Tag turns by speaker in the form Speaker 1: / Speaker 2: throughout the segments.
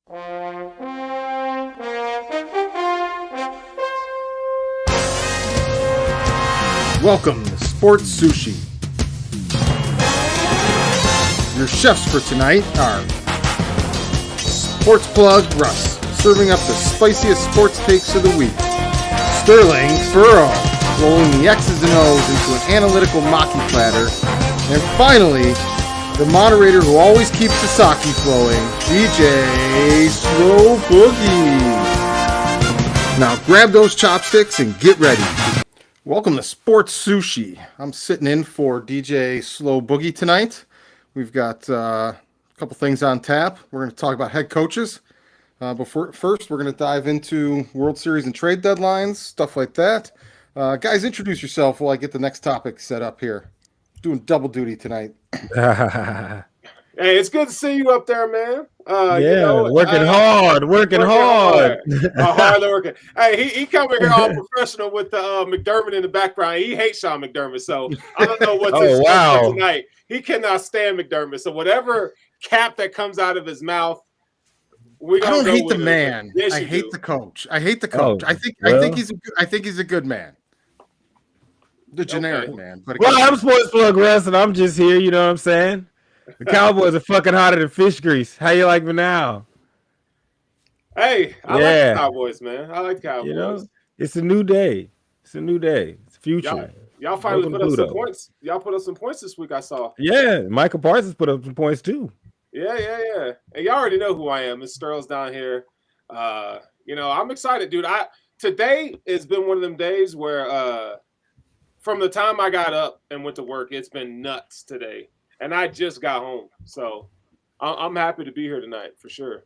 Speaker 1: Welcome to Sports Sushi. Your chefs for tonight are Sports Plug Russ, serving up the spiciest sports takes of the week. Sterling Furrow, rolling the X's and O's into an analytical maki platter. And finally, the moderator who always keeps the sake flowing, DJ Slow Boogie. Now grab those chopsticks and get ready. Welcome to Sports Sushi. I'm sitting in for DJ Slow Boogie tonight. We've got a couple things on tap. We're going to talk about head coaches. First, we're going to dive into World Series and trade deadlines, stuff like that. Guys, introduce yourself while I get the next topic set up here. Doing double duty tonight.
Speaker 2: Hey, it's good to see you up there, man.
Speaker 3: Working hard.
Speaker 2: Hard working. Hey, he coming here all professional with the McDermott in the background. He hates Sean McDermott, so I don't know what to expect for tonight. He cannot stand McDermott, so whatever cap that comes out of his mouth,
Speaker 1: I don't hate the man.
Speaker 2: Yes,
Speaker 1: I hate the coach. I hate the coach.
Speaker 3: Oh,
Speaker 1: I think he's a good man. The generic man. But
Speaker 3: I'm Sports Plug Russ, and I'm just here. You know what I'm saying? The Cowboys are fucking hotter than fish grease. How you like me now?
Speaker 2: Hey, I like the Cowboys, man. I like the Cowboys.
Speaker 3: You know, it's a new day. It's a future.
Speaker 2: Y'all finally put up some points. Y'all put up some points this week, I saw.
Speaker 3: Yeah, Michael Parsons put up some points too.
Speaker 2: Yeah. And y'all already know who I am. It's Sterl's down here. I'm excited, dude. Today has been one of them days where from the time I got up and went to work, it's been nuts today. And I just got home. So I'm happy to be here tonight for sure.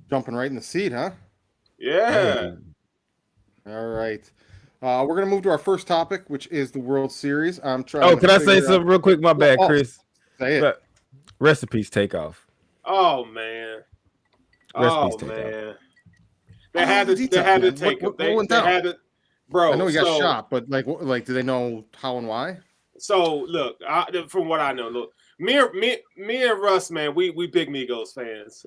Speaker 1: Jumping right in the seat, huh?
Speaker 2: Yeah.
Speaker 1: All right. We're going to move to our first topic, which is the World Series. I'm trying.
Speaker 3: Can I say something real quick? My bad, Chris.
Speaker 1: Say it.
Speaker 3: Recipes takeoff.
Speaker 2: Oh man. They had to take it. They had to, bro.
Speaker 1: I know he got shot, but like, do they know how and why?
Speaker 2: So look, from what I know, me and Russ, man, we big Migos fans.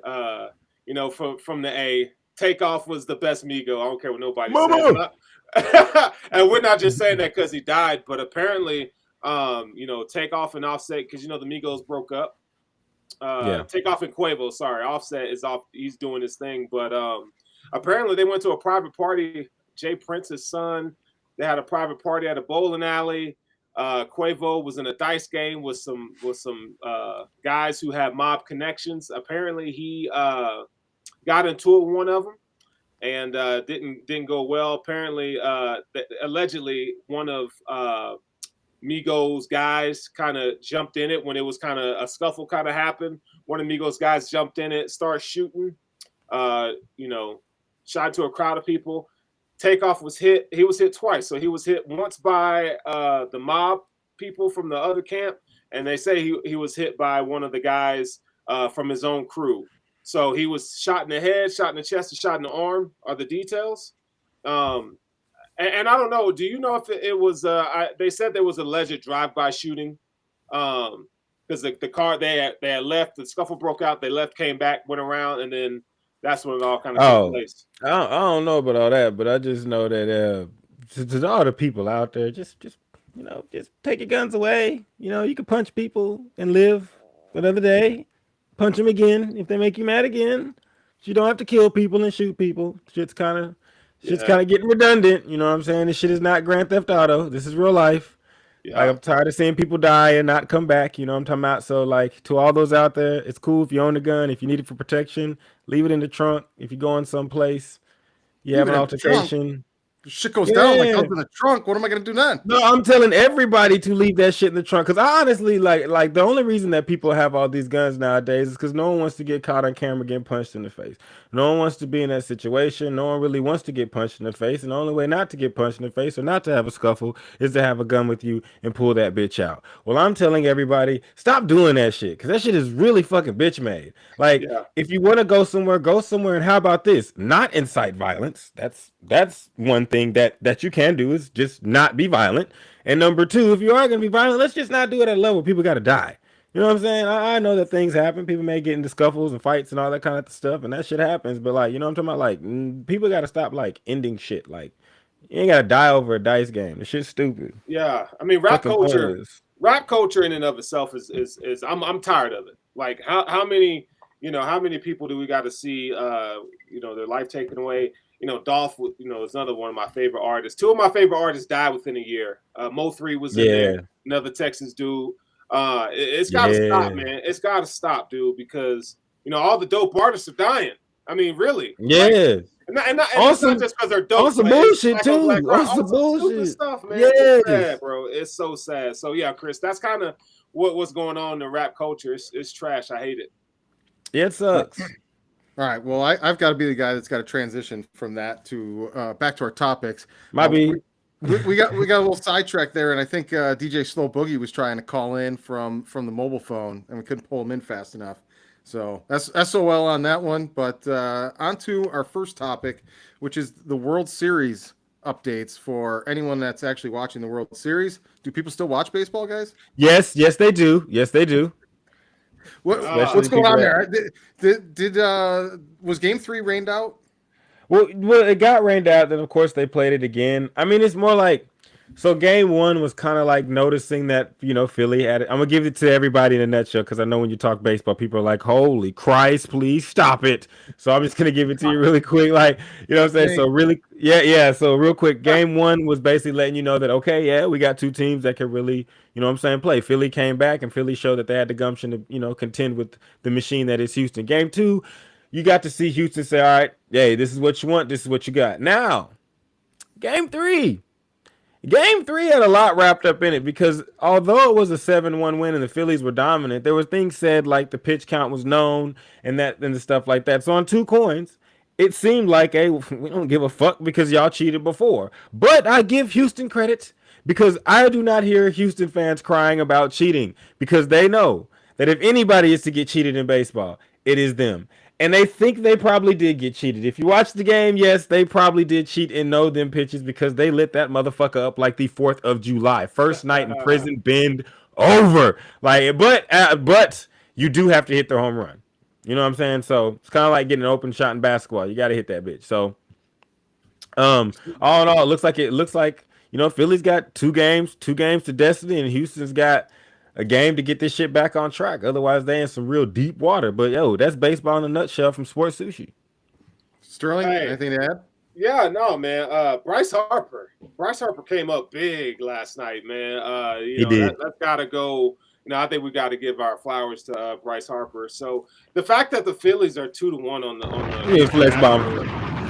Speaker 2: From the A, Takeoff was the best Migo. I don't care what nobody says. And we're not just saying that because he died, but apparently, Takeoff and Offset, because the Migos broke up. Takeoff and Quavo, sorry, Offset is off. He's doing his thing, but apparently they went to a private party. Jay Prince's son. They had a private party at a bowling alley. Quavo was in a dice game with some guys who had mob connections. Apparently, he got into it with one of them and didn't go well. Apparently, allegedly, one of Migos guys kind of jumped in it when it was kind of a scuffle kind of happened. One of Migos guys jumped in it, started shooting. Shot to a crowd of people. Takeoff was hit. He was hit twice. So he was hit once by the mob people from the other camp, and they say he was hit by one of the guys from his own crew. So he was shot in the head, shot in the chest, and shot in the arm are the details. And I don't know. Do you know if it was they said there was alleged drive-by shooting because the car they had left, the scuffle broke out, they left, came back, went around, and then that's when it all kind of took place.
Speaker 3: I don't know about all that, but I just know that to all the people out there, just take your guns away. You can punch people and live another day. Punch them again if they make you mad again. You don't have to kill people and shoot people. Shit's kind of getting redundant. You know what I'm saying? This shit is not Grand Theft Auto. This is real life. Yeah. I'm tired of seeing people die and not come back. You know what I'm talking about? So, to all those out there, it's cool if you own a gun. If you need it for protection, leave it in the trunk. If you're going someplace, you have an altercation.
Speaker 1: Shit goes down like up in the trunk. What am I gonna do then?
Speaker 3: No, I'm telling everybody to leave that shit in the trunk. Because I honestly like the only reason that people have all these guns nowadays is because no one wants to get caught on camera getting punched in the face. No one wants to be in that situation. No one really wants to get punched in the face. And the only way not to get punched in the face or not to have a scuffle is to have a gun with you and pull that bitch out. Well, I'm telling everybody, stop doing that shit. Because that shit is really fucking bitch made. If you want to go somewhere, go somewhere. And how about this? Not incite violence. That's one thing that you can do is just not be violent. And number two, if you are going to be violent, let's just not do it at a level where people got to die. You know what I'm saying? I know that things happen. People may get into scuffles and fights and all that kind of stuff, and that shit happens. But like, you know what I'm talking about? Like, people got to stop like ending shit. Like, you ain't got to die over a dice game. The shit's stupid.
Speaker 2: Yeah, I mean,
Speaker 3: Fucking pointless.
Speaker 2: rap culture in and of itself is I'm tired of it. Like how many how many people do we got to see their life taken away? Dolph, is another one of my favorite artists. Two of my favorite artists died within a year. Mo3 was in there,
Speaker 3: Yeah,
Speaker 2: another Texas dude. It's got to stop,
Speaker 3: yeah,
Speaker 2: man. It's got to stop, dude, because all the dope artists are dying. I mean, really, like,
Speaker 3: yeah.
Speaker 2: and it's
Speaker 3: Also,
Speaker 2: not just because they're dope.
Speaker 3: on some
Speaker 2: Like, it's
Speaker 3: bullshit
Speaker 2: black on black
Speaker 3: too.
Speaker 2: crime.
Speaker 3: On some
Speaker 2: Also stupid
Speaker 3: bullshit.
Speaker 2: stuff, man. It's
Speaker 3: Yes.
Speaker 2: sad, bro. It's so sad. So yeah, Chris, that's kind of what's going on in the rap culture. It's trash. I hate it.
Speaker 3: Yeah, it sucks.
Speaker 1: All right. Well, I've got to be the guy that's got to transition from that to back to our topics.
Speaker 3: Might be.
Speaker 1: We got a little sidetracked there, and I think DJ Slow Boogie was trying to call in from the mobile phone, and we couldn't pull him in fast enough. So that's SOL on that one. But on to our first topic, which is the World Series updates for anyone that's actually watching the World Series. Do people still watch baseball, guys?
Speaker 3: Yes, they do. Yes, they do.
Speaker 1: What's going on there? Did was Game 3 rained out?
Speaker 3: Well, it got rained out. Then of course they played it again. I mean, it's more like, so game one was kind of like noticing that Philly had it. I'm gonna give it to everybody in a nutshell because I know when you talk baseball, people are like, "Holy Christ, please stop it!" So I'm just gonna give it to you really quick, like what I'm saying. So really, yeah. So real quick, game one was basically letting you know that we got two teams that can really, what I'm saying, play. Philly came back and Philly showed that they had the gumption to contend with the machine that is Houston. Game two, you got to see Houston say, "All right, hey, this is what you want. This is what you got." Now, game three. Game three had a lot wrapped up in it because although it was a 7-1 win and the Phillies were dominant, there were things said like the pitch count was known and the stuff like that. So on two coins, it seemed like, hey, we don't give a fuck because y'all cheated before. But I give Houston credit because I do not hear Houston fans crying about cheating because they know that if anybody is to get cheated in baseball, it is them. And they think they probably did get cheated. If you watch the game, yes, they probably did cheat and know them pitches because they lit that motherfucker up like the 4th of July. First night in prison, bend over. Like, but you do have to hit the home run. You know what I'm saying? So it's kind of like getting an open shot in basketball. You got to hit that bitch. So, all in all, it looks like Philly's got two games to destiny, and Houston's got a game to get this shit back on track. Otherwise, they in some real deep water. But that's baseball in a nutshell from Sports Sushi.
Speaker 1: Sterling, anything to add?
Speaker 2: Yeah, no, man. Bryce Harper came up big last night, man.
Speaker 3: He did.
Speaker 2: That's got to go. I think we got to give our flowers to Bryce Harper. So the fact that the Phillies are 2-1 on the
Speaker 3: flex bomb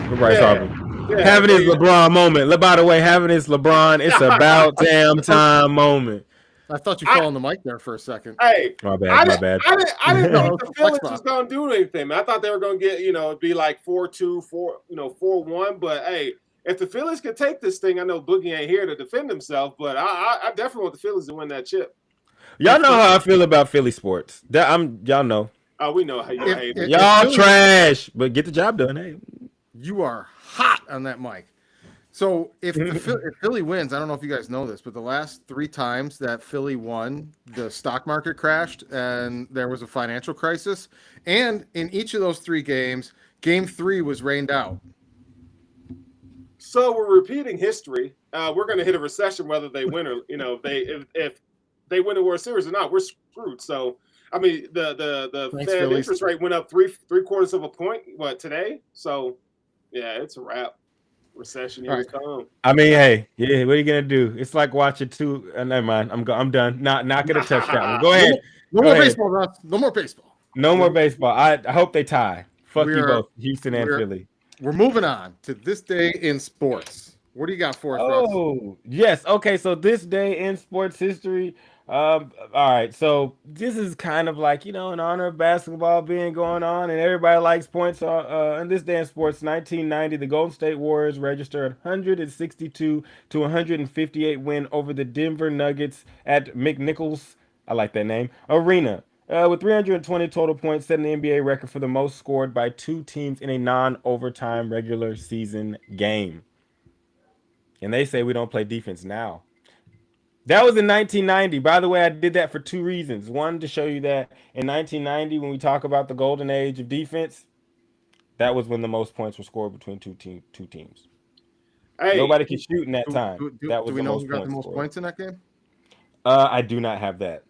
Speaker 3: for Bryce Harper. Yeah, having his LeBron moment. By the way, having his LeBron, it's about damn time moment.
Speaker 1: I thought you fell on the mic there for a second.
Speaker 2: Hey,
Speaker 3: my bad.
Speaker 2: I didn't think the Phillies was going to do anything, man. I thought they were going to get, it'd be like 4-2, 4-1. But hey, if the Phillies could take this thing, I know Boogie ain't here to defend himself, but I definitely want the Phillies to win that chip.
Speaker 3: Y'all know how I feel about Philly sports. Y'all know.
Speaker 2: Oh, we know how you hate it.
Speaker 3: Y'all trash, but get the job done. Hey,
Speaker 1: you are hot on that mic. So if Philly wins, I don't know if you guys know this, but the last 3 times that Philly won, the stock market crashed and there was a financial crisis. And in each of those 3 games, game 3 was rained out.
Speaker 2: So we're repeating history. We're going to hit a recession whether they win or if they win the World Series or not. We're screwed. So I mean the Fed interest rate went up 3/4 of a point today. So yeah, it's a wrap. Recession here we come.
Speaker 3: I mean, hey, yeah, what are you gonna do? It's like watching two. Never mind. I'm done. Not gonna touch that one. Go ahead.
Speaker 1: No more baseball, Russ. No more baseball.
Speaker 3: No more baseball. I hope they tie. Fuck you both, Houston and Philly.
Speaker 1: We're moving on to this day in sports. What do you got for us, Russ?
Speaker 3: Oh, yes. Okay, so this day in sports history. All right, so this is kind of like, in honor of basketball being going on and everybody likes points on this day in sports. 1990, the Golden State Warriors registered 162-158 win over the Denver Nuggets at McNichols, I like that name, Arena. With 320 total points, setting the NBA record for the most scored by 2 teams in a non-overtime regular season game. And they say we don't play defense now. That was in 1990. By the way, I did that for two reasons. One, to show you that in 1990, when we talk about the golden age of defense, that was when the most points were scored between two teams.
Speaker 2: Hey,
Speaker 3: Nobody could shoot in that time. That
Speaker 1: Do
Speaker 3: was
Speaker 1: we
Speaker 3: the
Speaker 1: know
Speaker 3: most
Speaker 1: who got the
Speaker 3: points
Speaker 1: most
Speaker 3: scored.
Speaker 1: points in that game?
Speaker 3: I do not have that.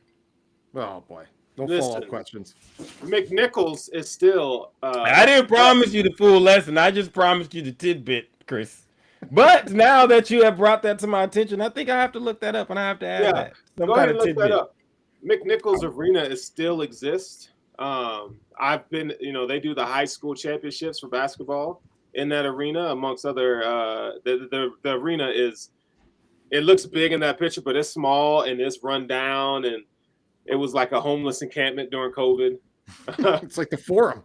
Speaker 1: Oh boy, no follow up
Speaker 2: listen,
Speaker 1: questions.
Speaker 2: McNichols is still
Speaker 3: I didn't promise you the full lesson. I just promised you the tidbit, Chris. But now that you have brought that to my attention, I think I have to look that up and I have to add
Speaker 2: yeah.
Speaker 3: that. Some
Speaker 2: Go ahead
Speaker 3: kind
Speaker 2: and
Speaker 3: of
Speaker 2: look that
Speaker 3: tidbit.
Speaker 2: up. McNichols Arena is still exists. I've been, they do the high school championships for basketball in that arena, amongst other. The arena is. It looks big in that picture, but it's small and it's run down, and it was like a homeless encampment during COVID.
Speaker 1: It's like the Forum.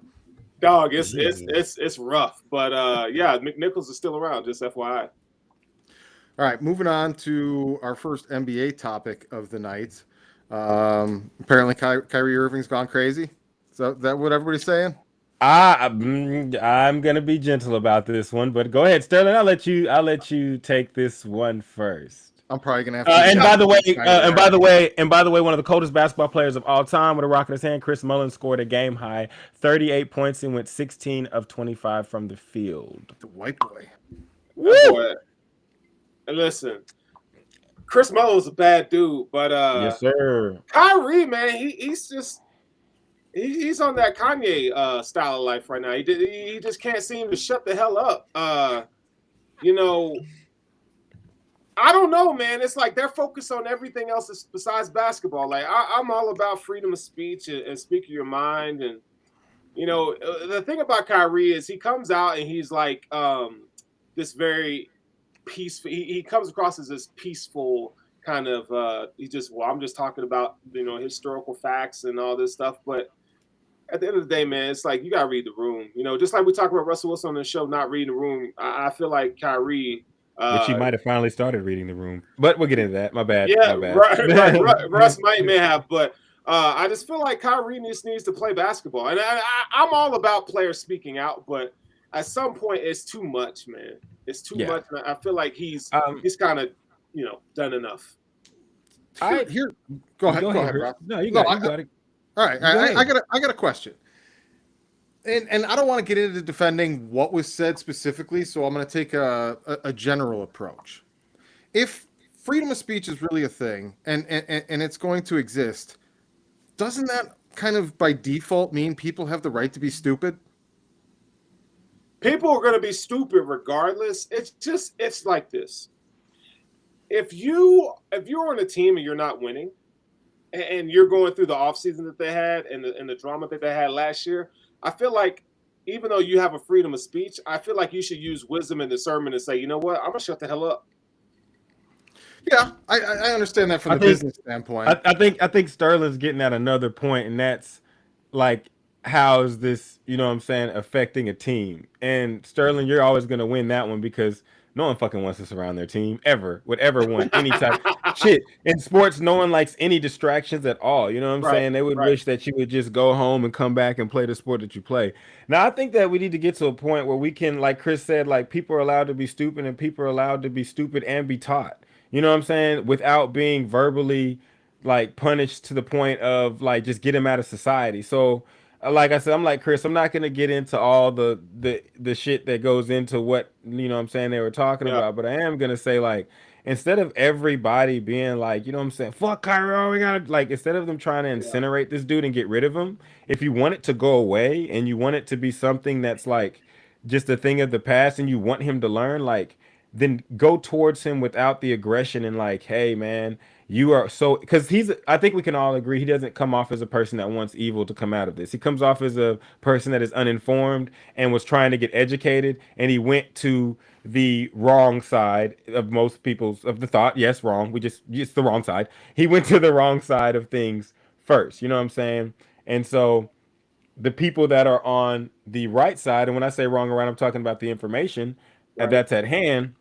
Speaker 2: Dog, it's rough, but yeah, McNichols is still around. Just FYI.
Speaker 1: All right, moving on to our first NBA topic of the night. Apparently, Kyrie Irving's gone crazy. So that what everybody's saying?
Speaker 3: I'm gonna be gentle about this one, but go ahead, Sterling. I'll let you take this one first.
Speaker 1: I'm probably gonna have to.
Speaker 3: And by the way,
Speaker 1: Kyrie
Speaker 3: one of the coldest basketball players of all time with a rock in his hand, Chris Mullin scored a game high 38 points and went 16 of 25 from the field.
Speaker 1: the white boy.
Speaker 2: That boy. And listen, Chris Mullin was a bad dude, but
Speaker 3: Yes, sir.
Speaker 2: Kyrie, man, he's on that Kanye style of life right now. He just can't seem to shut the hell up. I don't know, man. It's like they're focused on everything else besides basketball. Like I'm all about freedom of speech and speaking your mind. And the thing about Kyrie is he comes out and he's like this very peaceful. He comes across as this peaceful kind of. I'm just talking about historical facts and all this stuff, but at the end of the day, man, it's like you gotta read the room. Just like we talk about Russell Wilson on the show, not reading the room. I feel like Kyrie.
Speaker 3: Which he might have finally started reading the room, but we'll get into that. My bad.
Speaker 2: Yeah,
Speaker 3: My bad.
Speaker 2: right. Russ may have, but I just feel like Kyrie needs to play basketball, and I'm all about players speaking out, but at some point it's too much, man. It's too much. And I feel like he's kind of done enough.
Speaker 1: Here, go ahead, Rob.
Speaker 3: No, you got it.
Speaker 1: All right, I got a question. And I don't want to get into defending what was said specifically, so I'm going to take a general approach. If freedom of speech is really a thing and it's going to exist, doesn't that kind of by default mean people have the right to be stupid?
Speaker 2: People are going to be stupid regardless. It's like this. If you're on a team and you're not winning, and you're going through the offseason that they had and the drama that they had last year, I feel like even though you have a freedom of speech, I feel like you should use wisdom and discernment and say, you know what, I'm gonna shut the hell up.
Speaker 1: Yeah, I understand that from the business standpoint.
Speaker 3: I think Sterling's getting at another point, and that's like, how is this, affecting a team? And Sterling, you're always gonna win that one because no one fucking wants to surround their team ever, would ever want any type shit. In sports, no one likes any distractions at all. You know what I'm saying? They would wish that you would just go home and come back and play the sport that you play. Now, I think that we need to get to a point where we can, like Chris said, like people are allowed to be stupid and people are allowed to be stupid and be taught. You know what I'm saying? Without being verbally like punished to the point of like just get him out of society. So like I said, I'm like Chris, I'm not gonna get into all the shit that goes into what what I'm saying they were talking about, but I am gonna say like instead of everybody being like, what I'm saying, fuck Kyrie, we gotta like instead of them trying to incinerate this dude and get rid of him, if you want it to go away and you want it to be something that's like just a thing of the past and you want him to learn, like then go towards him without the aggression and like, hey man, you are so because I think we can all agree he doesn't come off as a person that wants evil to come out of this. He comes off as a person that is uninformed and was trying to get educated, and he went to the wrong side of most people's of the thought. Yes, wrong. It's the wrong side. He went to the wrong side of things first. You know what I'm saying? And so the people that are on the right side, and when I say wrong around, I'm talking about the information that's at hand.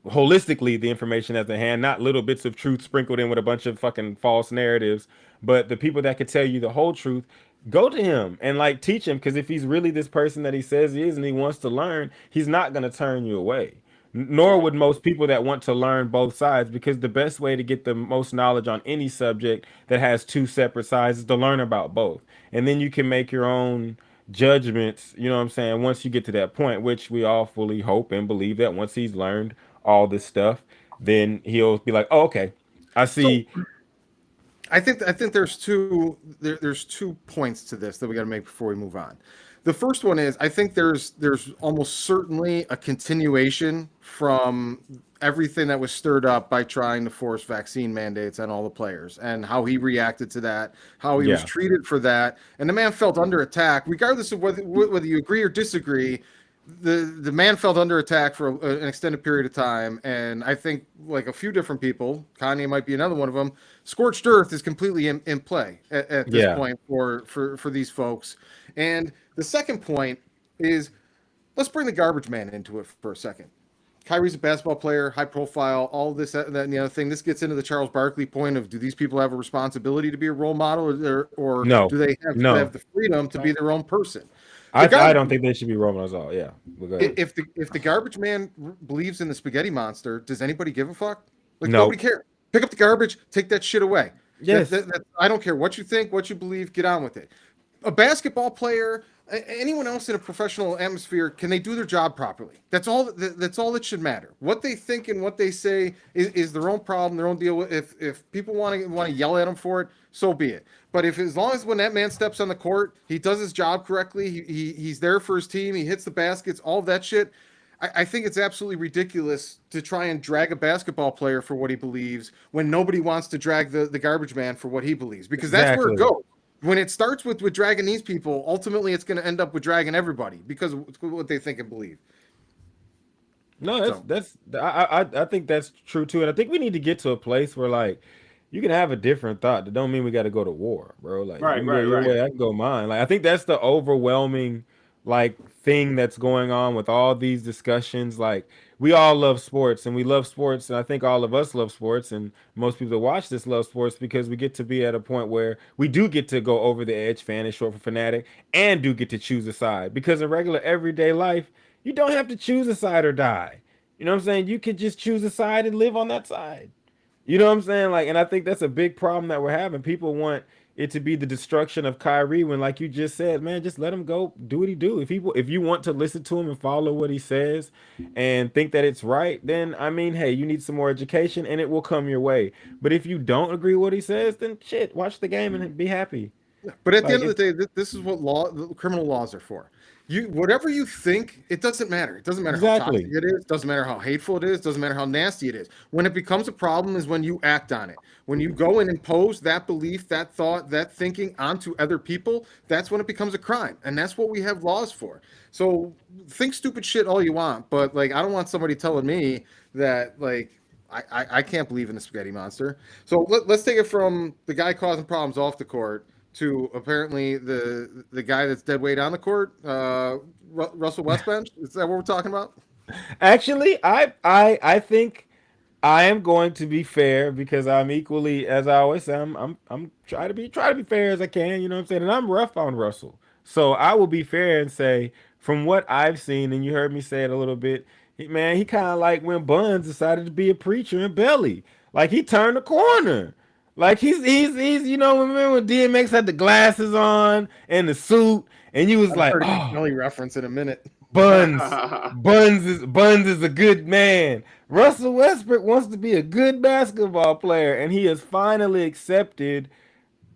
Speaker 3: Holistically, the information at the hand, not little bits of truth sprinkled in with a bunch of fucking false narratives, but the people that could tell you the whole truth, go to him and like teach him, because if he's really this person that he says he is and he wants to learn, he's not going to turn you away. Nor would most people that want to learn both sides, because the best way to get the most knowledge on any subject that has two separate sides is to learn about both. And then you can make your own judgments, you know what I'm saying, once you get to that point, which we all fully hope and believe that once he's learned all this stuff, then he'll be like, oh, okay, I
Speaker 1: So
Speaker 3: see.
Speaker 1: I think there's 2 points to this that we got to make before we move on. The first one is I think there's almost certainly a continuation from everything that was stirred up by trying to force vaccine mandates on all the players and how he reacted to that, how he was
Speaker 3: Yeah.
Speaker 1: treated for that, and the man felt under attack, regardless of whether you agree or disagree. The man felt under attack for an extended period of time, and I think like a few different people, Kanye might be another one of them. Scorched earth is completely in play at this
Speaker 3: Yeah.
Speaker 1: point for these folks. And the second point is let's bring the garbage man into it for a second. Kyrie's a basketball player, high profile, all this, that, and the other thing. This gets into the Charles Barkley point of do these people have a responsibility to be a role model, or
Speaker 3: No.
Speaker 1: do they have
Speaker 3: No.
Speaker 1: the freedom to be their own person? The
Speaker 3: I
Speaker 1: garbage
Speaker 3: don't think they should be rolling us all. Yeah. But go ahead.
Speaker 1: if the garbage man believes in the spaghetti monster, does anybody give a fuck? Like
Speaker 3: No.
Speaker 1: nobody cares. Pick up the garbage, take that shit away.
Speaker 3: Yes.
Speaker 1: I don't care what you think, what you believe, get on with it. A basketball player, anyone else in a professional atmosphere, can they do their job properly? That's all. That's all that should matter. What they think and what they say is their own problem, their own deal. If people want to yell at them for it, so be it. But if as long as when that man steps on the court, he does his job correctly, he's there for his team, he hits the baskets, all of that shit. I think it's absolutely ridiculous to try and drag a basketball player for what he believes when nobody wants to drag the garbage man for what he believes, because that's where it
Speaker 3: Exactly.
Speaker 1: goes. When it starts with dragging these people, ultimately it's going to end up with dragging everybody because of what they think and believe.
Speaker 3: No,
Speaker 1: So
Speaker 3: that's I think that's true too, and I think we need to get to a place where like you can have a different thought. That don't mean we got to go to war, bro. Like you
Speaker 2: Right,
Speaker 3: can go
Speaker 2: right,
Speaker 3: your
Speaker 2: right.
Speaker 3: way, I can go mine. Like I think that's the overwhelming like thing that's going on with all these discussions. Like we all love sports, and we love sports, and I think all of us love sports, and most people that watch this love sports because we get to be at a point where we do get to go over the edge. Fan is short for fanatic, and do get to choose a side because in regular everyday life you don't have to choose a side or die. You know what I'm saying? You could just choose a side and live on that side. You know what I'm saying? Like, and I think that's a big problem that we're having. People want it to be the destruction of Kyrie when, like you just said, man, just let him go do what he do. If you want to listen to him and follow what he says and think that it's right, then I mean, hey, you need some more education and it will come your way. But if you don't agree with what he says, then shit, watch the game and be happy.
Speaker 1: but at the
Speaker 3: Like
Speaker 1: end of
Speaker 3: it,
Speaker 1: the day, this is what criminal laws are for. You whatever you think, it doesn't matter. It doesn't matter how toxic
Speaker 3: exactly.
Speaker 1: it is. Doesn't matter how hateful it is. Doesn't matter how nasty it is. When it becomes a problem is when you act on it. When you go and impose that belief, that thought, that thinking onto other people, that's when it becomes a crime, and that's what we have laws for. So think stupid shit all you want, but like I don't want somebody telling me that like I can't believe in the spaghetti monster. So let's take it from the guy causing problems off the court to apparently the guy that's dead weight on the court, Russell Westbench. Is that what we're talking about?
Speaker 3: Actually, I think I am going to be fair because I'm equally, as I always say, I'm try to be fair as I can. You know what I'm saying? And I'm rough on Russell, so I will be fair and say from what I've seen, and you heard me say it a little bit. Man, he kind of like when Buns decided to be a preacher in Belly. Like he turned the corner. Like he's you know remember when DMX had the glasses on and the suit, and you was
Speaker 1: I've
Speaker 3: like,
Speaker 1: heard a
Speaker 3: oh.
Speaker 1: Belly reference in a minute.
Speaker 3: Buns is a good man. Russell Westbrook wants to be a good basketball player, and he has finally accepted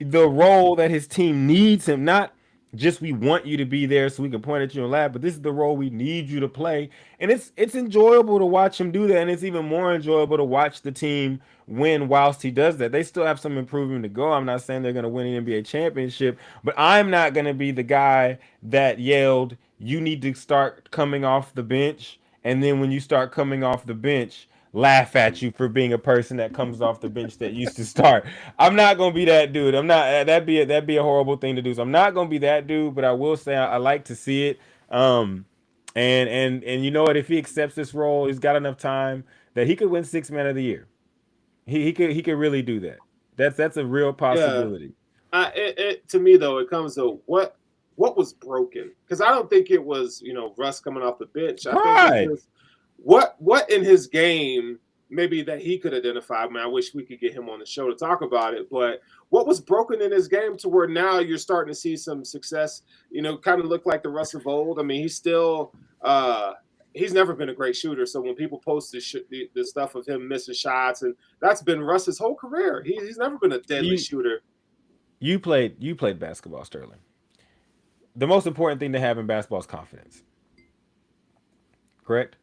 Speaker 3: the role that his team needs him. Not just we want you to be there so we can point at you and laugh, but this is the role we need you to play. And it's enjoyable to watch him do that, and it's even more enjoyable to watch the team win whilst he does that. They still have some improvement to go. I'm not saying they're gonna win an NBA championship, but I'm not gonna be the guy that yelled, you need to start coming off the bench, and then when you start coming off the bench, laugh at you for being a person that comes off the bench that used to start. I'm not gonna be that dude. I'm not. That'd be a horrible thing to do. So I'm not gonna be that dude. But I will say I like to see it. And you know what? If he accepts this role, he's got enough time that he could win Sixth Man of the Year. He could really do that. That's a real
Speaker 2: Yeah.
Speaker 3: possibility.
Speaker 2: To me though, it comes to what was broken, because I don't think it was Russ coming off the bench. I think it's
Speaker 3: Pride.
Speaker 2: just what in his game maybe that he could identify? I mean, I wish we could get him on the show to talk about it, but what was broken in his game to where now you're starting to see some success, kind of look like the Russ of old? I mean, he's still he's never been a great shooter. So when people post the stuff of him missing shots, and that's been Russ's whole career, he's never been a deadly shooter.
Speaker 3: You played basketball, Sterling. The most important thing to have in basketball is confidence. Correct?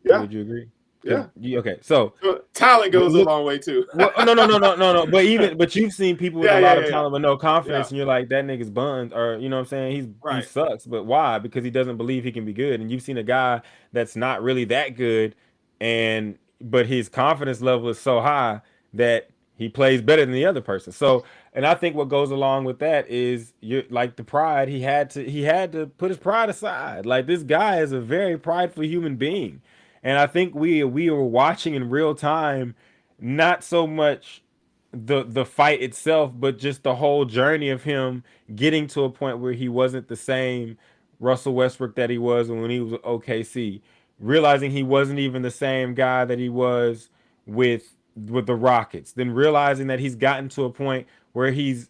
Speaker 2: Yeah.
Speaker 3: Would you agree?
Speaker 2: Yeah.
Speaker 3: Okay. So
Speaker 2: talent goes a long way too.
Speaker 3: No. But you've seen people with a lot of talent but no confidence, and you're like, that nigga's bunned, or you know what I'm saying? He sucks. But why? Because he doesn't believe he can be good. And you've seen a guy that's not really that good, but his confidence level is so high that he plays better than the other person. So, and I think what goes along with that is you're like the pride. He had to put his pride aside. Like, this guy is a very prideful human being. And I think we were watching in real time, not so much the fight itself, but just the whole journey of him getting to a point where he wasn't the same Russell Westbrook that he was when he was with OKC, realizing he wasn't even the same guy that he was with the Rockets, then realizing that he's gotten to a point where his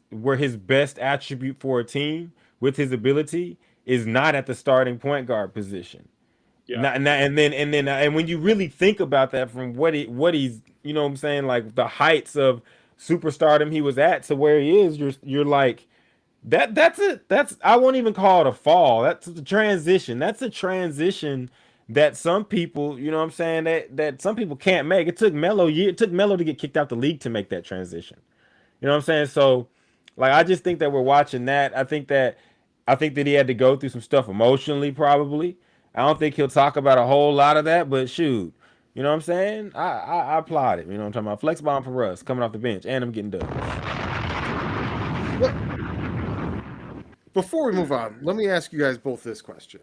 Speaker 3: best attribute for a team with his ability is not at the starting point guard position. Yeah. And when you really think about that, from what he's, you know what I'm saying, like the heights of superstardom he was at to where he is, you're like, that's I won't even call it a fall. That's the transition. That's a transition that some people, you know what I'm saying, that some people can't make. It took Melo to get kicked out the league to make that transition. You know what I'm saying? So, like, I just think that we're watching that. I think that he had to go through some stuff emotionally, probably. I don't think he'll talk about a whole lot of that, but shoot, you know what I'm saying? I applaud it. You know what I'm talking about? Flex bomb for Russ coming off the bench, and I'm getting dubs.
Speaker 1: Before we move on, let me ask you guys both this question.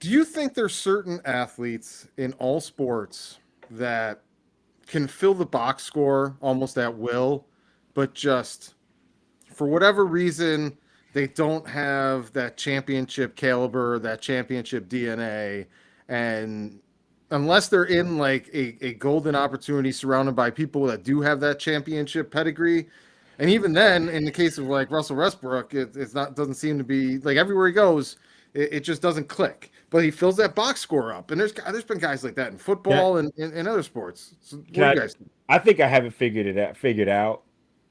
Speaker 1: Do you think there's certain athletes in all sports that can fill the box score almost at will, but just for whatever reason they don't have that championship caliber, that championship DNA, and unless they're in like a golden opportunity surrounded by people that do have that championship pedigree, and even then, in the case of like Russell Westbrook, doesn't seem to be like everywhere he goes, it just doesn't click. But he fills that box score up, and there's been guys like that in football and in other sports. So what do you guys think?
Speaker 3: I think I haven't figured out.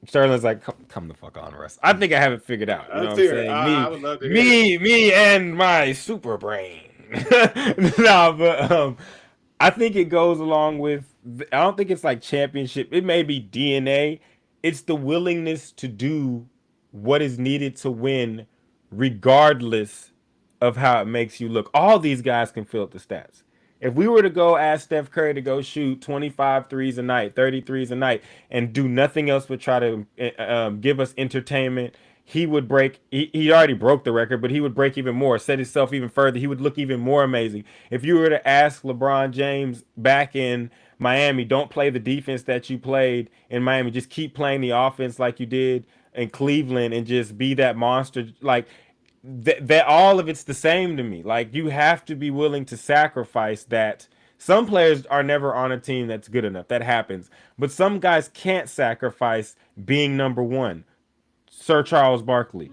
Speaker 3: Sterling's like, come the fuck on, Russ. I think I have it figured out. You know what I'm saying?
Speaker 2: I would love to hear
Speaker 3: me and my super brain. No, but I think it goes along with. I don't think it's like championship. It may be DNA. It's the willingness to do what is needed to win, regardless of how it makes you look. All these guys can fill up the stats. If we were to go ask Steph Curry to go shoot 25 threes a night, 30 threes a night, and do nothing else but try to give us entertainment, he would break. He already broke the record, but he would break even more, set himself even further. He would look even more amazing. If you were to ask LeBron James back in Miami, don't play the defense that you played in Miami, just keep playing the offense like you did in Cleveland and just be that monster, like that all of it's the same to me. Like, you have to be willing to sacrifice that. Some players are never on a team that's good enough. That happens. But some guys can't sacrifice being number one. Sir Charles Barkley.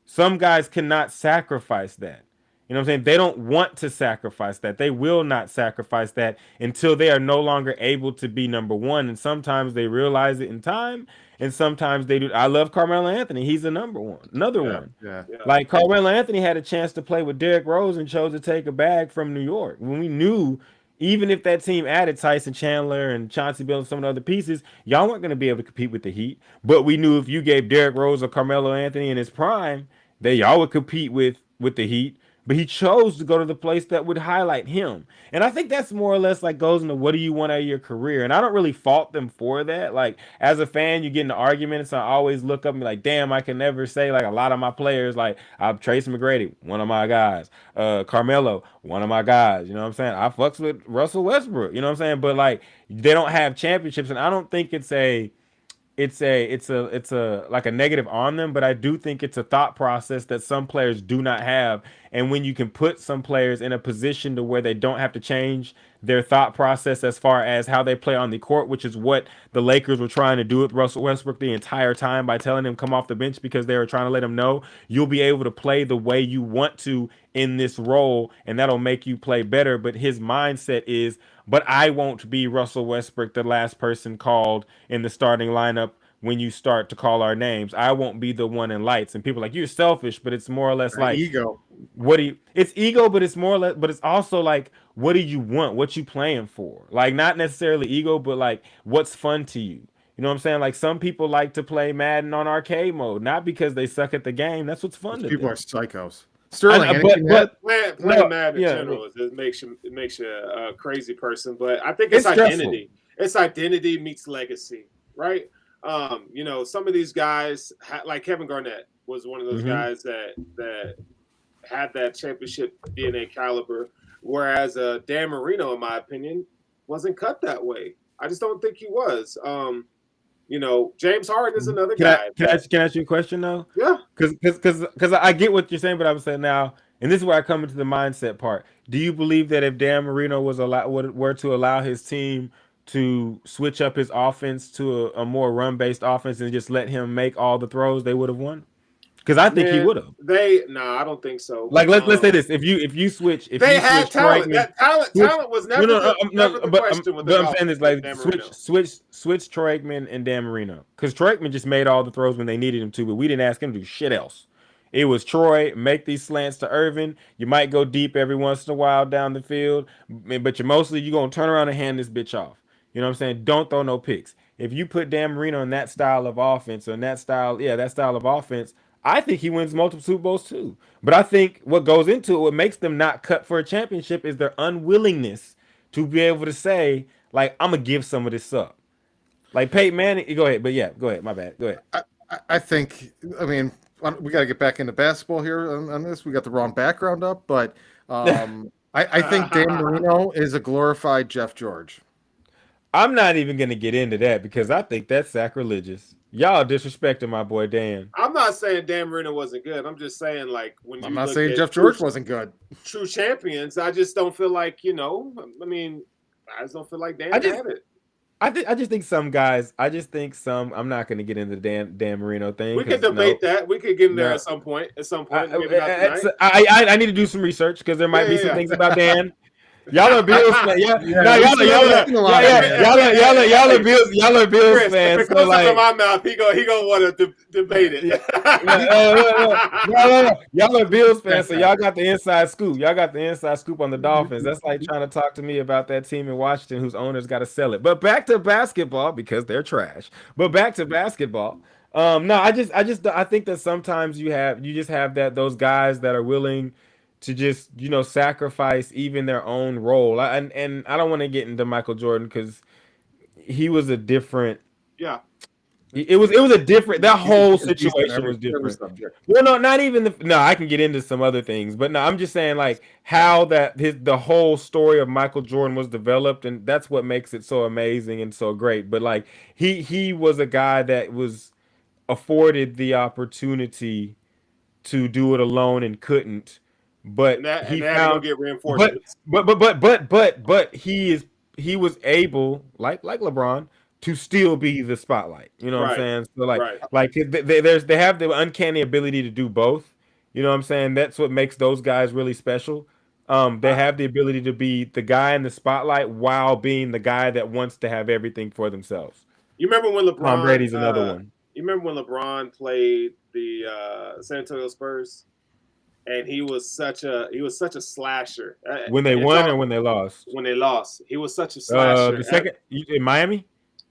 Speaker 3: Some guys cannot sacrifice that. You know what I'm saying? They don't want to sacrifice that. They will not sacrifice that until they are no longer able to be number one. And sometimes they realize it in time, and sometimes they do. I love Carmelo Anthony. He's a number one. Another one.
Speaker 1: Yeah.
Speaker 3: Like, Carmelo Anthony had a chance to play with Derrick Rose and chose to take a bag from New York. When we knew, even if that team added Tyson Chandler and Chauncey Billups and some of the other pieces, y'all weren't going to be able to compete with the Heat. But we knew if you gave Derrick Rose or Carmelo Anthony in his prime, that y'all would compete with the Heat. But he chose to go to the place that would highlight him. And I think that's more or less like goes into what do you want out of your career. And I don't really fault them for that. Like, as a fan, you get into arguments. I always look up and be like, damn, I can never say like a lot of my players, like Tracy McGrady, one of my guys. Carmelo, one of my guys. You know what I'm saying? I fucks with Russell Westbrook. You know what I'm saying? But like, they don't have championships. And I don't think it's a like a negative on them, but I do think it's a thought process that some players do not have. And when you can put some players in a position to where they don't have to change their thought process as far as how they play on the court, which is what the Lakers were trying to do with Russell Westbrook the entire time by telling him come off the bench because they were trying to let him know you'll be able to play the way you want to in this role, and that'll make you play better. But his mindset is, but I won't be Russell Westbrook, the last person called in the starting lineup when you start to call our names. I won't be the one in lights. And people are like, you're selfish, but it's more or less like
Speaker 1: ego.
Speaker 3: What do you? It's ego, but it's more or less, but it's also like, what do you want? What you playing for? Like not necessarily ego, but like what's fun to you. You know what I'm saying? Like some people like to play Madden on arcade mode, not because they suck at the game. That's what's fun to
Speaker 1: People
Speaker 3: them.
Speaker 1: are psychos. Sterling,
Speaker 2: playing Madden in general it makes you a crazy person. But I think it's identity. It's identity meets legacy, right? You know, some of these guys, like Kevin Garnett, was one of those guys that had that championship DNA caliber, whereas Dan Marino, in my opinion, wasn't cut that way. I just don't think he was. You know, James Harden is another guy.
Speaker 3: Can I ask you a question though?
Speaker 2: Yeah.
Speaker 3: Because I get what you're saying, but I'm saying now, and this is where I come into the mindset part. Do you believe that if Dan Marino were to allow his team to switch up his offense to a more run-based offense and just let him make all the throws, they would have won? Because I think he would have.
Speaker 2: I don't think so.
Speaker 3: Like let's say this: if you switch,
Speaker 2: they had talent. Talent was never the question.
Speaker 3: But I'm saying this: like switch Troy Aikman and Dan Marino, because Troy Aikman just made all the throws when they needed him to, but we didn't ask him to do shit else. It was Troy, make these slants to Irving. You might go deep every once in a while down the field, but you're gonna turn around and hand this bitch off. You know what I'm saying? Don't throw no picks. If you put Dan Marino in that style of offense, or that style of offense, I think he wins multiple Super Bowls too. But I think what goes into it, what makes them not cut for a championship, is their unwillingness to be able to say, like, I'm going to give some of this up. Like Peyton Manning, go ahead. But yeah, go ahead. My bad. Go ahead.
Speaker 1: I think, I mean, we got to get back into basketball here on this. We got the wrong background up, but I think Dan Marino is a glorified Jeff George.
Speaker 3: I'm not even going to get into that because I think that's sacrilegious. Y'all disrespecting my boy Dan.
Speaker 2: I'm not saying Dan Marino wasn't good. I'm just saying, like, when
Speaker 1: I'm not saying Jeff George wasn't good.
Speaker 2: True champions, I just don't feel like, you know, I mean, I just don't feel like Dan had it.
Speaker 3: I just think some guys. I'm not going to get into the Dan Marino thing.
Speaker 2: We could debate that. We could get in there at some point. Maybe not tonight.
Speaker 3: I need to do some research because there might be some things about Dan. Y'all are Bills fans. Y'all are Bills fans.
Speaker 2: If it comes out of my mouth, he gonna want to debate it.
Speaker 3: Y'all are Bills fans, so y'all got the inside scoop. Y'all got the inside scoop on the Dolphins. That's like trying to talk to me about that team in Washington whose owners got to sell it. But back to basketball because they're trash. But back to basketball. I think that sometimes you just have those guys that are willing to just, you know, sacrifice even their own role. And I don't want to get into Michael Jordan because he was a different.
Speaker 2: Yeah.
Speaker 3: It was a different. That whole situation was different. Well, no, not even I can get into some other things, but no, I'm just saying like how the whole story of Michael Jordan was developed, and that's what makes it so amazing and so great. But like he was a guy that was afforded the opportunity to do it alone and couldn't. But he found
Speaker 2: get reinforcements.
Speaker 3: But he was able, like LeBron, to still be the spotlight. You know what I'm saying? So like they have the uncanny ability to do both. You know what I'm saying? That's what makes those guys really special. They have the ability to be the guy in the spotlight while being the guy that wants to have everything for themselves.
Speaker 2: You remember when LeBron?
Speaker 3: Tom Brady's another one.
Speaker 2: You remember when LeBron played the San Antonio Spurs? And he was such a slasher.
Speaker 3: When they won or when they lost?
Speaker 2: When they lost, he was such a slasher.
Speaker 3: The second in Miami?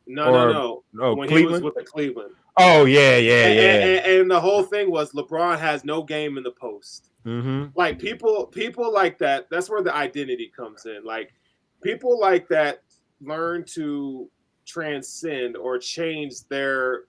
Speaker 2: No.
Speaker 3: Oh,
Speaker 2: when
Speaker 3: Cleveland?
Speaker 2: He was with the Cleveland.
Speaker 3: Oh yeah.
Speaker 2: And the whole thing was LeBron has no game in the post.
Speaker 3: Mm-hmm.
Speaker 2: Like people like that. That's where the identity comes in. Like people like that learn to transcend or change their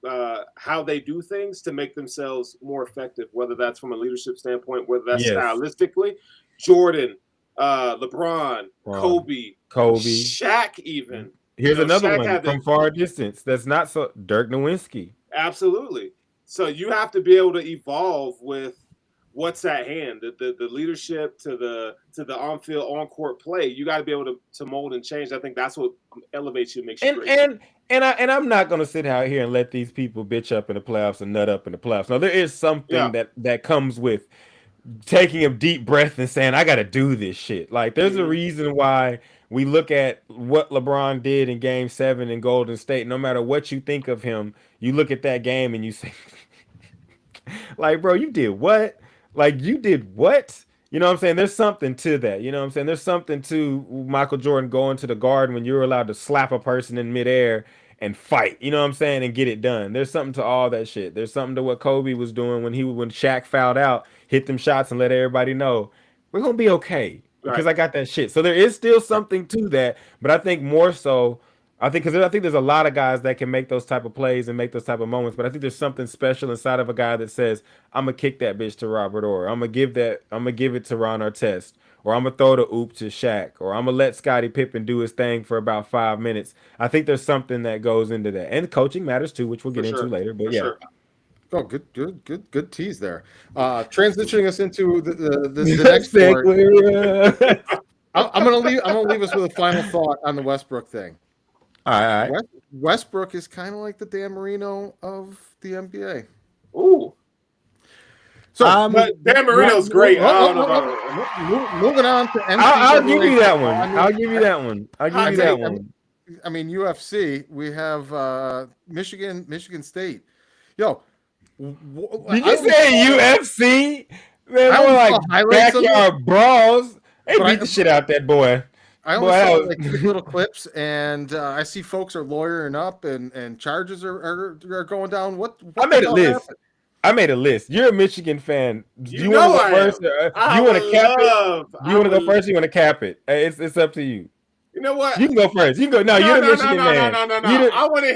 Speaker 2: how they do things to make themselves more effective, whether that's from a leadership standpoint, whether that's stylistically. Jordan, LeBron, Kobe, Shaq even.
Speaker 3: Here's another one from far distance that's not so Dirk Nowitzki.
Speaker 2: Absolutely. So you have to be able to evolve with what's at hand, the leadership to the on-field, on-court play. You got to be able to mold and change. I think that's what elevates you, makes you great.
Speaker 3: And I'm not gonna sit out here and let these people bitch up in the playoffs and nut up in the playoffs. Now there is something that comes with taking a deep breath and saying, I gotta do this shit. Like there's a reason why we look at what LeBron did in Game 7 in Golden State. No matter what you think of him, you look at that game and you say, like, bro, you did what? Like, you did what? You know what I'm saying? There's something to that. You know what I'm saying? There's something to Michael Jordan going to the Garden when you're allowed to slap a person in midair and fight. You know what I'm saying? And get it done. There's something to all that shit. There's something to what Kobe was doing when Shaq fouled out, hit them shots and let everybody know we're gonna be okay because I got that shit. So there is still something to that, but I think more so. I think there's a lot of guys that can make those type of plays and make those type of moments, but I think there's something special inside of a guy that says, "I'm gonna kick that bitch to Robert Orr. I'm gonna give it to Ron Artest, or I'm gonna throw the oop to Shaq, or I'm gonna let Scottie Pippen do his thing for about 5 minutes." I think there's something that goes into that, and coaching matters too, which we'll get into later. But
Speaker 1: Oh, good tease there. Transitioning us into the next part. I'm gonna leave us with a final thought on the Westbrook thing.
Speaker 3: All right.
Speaker 1: Westbrook is kind of like the Dan Marino of the NBA.
Speaker 2: Ooh.
Speaker 1: So,
Speaker 2: but Dan Marino's great.
Speaker 1: Moving on to NCAA.
Speaker 3: I'll give you that one. I'll give you that one.
Speaker 1: I mean, UFC. We have Michigan State. Yo,
Speaker 3: did you say UFC? Man, more like backyard brawls. They beat the shit out that boy.
Speaker 1: I only saw like little clips, and I see folks are lawyering up, and charges are going down. What
Speaker 3: I made a list. Happened? I made a list. You're a Michigan fan. Do you want to go first? You want to cap it? You want to go first? Or you want to cap it? It's up to you.
Speaker 2: You know what?
Speaker 3: You can go first. You can go. No, you're the Michigan man.
Speaker 2: No. I want to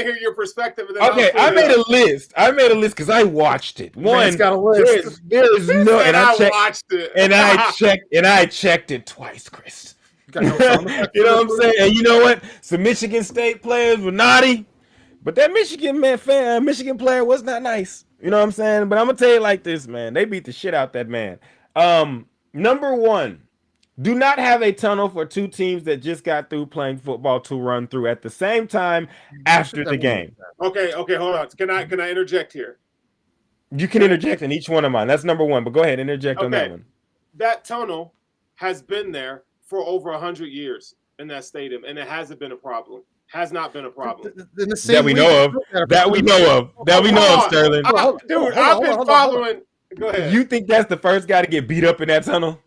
Speaker 2: hear your perspective.
Speaker 3: Okay, I made a list. I made a list because I watched it. One,
Speaker 1: got a list.
Speaker 3: There is no, and I
Speaker 2: watched it,
Speaker 3: and I checked it twice, Chris. You know what I'm saying? And you know what? Some Michigan State players were naughty, but that Michigan player was not nice. You know what I'm saying? But I'm gonna tell you like this, man. They beat the shit out that man. Number one, do not have a tunnel for two teams that just got through playing football to run through at the same time after the game.
Speaker 2: Okay, hold on. Can I interject here?
Speaker 3: You can interject in each one of mine. That's number one. But go ahead, interject on that one.
Speaker 2: That tunnel has been there for over 100 years in that stadium, and it hasn't been a problem. Has not been a problem.
Speaker 3: That we know of, Sterling.
Speaker 2: Dude, I've been following. Go ahead.
Speaker 3: You think that's the first guy to get beat up in that tunnel?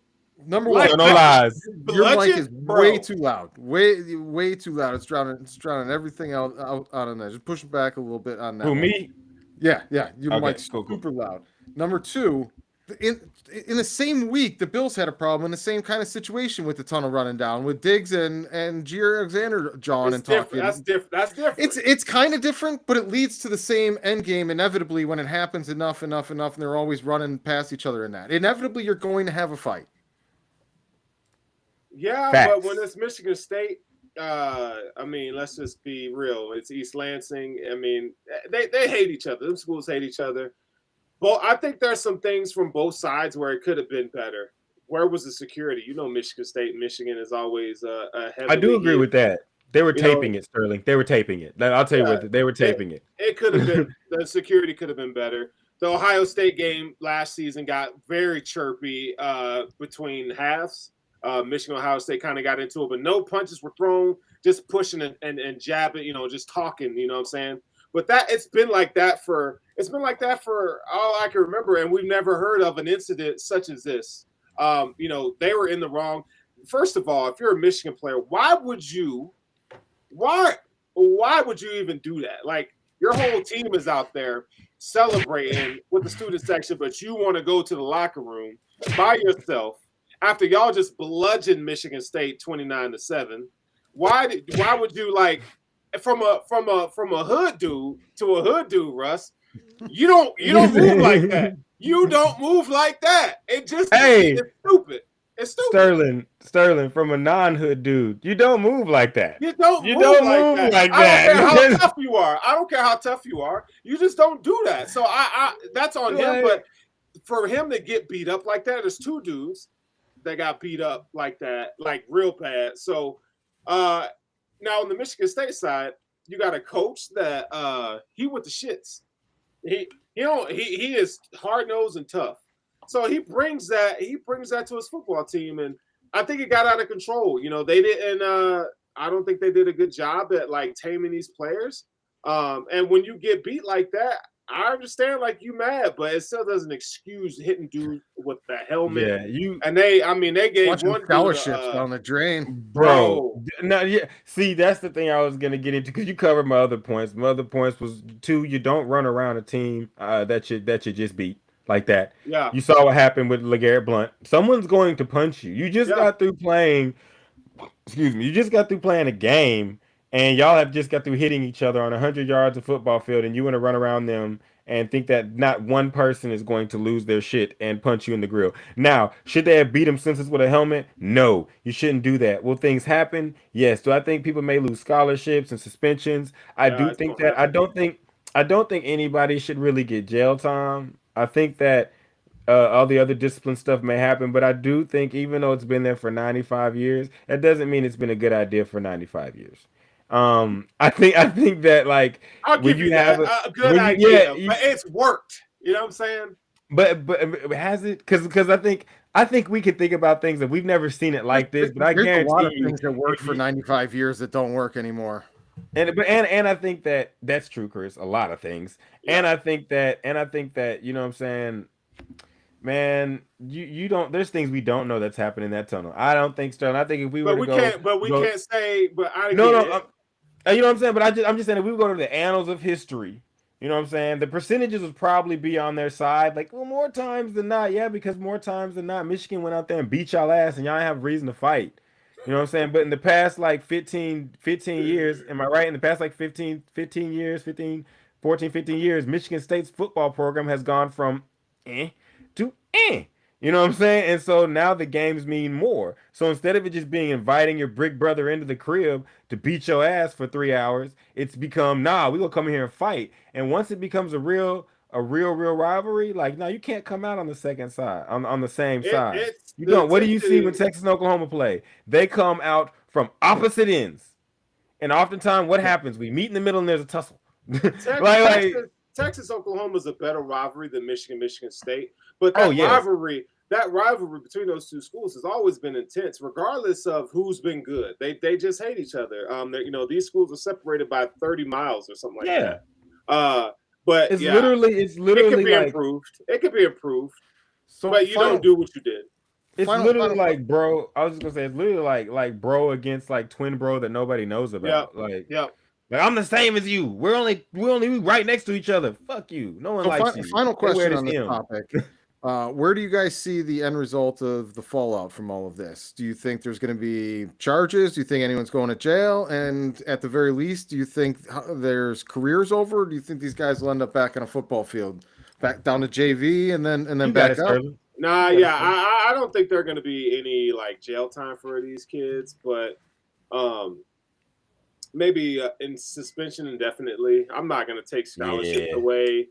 Speaker 1: Number one,
Speaker 3: no lies.
Speaker 1: Your mic is way too loud. Way too loud. It's drowning everything out on that. Just push it back a little bit on that.
Speaker 3: Who, me?
Speaker 1: Yeah. Your mic's super loud. Number two, in the same week, the Bills had a problem in the same kind of situation with the tunnel running down with Diggs and Jair Alexander talking.
Speaker 2: That's different.
Speaker 1: It's kind of different, but it leads to the same end game inevitably when it happens enough, and they're always running past each other in that. Inevitably, you're going to have a fight.
Speaker 2: Yeah, Facts. But when it's Michigan State, I mean, let's just be real. It's East Lansing. I mean, they hate each other. Them schools hate each other. Well, I think there's some things from both sides where it could have been better. Where was the security? You know, Michigan State and Michigan is always a heavily.
Speaker 3: I do agree with that. They were taping it, Sterling. They were taping it. I'll tell you what, they were taping it.
Speaker 2: It could have been, the security could have been better. The Ohio State game last season got very chirpy between halves. Michigan, Ohio State kind of got into it, but no punches were thrown, just pushing and jabbing, just talking, you know what I'm saying? But it's been like that for all I can remember, and we've never heard of an incident such as this. They were in the wrong. First of all, if you're a Michigan player, why would you even do that? Like, your whole team is out there celebrating with the student section, but you want to go to the locker room by yourself after y'all just bludgeoned Michigan State 29-7. Why would you, like, from a hood dude to a hood dude, Russ? You don't move like that. You don't move like that. It's stupid. It's stupid.
Speaker 3: Sterling, from a non-hood dude, you don't move like that.
Speaker 2: You don't move like that. I don't care how tough you are. I don't care how tough you are. You just don't do that. So I that's on him. But for him to get beat up like that, there's two dudes that got beat up like that, like real bad. So now on the Michigan State side, you got a coach that he with the shits. He is hard nosed and tough. So he brings that to his football team, and I think it got out of control. You know, they didn't. I don't think they did a good job at like taming these players. And when you get beat like that, I understand like you mad, but it still doesn't excuse hitting dude with the helmet.
Speaker 3: Yeah,
Speaker 2: and they gave
Speaker 1: Watching
Speaker 2: one
Speaker 1: scholarships down the drain.
Speaker 3: bro. No, yeah. See, that's the thing I was gonna get into because you covered my other points. My other points was 2, you don't run around a team that you just beat like that.
Speaker 2: Yeah.
Speaker 3: You saw what happened with LeGarrette Blount. Someone's going to punch you. You just got through playing. Excuse me. You just got through playing a game, and y'all have just got through hitting each other on 100 yards of football field, and you want to run around them and think that not one person is going to lose their shit and punch you in the grill. Now, should they have beat him senseless with a helmet? No, you shouldn't do that. Will things happen? Yes. Do I think people may lose scholarships and suspensions? I do think that. I don't think anybody should really get jail time. I think that all the other discipline stuff may happen, but I do think even though it's been there for 95 years, that doesn't mean it's been a good idea for 95 years. I think that like
Speaker 2: I'll give you have a good idea, but it's worked. You know what I'm saying?
Speaker 3: But has it? Because I think we can think about things that we've never seen it like this. But I guarantee
Speaker 1: a lot of things that worked for 95 years that don't work anymore.
Speaker 3: And I think that that's true, Chris. A lot of things, and I think that you know what I'm saying. Man, you don't. There's things we don't know that's happening in that tunnel. I don't think Sterling. I think if we were to go,
Speaker 2: can't say. But I
Speaker 3: you know what I'm saying. But I'm just saying if we go to the annals of history, you know what I'm saying. The percentages would probably be on their side. Like, well, more times than not, yeah, because more times than not, Michigan went out there and beat y'all ass, and y'all have reason to fight. You know what I'm saying. But in the past like 15 years, am I right? In the past like 15 years, 14, 15 years, Michigan State's football program has gone from to you know what I'm saying? And so now the games mean more. So instead of it just being inviting your brick brother into the crib to beat your ass for 3 hours, it's become, nah, we gonna come here and fight. And once it becomes a real rivalry, like, no, you can't come out on the second side, on the same side. You don't. What do you see when Texas and Oklahoma play? They come out from opposite ends. And oftentimes what happens? We meet in the middle and there's a tussle.
Speaker 2: Texas Oklahoma is a better rivalry than Michigan State, but rivalry between those two schools has always been intense, regardless of who's been good. They just hate each other. You know, these schools are separated by 30 miles or something like that. But
Speaker 3: it's literally it could
Speaker 2: be improved. It could be improved. So but you don't do what you did.
Speaker 3: It's literally like bro. I was just gonna say it's literally like bro against like twin bro that nobody knows about. Like I'm the same as you. We're only right next to each other. Fuck you. No one likes you.
Speaker 1: Final question on this topic. Where do you guys see the end result of the fallout from all of this? Do you think there's going to be charges? Do you think anyone's going to jail? And at the very least, do you think there's careers over? Or do you think these guys will end up back on a football field, back down to JV, and then back up?
Speaker 2: Nah, I don't think there are going to be any like jail time for these kids, but maybe in suspension indefinitely. I'm not going to take scholarships away.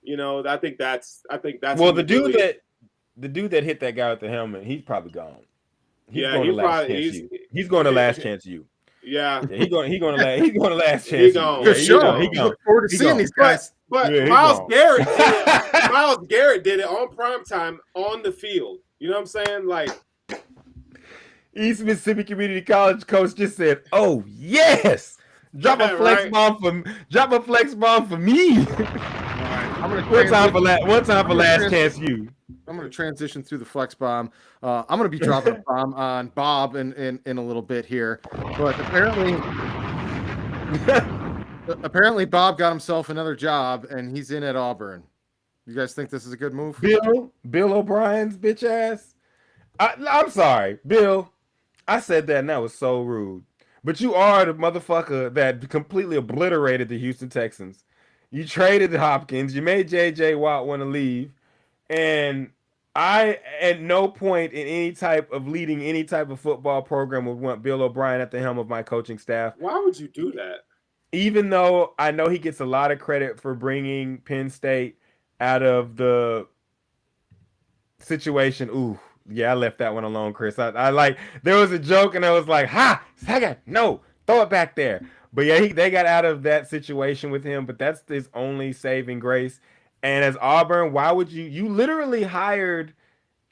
Speaker 2: You know, I think that's.
Speaker 3: Well, the dude that hit that guy with the helmet, he's probably gone. He's going to last chance you.
Speaker 2: Yeah,
Speaker 3: he's going to last chance.
Speaker 2: He gone.
Speaker 1: For sure. He look forward to seeing these guys.
Speaker 2: But Miles Garrett did it. Miles Garrett did it on primetime on the field. You know what I'm saying? Like
Speaker 3: East Mississippi Community College coach just said, "Oh yes, drop a flex bomb for me." One time for last chance you.
Speaker 1: I'm going to transition through the flex bomb. I'm going to be dropping a bomb on Bob in a little bit here, but apparently Bob got himself another job and he's in at Auburn. You guys think this is a good move?
Speaker 3: Bill O'Brien's bitch ass. I'm sorry, Bill. I said that and that was so rude. But you are the motherfucker that completely obliterated the Houston Texans. You traded Hopkins. You made J.J. Watt want to leave. And I, at no point in any type of leading any type of football program would want Bill O'Brien at the helm of my coaching staff.
Speaker 2: Why would you do that?
Speaker 3: Even though I know he gets a lot of credit for bringing Penn State out of the situation. Ooh, yeah, I left that one alone, Chris. I like there was a joke and I was like, ha, Sega, no, throw it back there. But yeah, they got out of that situation with him. But that's his only saving grace. And as Auburn, why would you literally hired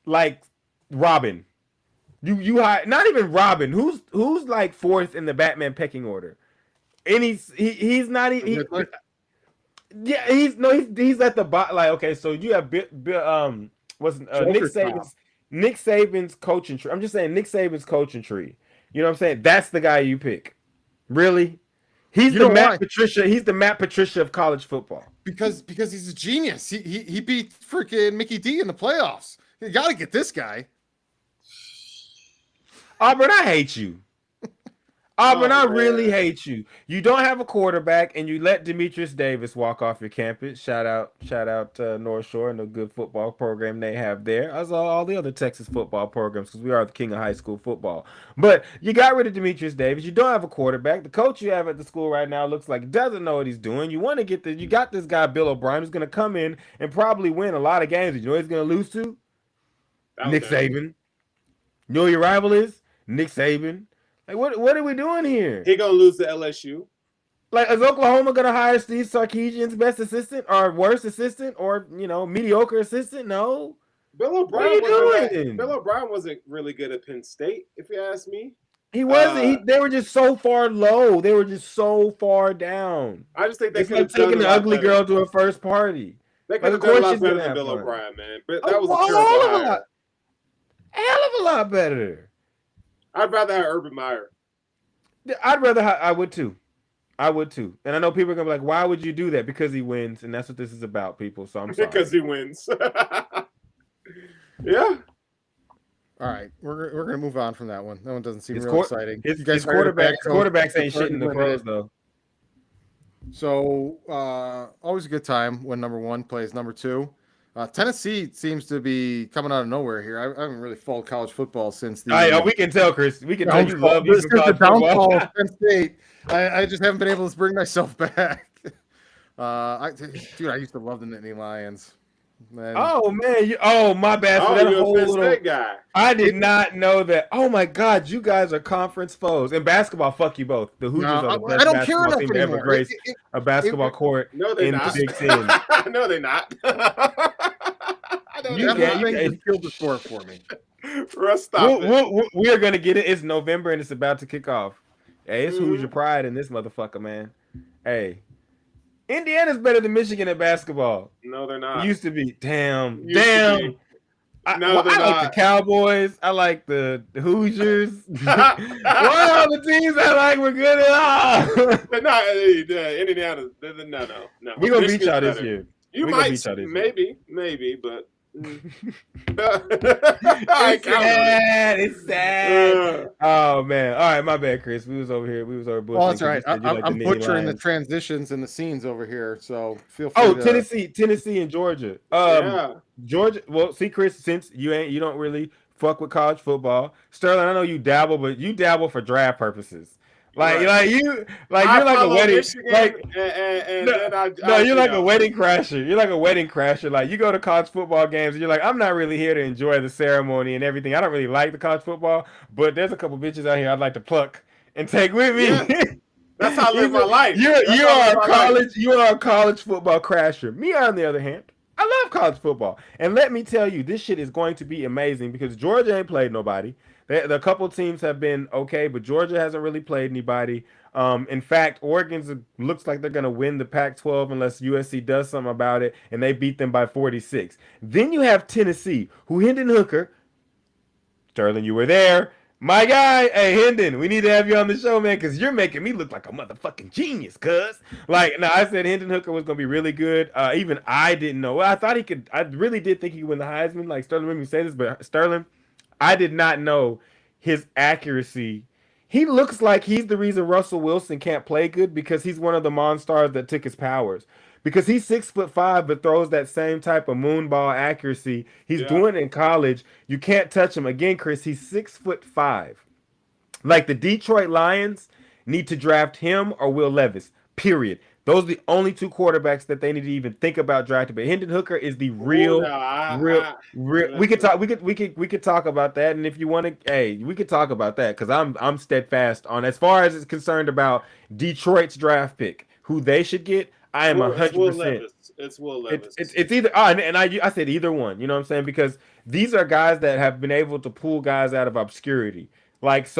Speaker 3: like Robin? You hired not even Robin. Who's like fourth in the Batman pecking order? And he's not yeah, he's at the bottom. Like, okay, so you have what's Nick Saban's coaching tree. I'm just saying Nick Saban's coaching tree. You know what I'm saying? That's the guy you pick. Really? He's the Matt Patricia. He's the Matt Patricia of college football.
Speaker 1: Because he's a genius. He beat freaking Mickey D in the playoffs. You got to get this guy.
Speaker 3: Auburn, I hate you. Auburn, I really hate you. You don't have a quarterback, and you let Demetrius Davis walk off your campus. Shout out to North Shore and the good football program they have there, as all the other Texas football programs, because we are the king of high school football. But you got rid of Demetrius Davis. You don't have a quarterback. The coach you have at the school right now looks like he doesn't know what he's doing. You want to get you got this guy Bill O'Brien who's going to come in and probably win a lot of games. You know who he's going to lose to? Nick Saban. You know who your rival is? Nick Saban. Like, what are we doing here?
Speaker 2: He gonna lose to LSU.
Speaker 3: Like, is Oklahoma gonna hire Steve Sarkisian's best assistant or worst assistant or mediocre assistant? No.
Speaker 2: Bill O'Brien wasn't really good at Penn State, if you ask me.
Speaker 3: He wasn't. They were just so far low. They were just so far down.
Speaker 2: I just think
Speaker 3: they could have taken the ugly girl to a first party.
Speaker 2: They could have done a lot better than Bill O'Brien, man. But that was a terrible hire.
Speaker 3: Hell of a lot better.
Speaker 2: I'd rather have Urban Meyer.
Speaker 3: I would too. And I know people are gonna be like, "Why would you do that?" Because he wins, and that's what this is about, people. So I'm sorry.
Speaker 2: Because he wins. Yeah.
Speaker 1: All right, we're gonna move on from that one. That one doesn't seem real exciting.
Speaker 3: His quarterbacks ain't shit in the pros though.
Speaker 1: So always a good time when number one plays number two. Tennessee seems to be coming out of nowhere here. I haven't really followed college football since the.
Speaker 3: We can tell, Chris. We can tell you love
Speaker 1: this. The downfall of Penn State. I just haven't been able to bring myself back. I used to love the Nittany Lions. Man.
Speaker 3: Oh man! My bad for that whole little guy. I did not know that. Oh my God! You guys are conference foes in basketball. Fuck you both. The Hoosiers are the best basketball team to ever grace a basketball court in the Big Ten.
Speaker 2: No, they're not.
Speaker 1: You killed the sport for me.
Speaker 3: We are gonna get it. It's November and it's about to kick off. Hey, it's Hoosier pride in this motherfucker, man. Hey. Indiana's better than Michigan at basketball.
Speaker 2: No, they're not.
Speaker 3: Used to be. Damn. I like the Cowboys. I like the Hoosiers. What are the teams I like? We're good at all.
Speaker 2: They're not. Indiana. No.
Speaker 3: We're going to beat y'all this year.
Speaker 2: You might. Maybe, but.
Speaker 3: It's sad. Oh man! All right, my bad, Chris. We was over here.
Speaker 1: Oh, that's right. I'm butchering the transitions and the scenes over here. So feel free.
Speaker 3: Tennessee, and Georgia. Georgia. Well, see, Chris, since you don't really fuck with college football. Sterling, I know you dabble, but you dabble for draft purposes. You're like a wedding, Michigan, you're like a wedding crasher. You're like a wedding crasher. Like you go to college football games and you're like, I'm not really here to enjoy the ceremony and everything. I don't really like the college football, but there's a couple bitches out here I'd like to pluck and take with me.
Speaker 2: Yeah. That's how I live my life.
Speaker 3: You are a college football crasher. Me, on the other hand, I love college football, and let me tell you, this shit is going to be amazing because Georgia ain't played nobody. The couple teams have been okay, but Georgia hasn't really played anybody. In fact, Oregon looks like they're going to win the Pac-12 unless USC does something about it, and they beat them by 46. Then you have Tennessee, who Hendon Hooker, Sterling, you were there. My guy, hey, Hendon, we need to have you on the show, man, because you're making me look like a motherfucking genius, cuz. I said Hendon Hooker was going to be really good. Even I didn't know. Well, I thought he could. I really did think he could win the Heisman. Like, Sterling made me say this, but Sterling, I did not know his accuracy. He looks like he's the reason Russell Wilson can't play good because he's one of the monsters that took his powers. Because he's 6'5", but throws that same type of moonball accuracy. He's doing it in college. You can't touch him. Again, Chris, he's 6'5". Like the Detroit Lions need to draft him or Will Levis. Period. Those are the only two quarterbacks that they need to even think about drafting. But Hendon Hooker is the
Speaker 2: Oh, no,
Speaker 3: real. We could talk about that. And if you want to, hey, we could talk about that because I'm steadfast on as far as it's concerned about Detroit's draft pick, who they should get. I am
Speaker 2: It's Will
Speaker 3: 100%.
Speaker 2: Levis. It's Will Levis.
Speaker 3: It's either and I said either one. You know what I'm saying? Because these are guys that have been able to pull guys out of obscurity. Like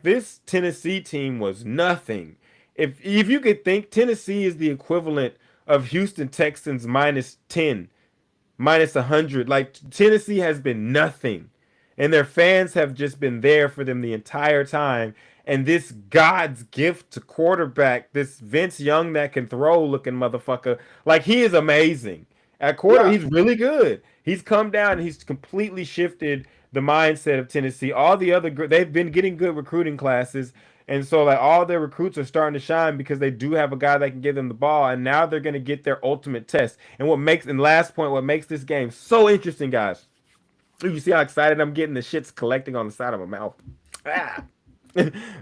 Speaker 3: this Tennessee team was nothing. If you could think Tennessee is the equivalent of Houston Texans -10, -100. Like Tennessee has been nothing. And their fans have just been there for them the entire time. And this God's gift to quarterback, this Vince Young that can throw looking motherfucker, like he is amazing. At quarter, he's really good. He's come down and he's completely shifted the mindset of Tennessee. All the other they've been getting good recruiting classes, and so like all their recruits are starting to shine because they do have a guy that can give them the ball, and now they're going to get their ultimate test. And what makes this game so interesting, guys. You see how excited I'm getting? The shit's collecting on the side of my mouth. Ah.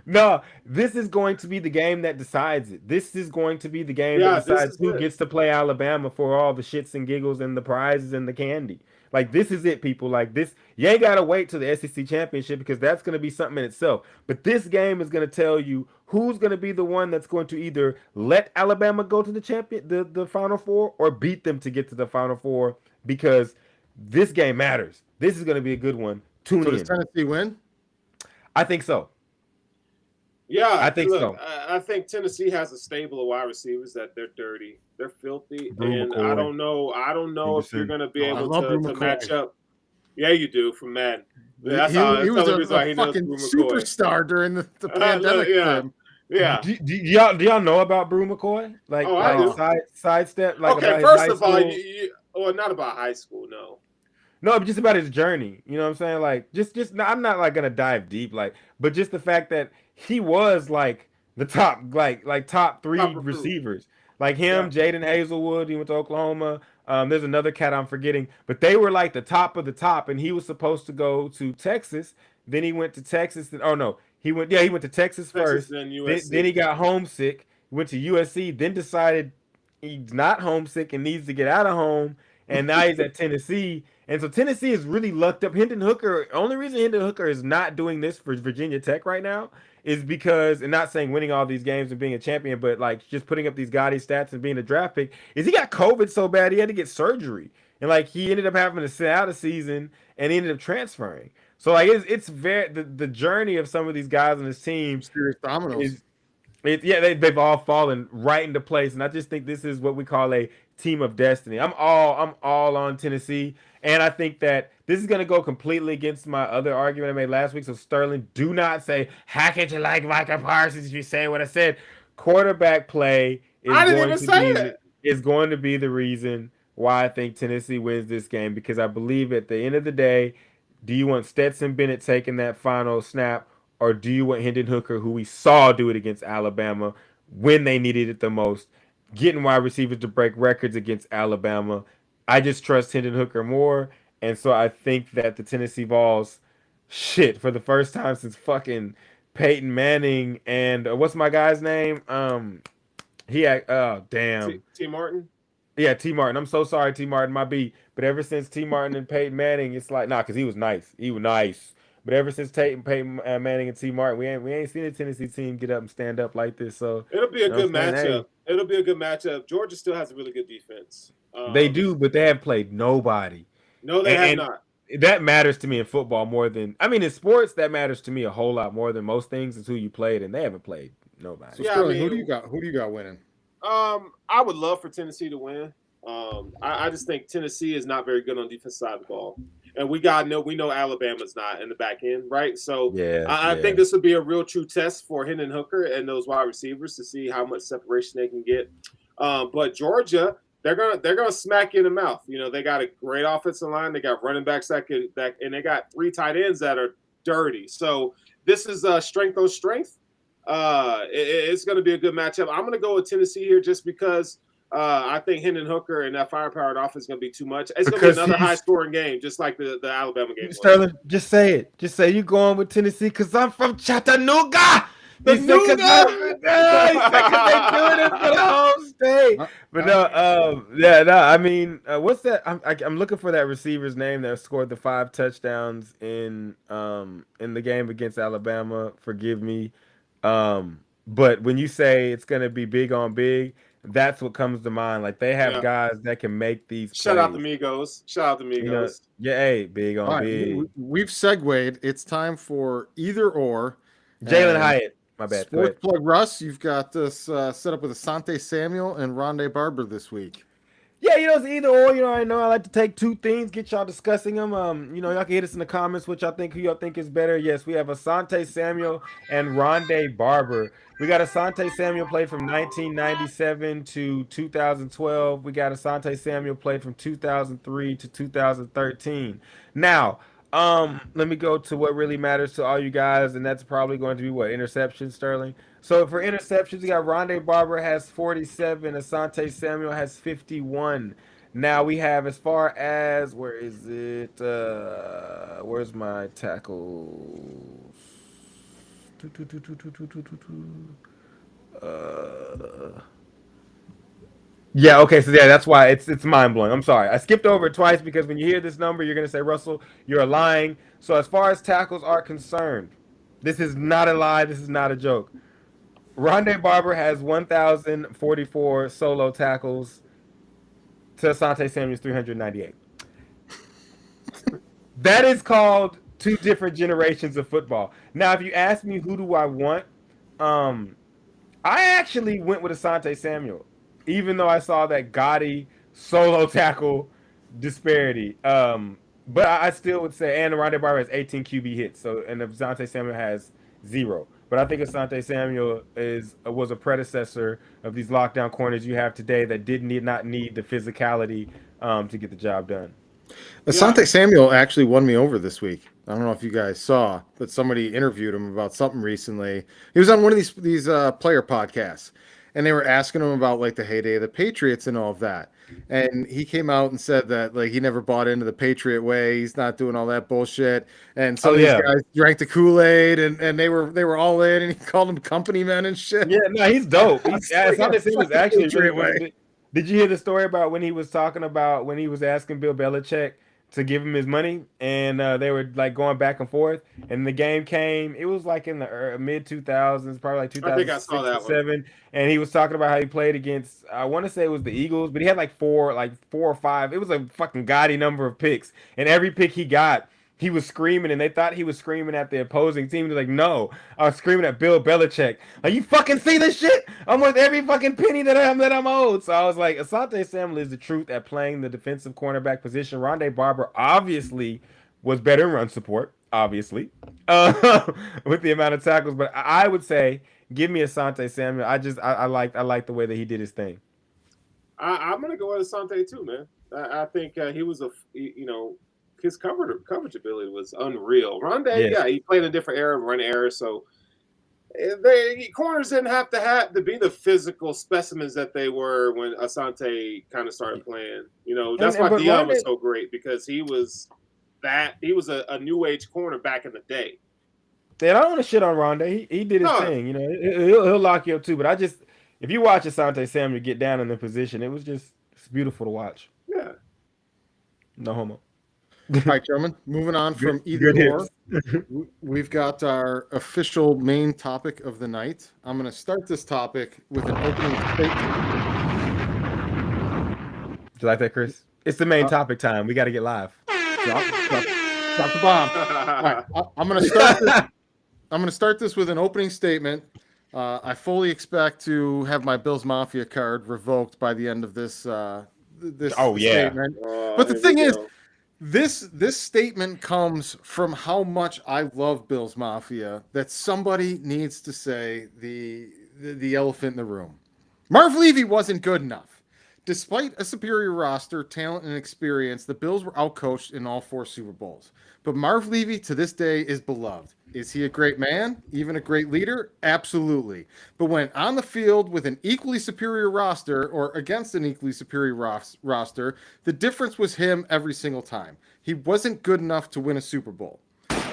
Speaker 3: No, this is going to be the game that decides it. This is going to be the game that decides who gets to play Alabama for all the shits and giggles and the prizes and the candy. Like, this is it, people. Like, this, you ain't got to wait till the SEC championship because that's going to be something in itself. But this game is going to tell you who's going to be the one that's going to either let Alabama go to the Final Four or beat them to get to the Final Four because this game matters. This is going to be a good one. Tune in.
Speaker 1: Does Tennessee win?
Speaker 3: I think so.
Speaker 2: Yeah,
Speaker 3: I think so.
Speaker 2: I think Tennessee has a stable of wide receivers that they're dirty, they're filthy, and I don't know if you're going to be able to match up. Yeah, you do from Madden. That's
Speaker 1: he was a fucking superstar during the pandemic.
Speaker 2: Yeah.
Speaker 3: Do y'all know about Brew McCoy? Sidestep. Like,
Speaker 2: okay, first of all, well, not about high school, no.
Speaker 3: No, but just about his journey. You know what I'm saying? Like, just I'm not like gonna dive deep, but just the fact that he was like the top, top three receivers, like him, Jaden Hazelwood. He went to Oklahoma. There's another cat I'm forgetting, but they were like the top of the top, and he was supposed to go to Texas. Then he went to Texas. He went to Texas first. Then he got homesick. Went to USC. Then decided he's not homesick and needs to get out of home. And now he's at Tennessee. And so Tennessee is really lucked up. Hendon Hooker, only reason Hendon Hooker is not doing this for Virginia Tech right now is because, and not saying winning all these games and being a champion, but like just putting up these gaudy stats and being a draft pick, is he got COVID so bad he had to get surgery. And like he ended up having to sit out a season and he ended up transferring. So like it's very the journey of some of these guys on this team.
Speaker 1: Serious dominoes.
Speaker 3: They've all fallen right into place. And I just think this is what we call a team of destiny. I'm all on Tennessee. And I think that this is going to go completely against my other argument I made last week. So, Sterling, do not say, how could you like Micah Parsons if you say what I said? Quarterback play is going to be the reason why I think Tennessee wins this game. Because I believe at the end of the day, do you want Stetson Bennett taking that final snap? Or do you want Hendon Hooker, who we saw do it against Alabama when they needed it the most, getting wide receivers to break records against Alabama? I just trust Hendon Hooker more, and so I think that the Tennessee Vols, for the first time since fucking Peyton Manning and what's my guy's name? T
Speaker 2: Martin.
Speaker 3: Yeah, T Martin. I'm so sorry, T Martin, my B. But ever since T Martin and Peyton Manning, it's like because he was nice. He was nice. But ever since Peyton Manning and T Martin, we ain't seen a Tennessee team get up and stand up like this. So
Speaker 2: it'll be a good matchup. It'll be a good matchup. Georgia still has a really good defense.
Speaker 3: They do, but they have played nobody.
Speaker 2: No, they have not.
Speaker 3: That matters to me in football more than in sports. That matters to me a whole lot more than most things is who you played, and they haven't played nobody.
Speaker 1: So Sterling, who do you got? Who do you got winning?
Speaker 2: I would love for Tennessee to win. I just think Tennessee is not very good on the defense side of the ball, and we know Alabama's not in the back end, right? So I think this would be a real true test for Hendon Hooker and those wide receivers to see how much separation they can get. But Georgia, they're gonna smack you in the mouth. You know, they got a great offensive line. They got running backs and they got 3 tight ends that are dirty. So this is strength on strength. It's going to be a good matchup. I'm going to go with Tennessee here just because I think Hendon Hooker and that firepowered offense is going to be too much. It's going to be another high-scoring game, just like the Alabama game.
Speaker 3: Sterling, just say it. Just say you're going with Tennessee because I'm from Chattanooga.
Speaker 2: The
Speaker 3: He said, "Cause they doing it for the whole state." But I mean, what's that? I'm looking for that receiver's name that scored the 5 touchdowns in the game against Alabama. Forgive me, but when you say it's gonna be big on big, that's what comes to mind. Like they have guys that can make these plays.
Speaker 2: Shout out the Migos. Shout out the Migos.
Speaker 3: You know, yeah, hey, big on big.
Speaker 1: We've segued. It's time for either or.
Speaker 3: Jalen Hyatt. My bad.
Speaker 1: Sports plug Russ, you've got this set up with Asante Samuel and Ronde Barber this week.
Speaker 3: Yeah, it's either or. I know I like to take two things, get y'all discussing them. Y'all can hit us in the comments who y'all think is better. Yes, we have Asante Samuel and Ronde Barber. We got Asante Samuel played from 1997 to 2012. We got Asante Samuel played from 2003 to 2013. Now, let me go to what really matters to all you guys, and that's probably going to be what? Interceptions, Sterling? So for interceptions, we got Ronde Barber has 47, Asante Samuel has 51. Now we have, as far as, where is it? Where's my tackles? Yeah, okay, so that's why it's mind-blowing. I'm sorry. I skipped over it twice because when you hear this number, you're going to say, Russell, you're lying. So as far as tackles are concerned, this is not a lie. This is not a joke. Ronde Barber has 1,044 solo tackles to Asante Samuel's 398. That is called two different generations of football. Now, if you ask me who do I want, I actually went with Asante Samuel, even though I saw that gaudy solo tackle disparity. But I still would say, and Ronde Barber has 18 QB hits, and Asante Samuel has 0. But I think Asante Samuel was a predecessor of these lockdown corners you have today that did not need the physicality to get the job done.
Speaker 1: Asante Samuel actually won me over this week. I don't know if you guys saw, but somebody interviewed him about something recently. He was on one of these player podcasts, and they were asking him about like the heyday of the Patriots and all of that. And he came out and said that like he never bought into the Patriot way. He's not doing all that bullshit. And some of these guys drank the Kool-Aid and they were all in, and he called them company men and shit.
Speaker 3: Yeah, no, he's dope. Asante Samuel was actually really. Did you hear the story about when he was talking about when he was asking Bill Belichick to give him his money, and they were like going back and forth, and the game came. It was like in the mid 2000s, probably like 2006 or 2007, and he was talking about how he played against, I want to say it was the Eagles, but he had like four or five. It was a fucking gaudy number of picks, and every pick he got, he was screaming, and they thought he was screaming at the opposing team. He was like, no, I was screaming at Bill Belichick. Like, you fucking see this shit? I'm worth every fucking penny that I'm owed. So I was like, Asante Samuel is the truth at playing the defensive cornerback position. Ronde Barber obviously was better in run support, obviously, with the amount of tackles. But I would say, give me Asante Samuel. I like the way that he did his thing.
Speaker 2: I'm gonna go with Asante too, man. I think he was his coverage ability was unreal. Ronde, he played a different era, run era, so corners didn't have to be the physical specimens that they were when Asante kind of started playing. That's why Dion was so great, because he was a new age corner back in the day.
Speaker 3: Yeah, I don't want to shit on Ronde. He did his thing. He'll lock you up too. But if you watch Asante Samuel get down in the position, it's beautiful to watch.
Speaker 2: Yeah.
Speaker 3: No homo.
Speaker 1: All right, gentlemen, moving on from either or, we've got our official main topic of the night. I'm going to start this topic with an opening statement.
Speaker 3: Do you like that, Chris? It's the main topic time. We got to get live.
Speaker 1: Drop the bomb. All right, I'm going to start this with an opening statement. I fully expect to have my Bills Mafia card revoked by the end of this statement. But the thing is, this statement comes from how much I love Bills Mafia that somebody needs to say the elephant in the room. Marv Levy wasn't good enough. Despite a superior roster, talent, and experience, the Bills were outcoached in all 4 Super Bowls. But Marv Levy, to this day, is beloved. Is he a great man? Even a great leader? Absolutely. But when on the field with an equally superior roster or against an equally superior roster, the difference was him every single time. He wasn't good enough to win a Super Bowl.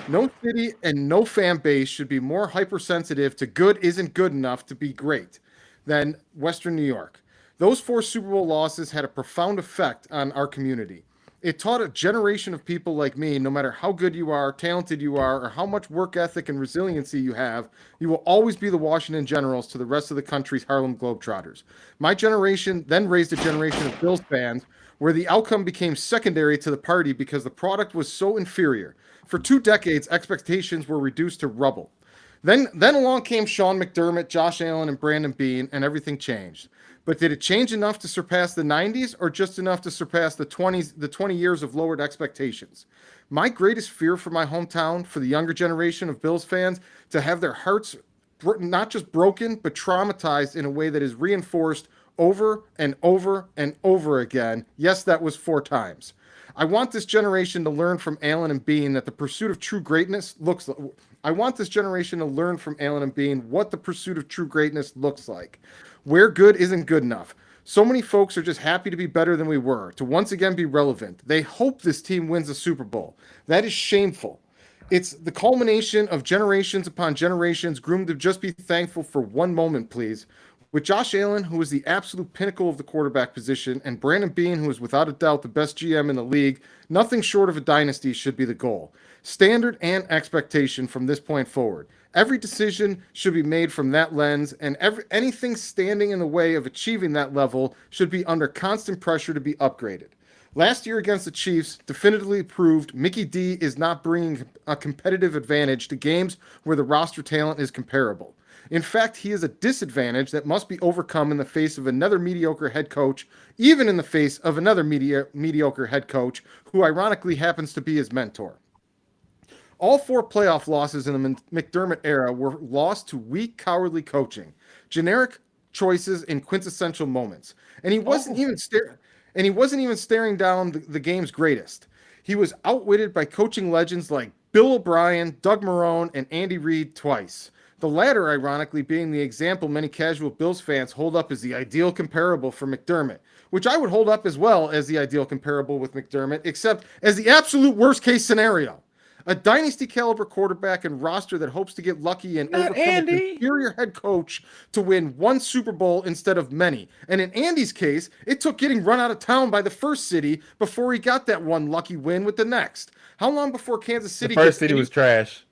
Speaker 1: No city and no fan base should be more hypersensitive to good isn't good enough to be great than Western New York. Those 4 Super Bowl losses had a profound effect on our community. It taught a generation of people like me, no matter how good you are, talented you are, or how much work ethic and resiliency you have, you will always be the Washington Generals to the rest of the country's Harlem Globetrotters. My generation then raised a generation of Bills fans where the outcome became secondary to the party because the product was so inferior. For 2 decades, expectations were reduced to rubble. Then along came Sean McDermott, Josh Allen, and Brandon Beane, and everything changed. But did it change enough to surpass the 90s or just enough to surpass the 20 years of lowered expectations? My greatest fear for my hometown, for the younger generation of Bills fans, to have their hearts not just broken, but traumatized in a way that is reinforced over and over and over again. Yes, that was 4 times. I want this generation to learn from Allen and Beane that the pursuit of true greatness looks like. I want this generation to learn from Allen and Beane what the pursuit of true greatness looks like. Where good isn't good enough. So many folks are just happy to be better than we were, to once again be relevant. They hope this team wins a Super Bowl. That is shameful. It's the culmination of generations upon generations groomed to just be thankful for one moment, please. With Josh Allen, who is the absolute pinnacle of the quarterback position, and Brandon Beane, who is without a doubt the best GM in the league, nothing short of a dynasty should be the goal. Standard and expectation from this point forward. Every decision should be made from that lens, and anything standing in the way of achieving that level should be under constant pressure to be upgraded. Last year against the Chiefs definitively proved Mickey D is not bringing a competitive advantage to games where the roster talent is comparable. In fact, he is a disadvantage that must be overcome in the face of another mediocre head coach, even in the face of another mediocre head coach, who ironically happens to be his mentor. All 4 playoff losses in the McDermott era were lost to weak, cowardly coaching, generic choices in quintessential moments, and he wasn't even staring down the game's greatest. He was outwitted by coaching legends like Bill O'Brien, Doug Marrone, and Andy Reid twice. The latter, ironically, being the example many casual Bills fans hold up as the ideal comparable for McDermott, which I would hold up as well as the ideal comparable with McDermott, except as the absolute worst-case scenario. A dynasty-caliber quarterback and roster that hopes to get lucky and overcome an inferior head coach to win 1 Super Bowl instead of many. And in Andy's case, it took getting run out of town by the first city before he got that 1 lucky win with the next. How long before Kansas City...
Speaker 3: The first city was trash.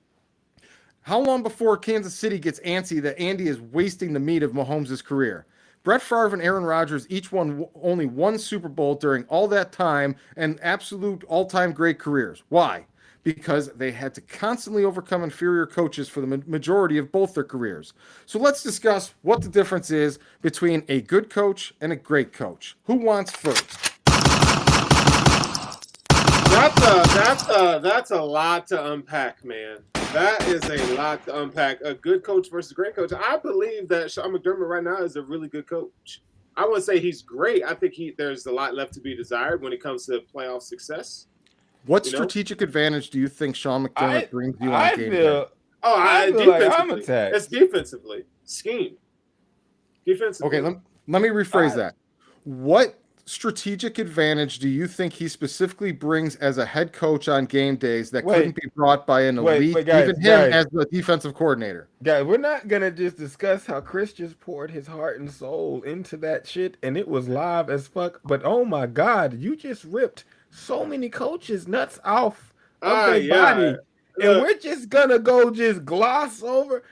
Speaker 1: How long before Kansas City gets antsy that Andy is wasting the meat of Mahomes' career? Brett Favre and Aaron Rodgers each won only 1 Super Bowl during all that time and absolute all-time great careers. Why? Because they had to constantly overcome inferior coaches for the majority of both their careers. So let's discuss what the difference is between a good coach and a great coach. Who wants first?
Speaker 2: That's a lot to unpack, man. That is a lot to unpack. A good coach versus a great coach. I believe that Sean McDermott right now is a really good coach. I wouldn't say he's great. I think there's a lot left to be desired when it comes to playoff success.
Speaker 1: What strategic advantage do you think Sean McDermott brings you on game day?
Speaker 2: I'm attacked. It's defensively. Scheme. Defensively.
Speaker 1: Okay, let me rephrase that. What strategic advantage do you think he specifically brings as a head coach on game days that couldn't be brought by an elite, even him as the defensive coordinator?
Speaker 3: Guys, we're not going to just discuss how Chris just poured his heart and soul into that shit, and it was live as fuck. But oh my God, you just ripped so many coaches' nuts off of their body. And we're just going to go just gloss over.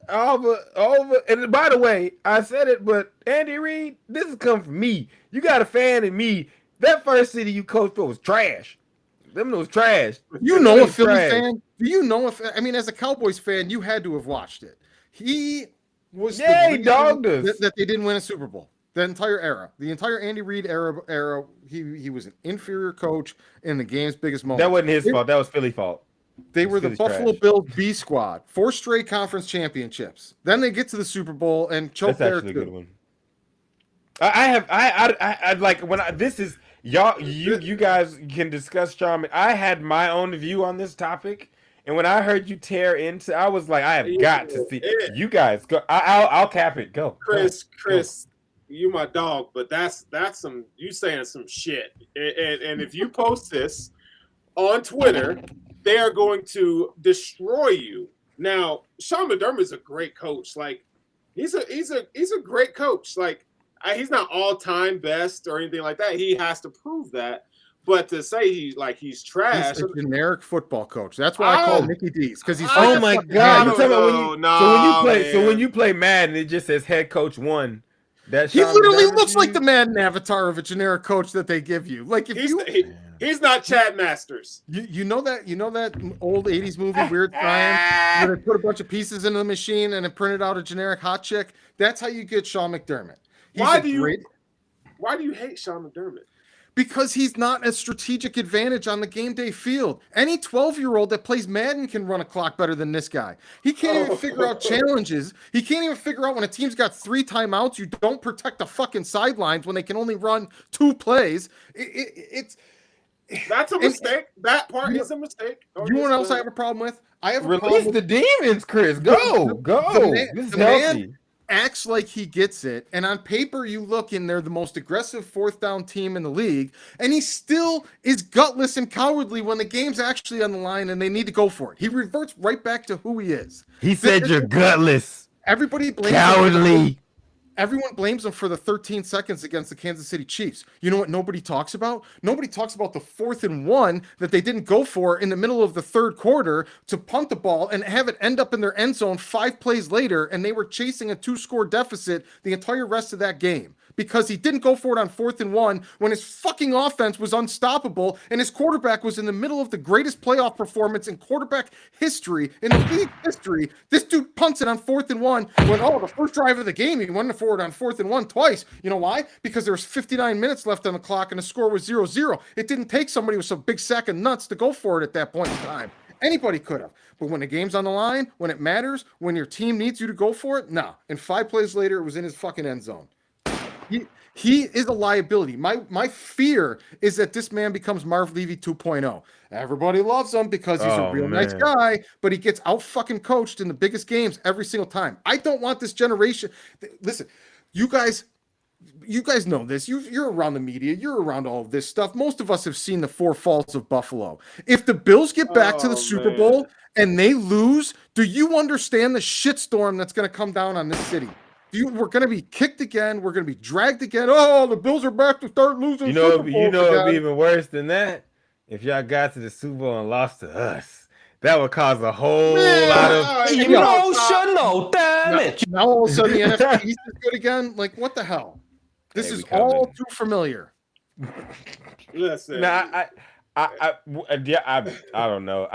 Speaker 3: And by the way, I said it, but Andy Reid, this has come from me. You got a fan in me. That first city you coached for was trash. Them was trash.
Speaker 1: You know a Philly fan? Do you know if as a Cowboys fan, you had to have watched it. He was
Speaker 3: he dogged us
Speaker 1: that they didn't win a Super Bowl. The entire era, the entire Andy Reid era, he was an inferior coach in the game's biggest moment.
Speaker 3: That wasn't his fault. That was Philly's fault.
Speaker 1: They were the Buffalo Bills B squad, 4 straight conference championships. Then they get to the Super Bowl and choke there too. That's actually a good one.
Speaker 3: I like when this is y'all. You guys can discuss Charmin. I had my own view on this topic, and when I heard you tear into, I was like, I have got to see you guys go. I'll cap it. Go,
Speaker 2: Chris. You my dog, but that's some you saying some shit. And if you post this on Twitter, they are going to destroy you. Now, Sean McDermott is a great coach. Like, he's a great coach. Like, he's not all-time best or anything like that. He has to prove that. But to say he's trash,
Speaker 1: he's a generic football coach. That's why I call him Mickey D's, because he's.
Speaker 3: Oh my God!
Speaker 2: So
Speaker 3: when you play Madden, it just says head coach 1.
Speaker 1: He literally looks like the Madden avatar of a generic coach that they give you. Like if
Speaker 2: he's not Chad Masters.
Speaker 1: You know that old 80s movie Weird Science, where they put a bunch of pieces into the machine and it printed out a generic hot chick. That's how you get Sean McDermott.
Speaker 2: Why do you hate Sean McDermott?
Speaker 1: Because he's not a strategic advantage on the game day field. Any 12-year-old that plays Madden can run a clock better than this guy. He can't even figure out challenges. He can't even figure out when a team's got 3 timeouts, you don't protect the fucking sidelines when they can only run 2 plays.
Speaker 2: That's a mistake. That part is a mistake.
Speaker 1: You know what else I have a problem with? I have a
Speaker 3: Release the demons, Chris. Go. This is healthy.
Speaker 1: Acts like he gets it, and on paper you look and they're the most aggressive 4th down team in the league, and he still is gutless and cowardly when the game's actually on the line and they need to go for it. He reverts right back to who he is.
Speaker 3: He said you're gutless.
Speaker 1: Everybody blames
Speaker 3: cowardly.
Speaker 1: Everyone blames him for the 13 seconds against the Kansas City Chiefs. You know what nobody talks about? Nobody talks about the 4th and 1 that they didn't go for in the middle of the 3rd quarter to punt the ball and have it end up in their end zone 5 plays later, and they were chasing a 2-score deficit the entire rest of that game. Because he didn't go for it on 4th and 1 when his fucking offense was unstoppable and his quarterback was in the middle of the greatest playoff performance in quarterback history, in the league history. This dude punts it on 4th and 1 when, the first drive of the game, he went for it on 4th and 1 twice. You know why? Because there was 59 minutes left on the clock and the score was 0-0. It didn't take somebody with some big sack of nuts to go for it at that point in time. Anybody could have. But when the game's on the line, when it matters, when your team needs you to go for it, no. And 5 plays later, it was in his fucking end zone. He is a liability. My fear is that this man becomes Marv Levy 2.0. Everybody loves him because he's a real nice guy, but he gets out fucking coached in the biggest games every single time. I don't want this generation. Listen, you guys know this. You're around the media. You're around all of this stuff. Most of us have seen the 4 falls of Buffalo. If the Bills get back to the Super Bowl and they lose, do you understand the shitstorm that's going to come down on this city? We're going to be kicked again. We're going to be dragged again. Oh, the Bills are back to start losing.
Speaker 3: It'd be even worse than that if y'all got to the Super Bowl and lost to us. That would cause a whole lot of
Speaker 4: emotional damage.
Speaker 1: Now all of a sudden the NFC East is good again. Like, what the hell? This is all too familiar.
Speaker 2: Listen,
Speaker 3: I don't know.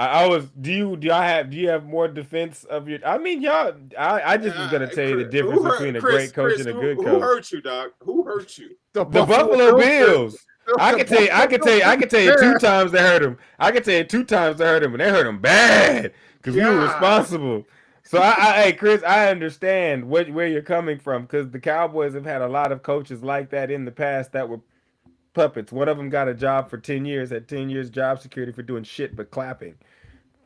Speaker 3: Do you have more defense of your? I mean, y'all. I just was gonna tell you the difference between a great coach and a good coach.
Speaker 2: Who hurt you, Doc? Who hurt you?
Speaker 3: The Buffalo Bills. I can tell you 2 times they hurt him. I can tell you 2 times they hurt him, and they hurt him bad because we were responsible. So hey, Chris, I understand where you're coming from because the Cowboys have had a lot of coaches like that in the past that were puppets. One of them got a job for 10 years, had 10 years job security for doing shit but clapping.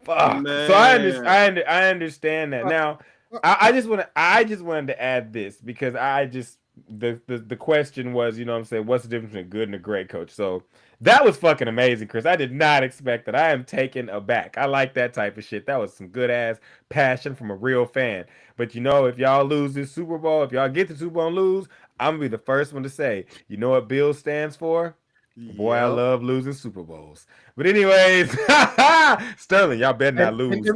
Speaker 3: Fuck. So I understand that. Now, I just wanted to add this because the question was, you know what I'm saying, what's the difference between a good and a great coach? So that was fucking amazing, Chris. I did not expect that. I am taken aback. I like that type of shit. That was some good ass passion from a real fan. But if y'all lose this Super Bowl, if y'all get the Super Bowl and lose, I'm gonna be the first one to say, you know what Bill stands for? Boy, I love losing Super Bowls. But anyways, Sterling, y'all better not lose.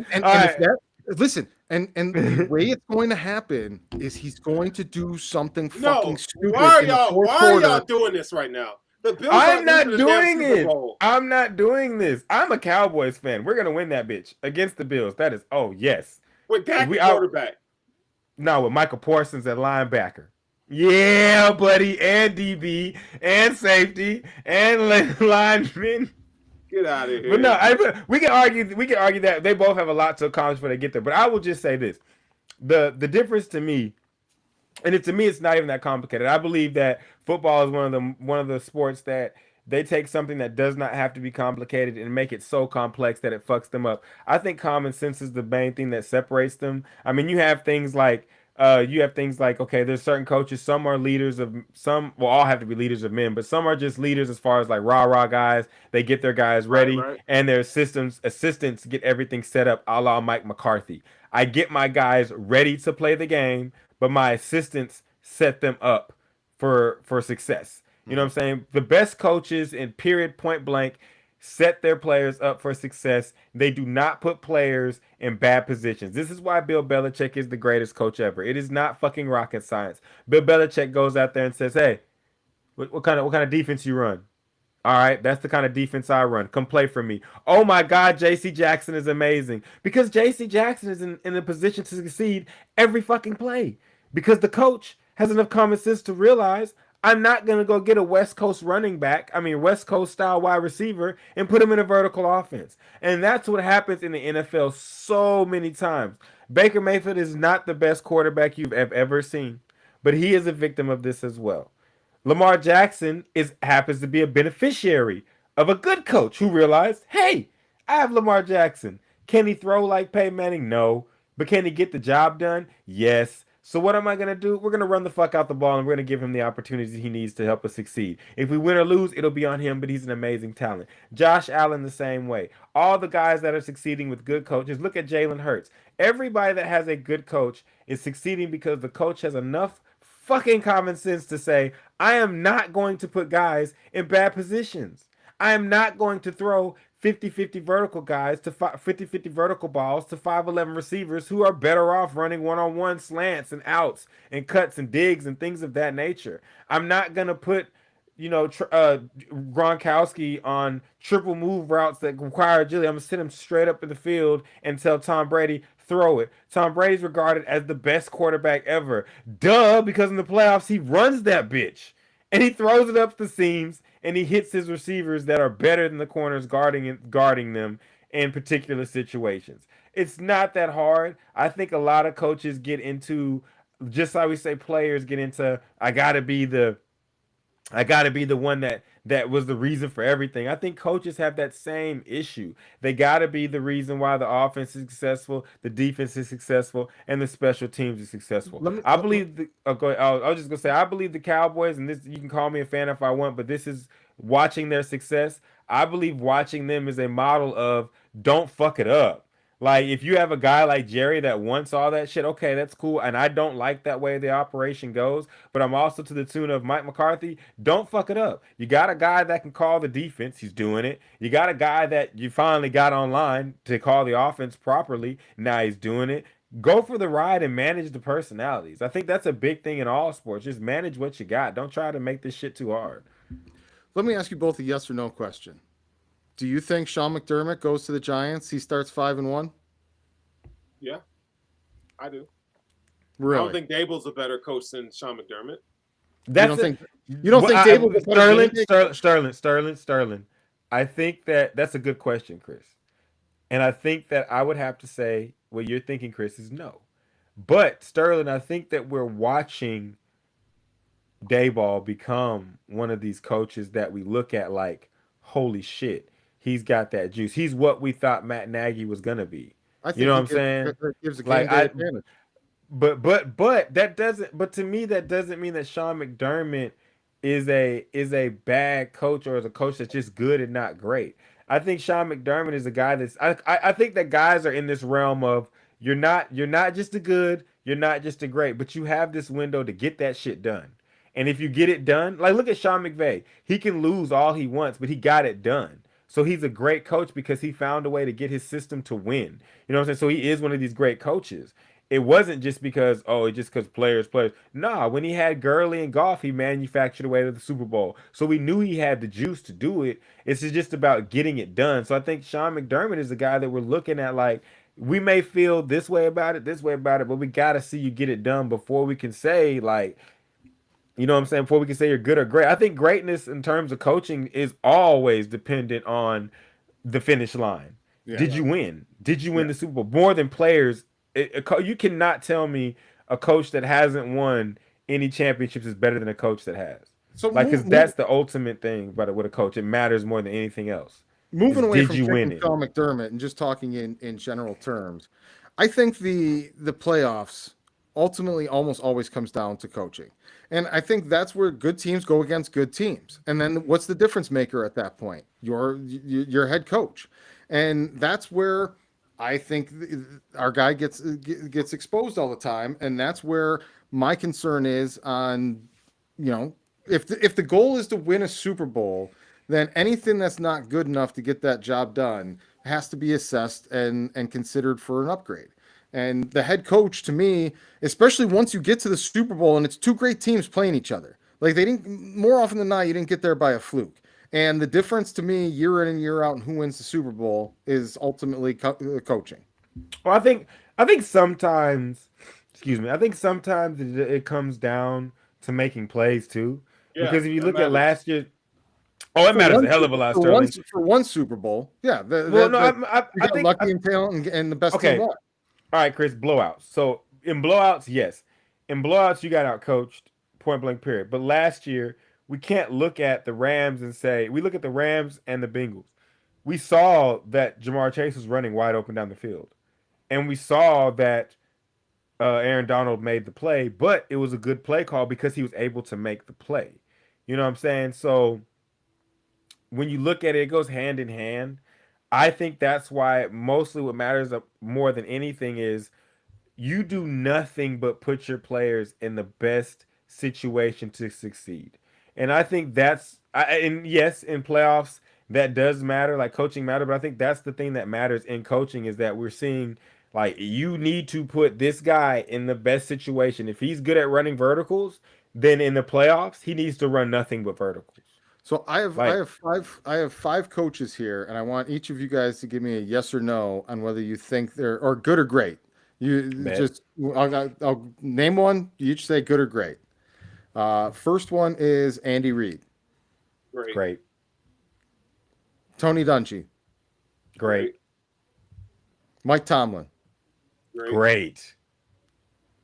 Speaker 1: Listen, and the way it's going to happen is he's going to do something fucking stupid.
Speaker 2: Why are y'all doing this right now? The Bills
Speaker 3: I'm not doing it. I'm not doing this. I'm a Cowboys fan. We're gonna win that bitch against the Bills. That is, yes.
Speaker 2: With Dak quarterback.
Speaker 3: No, with Michael Parsons at linebacker. Yeah, buddy, and DB, and safety, and lineman.
Speaker 2: Get out of here.
Speaker 3: But no, we can argue that they both have a lot to accomplish before they get there. But I will just say this: the difference to me, and to me, it's not even that complicated. I believe that football is one of the sports that they take something that does not have to be complicated and make it so complex that it fucks them up. I think common sense is the main thing that separates them. I mean, you have things like You have things like, okay, there's certain coaches, some are leaders of some, well, all have to be leaders of men, but some are just leaders as far as like rah-rah guys. They get their guys ready,
Speaker 2: Right.
Speaker 3: and their assistants get everything set up a la Mike McCarthy. I get my guys ready to play the game, but my assistants set them up for success. You know what I'm saying? The best coaches in period point blank set their players up for success. They do not put players in bad positions. This is why Bill Belichick is the greatest coach ever. It is not fucking rocket science. Bill Belichick goes out there and says, "Hey, what kind of defense you run? All right, that's the kind of defense I run. Come play for me." Oh my God, J.C. Jackson is amazing because J.C. Jackson is in a position to succeed every fucking play because the coach has enough common sense to realize I'm not going to go get a West Coast West Coast style wide receiver and put him in a vertical offense. And that's what happens in the NFL so many times. Baker Mayfield is not the best quarterback you've ever seen, but he is a victim of this as well. Lamar Jackson happens to be a beneficiary of a good coach who realized, hey, I have Lamar Jackson. Can he throw like Peyton Manning? No. But can he get the job done? Yes. So what am I going to do? We're going to run the fuck out the ball and we're going to give him the opportunities he needs to help us succeed. If we win or lose, it'll be on him, but he's an amazing talent. Josh Allen the same way. All the guys that are succeeding with good coaches, look at Jalen Hurts. Everybody that has a good coach is succeeding because the coach has enough fucking common sense to say, I am not going to put guys in bad positions. I am not going to throw 50-50 vertical guys to 50-50 vertical balls to 5'11 receivers who are better off running one-on-one slants and outs and cuts and digs and things of that nature. I'm not going to put, Gronkowski on triple move routes that require agility. I'm going to send him straight up in the field and tell Tom Brady, throw it. Tom Brady's regarded as the best quarterback ever. Duh, because in the playoffs, he runs that bitch. And he throws it up the seams, and he hits his receivers that are better than the corners guarding them in particular situations. It's not that hard. I think a lot of coaches get into, just like we say players get into, I gotta be the one that was the reason for everything. I think coaches have that same issue. They got to be the reason why the offense is successful, the defense is successful, and the special teams is successful. I believe I was just gonna say I believe the Cowboys, and this, you can call me a fan if I want, but this is watching their success. I believe watching them is a model of don't fuck it up. Like, if you have a guy like Jerry that wants all that shit, okay, that's cool. And I don't like that way the operation goes. But I'm also to the tune of Mike McCarthy, don't fuck it up. You got a guy that can call the defense. He's doing it. You got a guy that you finally got online to call the offense properly. Now he's doing it. Go for the ride and manage the personalities. I think that's a big thing in all sports. Just manage what you got. Don't try to make this shit too hard.
Speaker 1: Let me ask you both a yes or no question. Do you think Sean McDermott goes to the Giants? He starts 5-1?
Speaker 2: Yeah, I do.
Speaker 1: Really?
Speaker 2: I don't think Dable's a better coach than Sean McDermott.
Speaker 1: You don't think Dable?
Speaker 3: Sterling. I think that's a good question, Chris. And I think that I would have to say what you're thinking, Chris, is no. But Sterling, I think that we're watching Daboll become one of these coaches that we look at like, holy shit, he's got that juice. He's what we thought Matt Nagy was gonna be.
Speaker 1: I think
Speaker 3: you know what I'm saying?
Speaker 1: That gives a advantage.
Speaker 3: But that doesn't. But to me, that doesn't mean that Sean McDermott is a bad coach or is a coach that's just good and not great. I think Sean McDermott is a guy that's. I think that guys are in this realm of you're not just a good, you're not just a great, but you have this window to get that shit done. And if you get it done, like look at Sean McVay, he can lose all he wants, but he got it done. So he's a great coach because he found a way to get his system to win. You know what I'm saying? So he is one of these great coaches. It wasn't just because, players. Nah, when he had Gurley and Goff, he manufactured a way to the Super Bowl. So we knew he had the juice to do it. It's just about getting it done. So I think Sean McDermott is a guy that we're looking at like, we may feel this way about it, but we got to see you get it done before we can say like, you know what I'm saying? Before we can say you're good or great. I think greatness in terms of coaching is always dependent on the finish line. Yeah, Did you win? Did you win the Super Bowl? More than players. You cannot tell me a coach that hasn't won any championships is better than a coach that has. So because that's the ultimate thing about with a coach. It matters more than anything else.
Speaker 1: Moving away from Sean McDermott and just talking in general terms, I think the playoffs ultimately almost always comes down to coaching. And I think that's where good teams go against good teams. And then what's the difference maker at that point? Your head coach. And that's where I think our guy gets exposed all the time, and that's where my concern is on, if the goal is to win a Super Bowl, then anything that's not good enough to get that job done has to be assessed and considered for an upgrade. And the head coach, to me, especially once you get to the Super Bowl and it's two great teams playing each other, like they didn't, more often than not, you didn't get there by a fluke. And the difference to me, year in and year out, and who wins the Super Bowl is ultimately coaching.
Speaker 3: Well, I think sometimes, excuse me, I think sometimes it comes down to making plays too.
Speaker 2: Yeah,
Speaker 3: Because if you
Speaker 2: that
Speaker 3: look at
Speaker 2: matters.
Speaker 3: last year, it matters a hell of a lot, Sterling.
Speaker 1: For one Super Bowl, yeah.
Speaker 3: I
Speaker 1: got
Speaker 3: think
Speaker 1: lucky and talent, and the best
Speaker 3: Okay.
Speaker 1: team won.
Speaker 3: All right, Chris, blowouts. So in blowouts, yes. In blowouts, you got outcoached, point blank, period. But last year, we can't look at the Rams and say, we look at the Rams and the Bengals. We saw that Jamar Chase was running wide open down the field. And we saw that Aaron Donald made the play, but it was a good play call because he was able to make the play. You know what I'm saying? So when you look at it, it goes hand in hand. I think that's why mostly what matters more than anything is you do nothing but put your players in the best situation to succeed. And I think and yes, in playoffs, that does matter, like coaching matter, but I think that's the thing that matters in coaching is that we're seeing like you need to put this guy in the best situation. If he's good at running verticals, then in the playoffs, he needs to run nothing but verticals.
Speaker 1: So I have five coaches here, and I want each of you guys to give me a yes or no on whether you think they're or good or great. You
Speaker 3: Bet.
Speaker 1: just I'll name one. You each say good or great. First one is Andy Reid,
Speaker 3: Great.
Speaker 1: Tony Dungy,
Speaker 3: Great.
Speaker 1: Mike Tomlin.
Speaker 3: Great.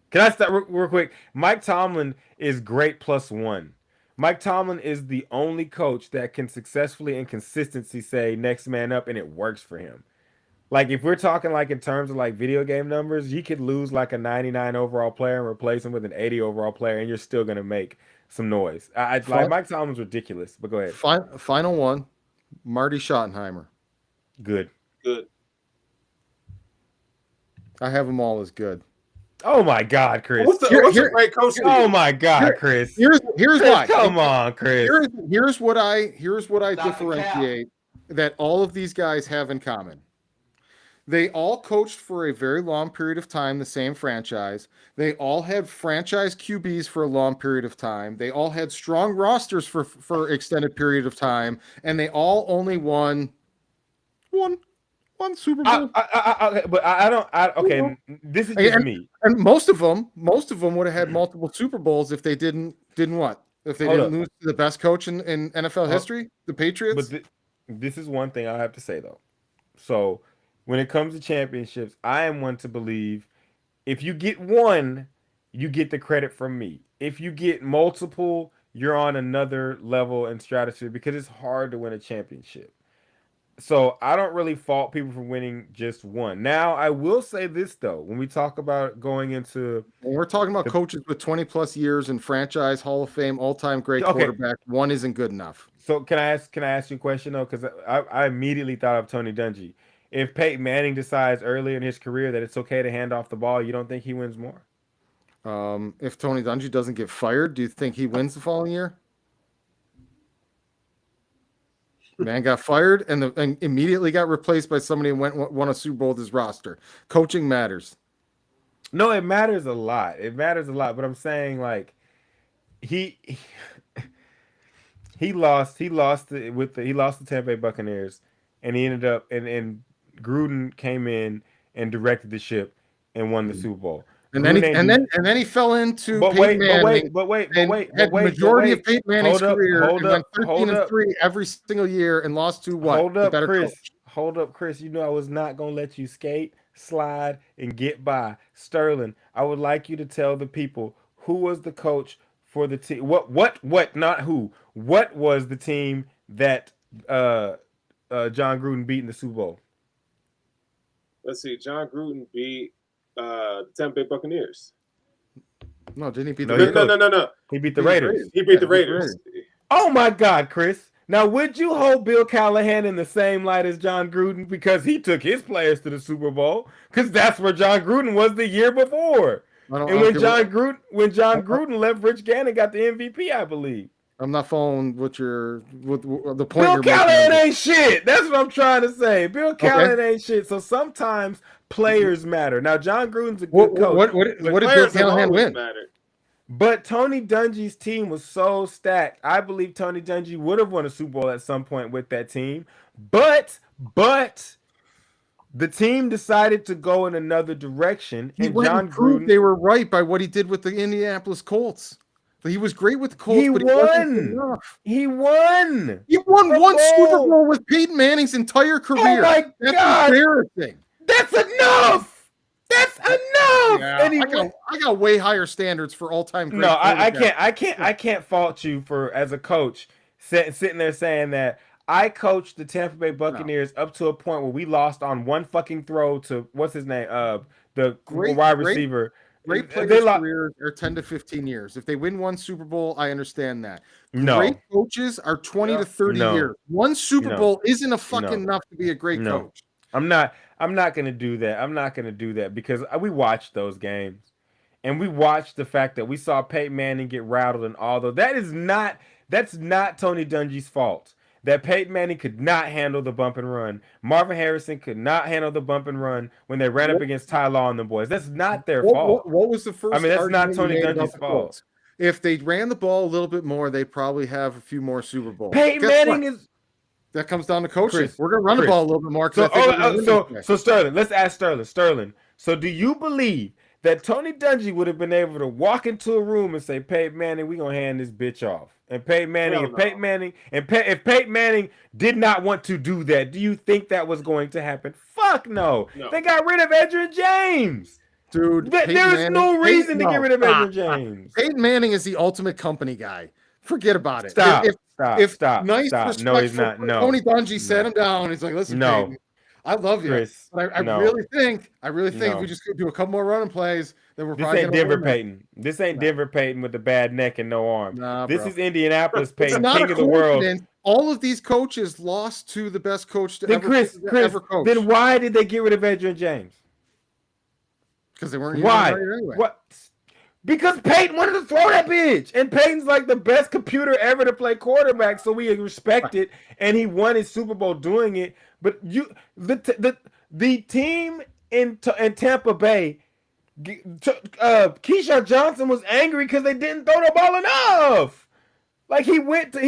Speaker 3: Can I start real quick? Mike Tomlin is great +1. Mike Tomlin is the only coach that can successfully and consistency say next man up, and it works for him. Like if we're talking like in terms of like video game numbers, you could lose like a 99 overall player and replace him with an 80 overall player, and you're still gonna make some noise. Like Mike Tomlin's ridiculous, but go ahead.
Speaker 1: Final one, Marty Schottenheimer.
Speaker 3: Good.
Speaker 1: I have them all as good.
Speaker 3: Oh my God, Chris!
Speaker 2: What's a great coach?
Speaker 3: Oh my God, Chris!
Speaker 1: Here's
Speaker 3: Chris,
Speaker 1: why.
Speaker 3: Come on, Chris.
Speaker 1: Here's what I
Speaker 4: Dr.
Speaker 1: differentiate that all of these guys have in common. They all coached for a very long period of time, the same franchise. They all had franchise QBs for a long period of time. They all had strong rosters for extended period of time, and they all only won one Super Bowl.
Speaker 3: Okay, this is just me.
Speaker 1: And most of them would have had multiple Super Bowls if they didn't what? If they didn't lose to the best coach in NFL history, the Patriots.
Speaker 3: But this is one thing I have to say though. So when it comes to championships, I am one to believe if you get one, you get the credit from me. If you get multiple, you're on another level and stratosphere because it's hard to win a championship. So I don't really fault people for winning just one. Now I will say this though, when we talk about going into
Speaker 1: when we're talking about coaches with 20 plus years in franchise Hall of Fame, all-time great quarterback, one isn't good enough.
Speaker 3: So can I ask you a question though? Because I immediately thought of Tony Dungy. If Peyton Manning decides early in his career that it's okay to hand off the ball, you don't think he wins more?
Speaker 1: If Tony Dungy doesn't get fired, do you think he wins the following year? Man got fired and immediately got replaced by somebody who won a Super Bowl with his roster. Coaching matters.
Speaker 3: No, it matters a lot. But I'm saying like he lost the Tampa Bay Buccaneers, and he ended up and Gruden came in and directed the ship and won the Super Bowl.
Speaker 1: And then he fell into Peyton Manning.
Speaker 3: But wait.
Speaker 1: Majority of Peyton Manning's career went 13-3 every single year and lost to what?
Speaker 3: Hold up, Chris. You know I was not gonna let you skate, slide, and get by. Sterling, I would like you to tell the people who was the coach for the team. What? Not who. What was the team that John Gruden beat in the Super Bowl?
Speaker 2: Let's see. John Gruden beat the Tampa Bay Buccaneers.
Speaker 1: No, didn't he beat
Speaker 3: No,
Speaker 1: the
Speaker 3: he
Speaker 1: Raiders?
Speaker 2: No.
Speaker 3: He beat the Raiders.
Speaker 2: He beat the
Speaker 1: Yeah,
Speaker 2: Raiders.
Speaker 3: Oh my God, Chris. Now, would you hold Bill Callahan in the same light as John Gruden because he took his players to the Super Bowl? Because that's where John Gruden was the year before. And when John Gruden left, Rich Gannon got the MVP, I believe.
Speaker 1: I'm not following what the point
Speaker 3: Bill
Speaker 1: you're
Speaker 3: Callahan
Speaker 1: making.
Speaker 3: ain't shit. That's what I'm trying to say. Bill Callahan ain't shit. So sometimes players matter. Now, John Gruden's a good coach.
Speaker 1: What did Bill Callahan win?
Speaker 2: Mattered.
Speaker 3: But Tony Dungy's team was so stacked. I believe Tony Dungy would have won a Super Bowl at some point with that team. But the team decided to go in another direction.
Speaker 1: He
Speaker 3: And
Speaker 1: went
Speaker 3: John
Speaker 1: and proved
Speaker 3: Gruden,
Speaker 1: they were right by what he did with the Indianapolis Colts. He was great with the Colts,
Speaker 3: he
Speaker 1: but he
Speaker 3: won.
Speaker 1: wasn't enough.
Speaker 3: He won.
Speaker 1: He won
Speaker 3: The
Speaker 1: one Super
Speaker 3: Bowl.
Speaker 1: Bowl with Peyton Manning's entire career.
Speaker 3: my
Speaker 1: That's
Speaker 3: God.
Speaker 1: embarrassing.
Speaker 3: That's enough. That's enough.
Speaker 1: Yeah,
Speaker 3: And he
Speaker 1: I got way higher standards for all-time great.
Speaker 3: No, I can't fault you for as a coach sitting there saying that I coached the Tampa Bay Buccaneers up to a point where we lost on one fucking throw to what's his name, the wide receiver.
Speaker 1: Great players' careers are 10 to 15 years. If they win one Super Bowl, I understand that.
Speaker 3: No.
Speaker 1: Great coaches are 20 to 30 years. One Super Bowl isn't enough to be a great coach.
Speaker 3: I'm not going to do that. I'm not going to do that because we watched those games. And we watched the fact that we saw Peyton Manning get rattled and all those. That's not Tony Dungy's fault. That Peyton Manning could not handle the bump and run. Marvin Harrison could not handle the bump and run when they ran up against Ty Law and the boys. That's not their fault.
Speaker 1: What was the first?
Speaker 3: I mean, that's not
Speaker 1: argument
Speaker 3: Tony
Speaker 1: you made
Speaker 3: Dungy's
Speaker 1: about the
Speaker 3: fault.
Speaker 1: Colts? If they ran the ball a little bit more, they'd probably have a few more Super Bowls.
Speaker 3: Peyton
Speaker 1: Guess
Speaker 3: Manning
Speaker 1: what?
Speaker 3: is.
Speaker 1: That comes down to coaching.
Speaker 3: Chris,
Speaker 1: We're going to run the ball a little bit more.
Speaker 3: So Sterling, let's ask Sterling. Sterling, so do you believe that Tony Dungy would have been able to walk into a room and say, Peyton Manning, we're going to hand this bitch off? And Peyton Manning, if Peyton Manning did not want to do that, do you think that was going to happen? Fuck no. They got rid of Edgerrin James.
Speaker 1: Dude,
Speaker 3: there is no reason to get rid of Edgerrin James.
Speaker 1: Peyton Manning is the ultimate company guy. Forget about it.
Speaker 3: Stop.
Speaker 1: No, he's not. No. Tony Dungy sat him down. He's like, listen, Peyton, I love you.
Speaker 3: Chris,
Speaker 1: but I really think if we just do a couple more running plays, then we're probably
Speaker 3: This ain't Denver Peyton. This ain't Denver Peyton with the bad neck and no arm. This is Indianapolis Peyton, king of the world.
Speaker 1: All of these coaches lost to the best coach to ever coach.
Speaker 3: Then why did they get rid of Edgerrin James?
Speaker 1: Because they weren't.
Speaker 3: Why?
Speaker 1: Anyway.
Speaker 3: What? Because Peyton wanted to throw that bitch, and Peyton's like the best computer ever to play quarterback, so we respect it, and he won his Super Bowl doing it. But the team in Tampa Bay, Keyshawn Johnson was angry because they didn't throw the ball enough. Like he went to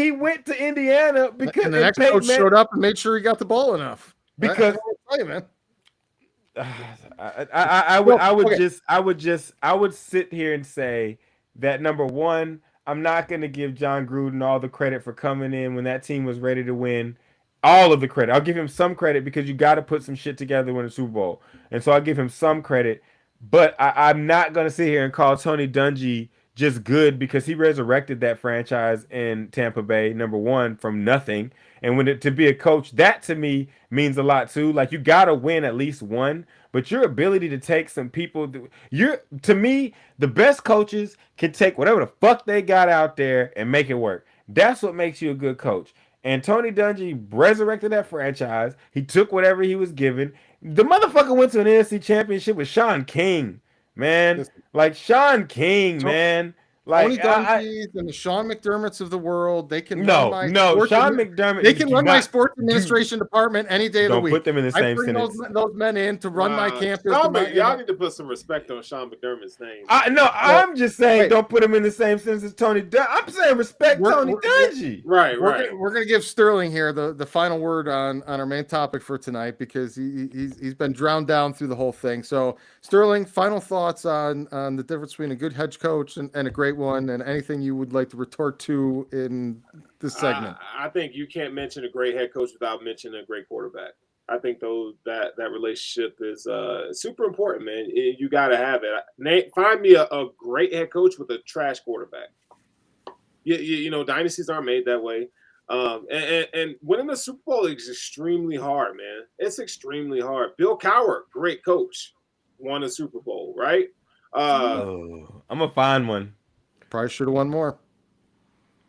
Speaker 3: Indiana because
Speaker 1: and the next coach showed up and made sure he got the ball enough.
Speaker 3: Because
Speaker 1: man.
Speaker 3: I would sit here and say that number one, I'm not going to give John Gruden all the credit for coming in when that team was ready to win. All of the credit. I'll give him some credit because you got to put some shit together to win a Super Bowl. And so I'll give him some credit. But I'm not going to sit here and call Tony Dungy just good because he resurrected that franchise in Tampa Bay, number one, from nothing. And to be a coach, that to me means a lot too. Like you got to win at least one. But your ability to take some people, to me, the best coaches can take whatever the fuck they got out there and make it work. That's what makes you a good coach. And Tony Dungy resurrected that franchise. He took whatever he was given. The motherfucker went to an NFC championship with Sean King, man. Like Sean King, man. Like
Speaker 1: Tony Dungy's and the Sean McDermotts of the world, they can
Speaker 3: Sean McDermott.
Speaker 1: They can run my sports administration department any day of the week.
Speaker 3: Don't put them in the same sentence.
Speaker 1: Those men in to run my campus.
Speaker 2: Y'all need to put some respect on Sean McDermott's name.
Speaker 3: I'm just saying don't put him in the same sentence as Tony Dungy. I'm saying respect Tony Dungy.
Speaker 2: Right.
Speaker 1: We're gonna give Sterling here the final word on our main topic for tonight because he's been drowned down through the whole thing. So Sterling, final thoughts on the difference between a good head coach and a great one, and anything you would like to retort to in this segment.
Speaker 2: I think you can't mention a great head coach without mentioning a great quarterback. I think that relationship is super important, man. You got to have it. Nate, find me a great head coach with a trash quarterback. You know, dynasties aren't made that way. And winning the Super Bowl is extremely hard, man. It's extremely hard. Bill Cowher, great coach, won a Super Bowl, right?
Speaker 3: I'm gonna find one.
Speaker 1: Probably should have won more.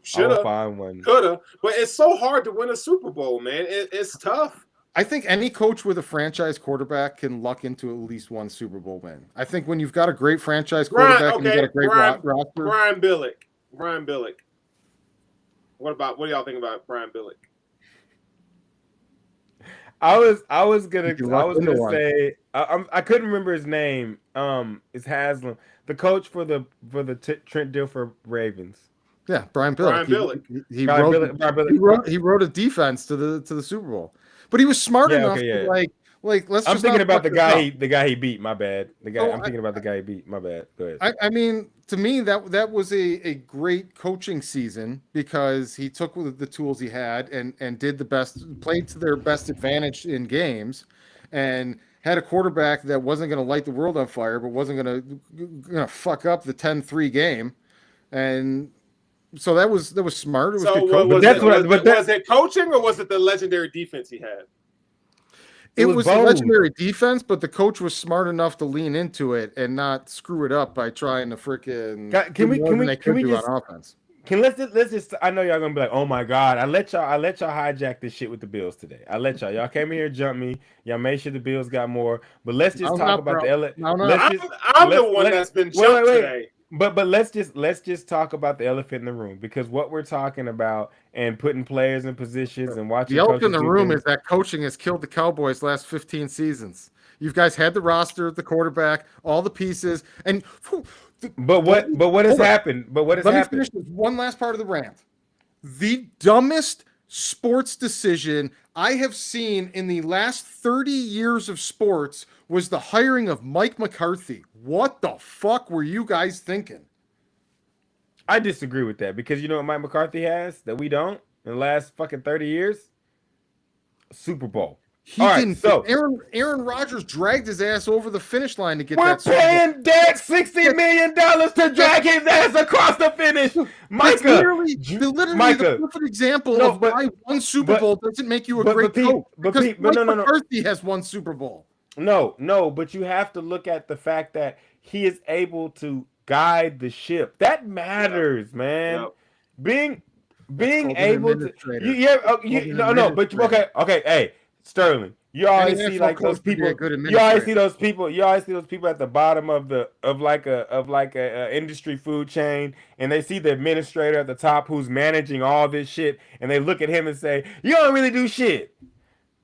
Speaker 2: Shoulda,
Speaker 3: find one.
Speaker 2: coulda, but it's so hard to win a Super Bowl, man. It's tough.
Speaker 1: I think any coach with a franchise quarterback can luck into at least one Super Bowl win. I think when you've got a great franchise quarterback and you've got a great roster.
Speaker 2: Brian Billick. What do y'all think about Brian Billick?
Speaker 3: I was gonna say I couldn't remember his name. It's Haslam, the coach for the Trent Dilfer Ravens.
Speaker 1: Yeah, Brian Billick. He wrote a defense to the Super Bowl, but he was smart enough to let's.
Speaker 3: I'm thinking about the guy he beat. My bad. I'm thinking about the guy he beat. My bad. Go ahead.
Speaker 1: I mean, to me, that was a great coaching season because he took the tools he had and did the best, played to their best advantage in games, and had a quarterback that wasn't going to light the world on fire, but wasn't going to fuck up the 10-3 game, and. So that was smart. It was good coaching.
Speaker 2: Was it coaching or was it the legendary defense he had?
Speaker 1: It was a legendary defense, but the coach was smart enough to lean into it and not screw it up by trying to freaking
Speaker 3: can we just on offense. Let's just I know y'all gonna be like, oh my god, I let y'all hijack this shit with the Bills today. I let y'all came in here, jump me. Y'all made sure the Bills got more, but let's just talk about the
Speaker 2: I'm the one that's been jumped today.
Speaker 3: But let's just talk about the elephant in the room, because what we're talking about and putting players in positions and watching
Speaker 1: the elephant in the room is that coaching has killed the Cowboys last 15 seasons. You guys had the roster, the quarterback, all the pieces, and
Speaker 3: what has happened? Let me
Speaker 1: finish this one last part of the rant. The dumbest sports decision I have seen in the last 30 years of sports was the hiring of Mike McCarthy. What the fuck were you guys thinking?
Speaker 3: I disagree with that, because you know what Mike McCarthy has that we don't in the last fucking 30 years? Super Bowl.
Speaker 1: Aaron Rodgers dragged his ass over the finish line to get that.
Speaker 3: We're paying Dak $60 million to drag his ass across the finish. Micah,
Speaker 1: literally the perfect example of why one Super Bowl doesn't make you a great coach. Because Mike McCarthy has one Super Bowl.
Speaker 3: No, but you have to look at the fact that he is able to guide the ship. That matters, man. Yep. Being able to, okay. Hey, Sterling, you always see like those people. You always see those people. You always see those people at the bottom of a industry food chain, and they see the administrator at the top who's managing all this shit, and they look at him and say, "You don't really do shit.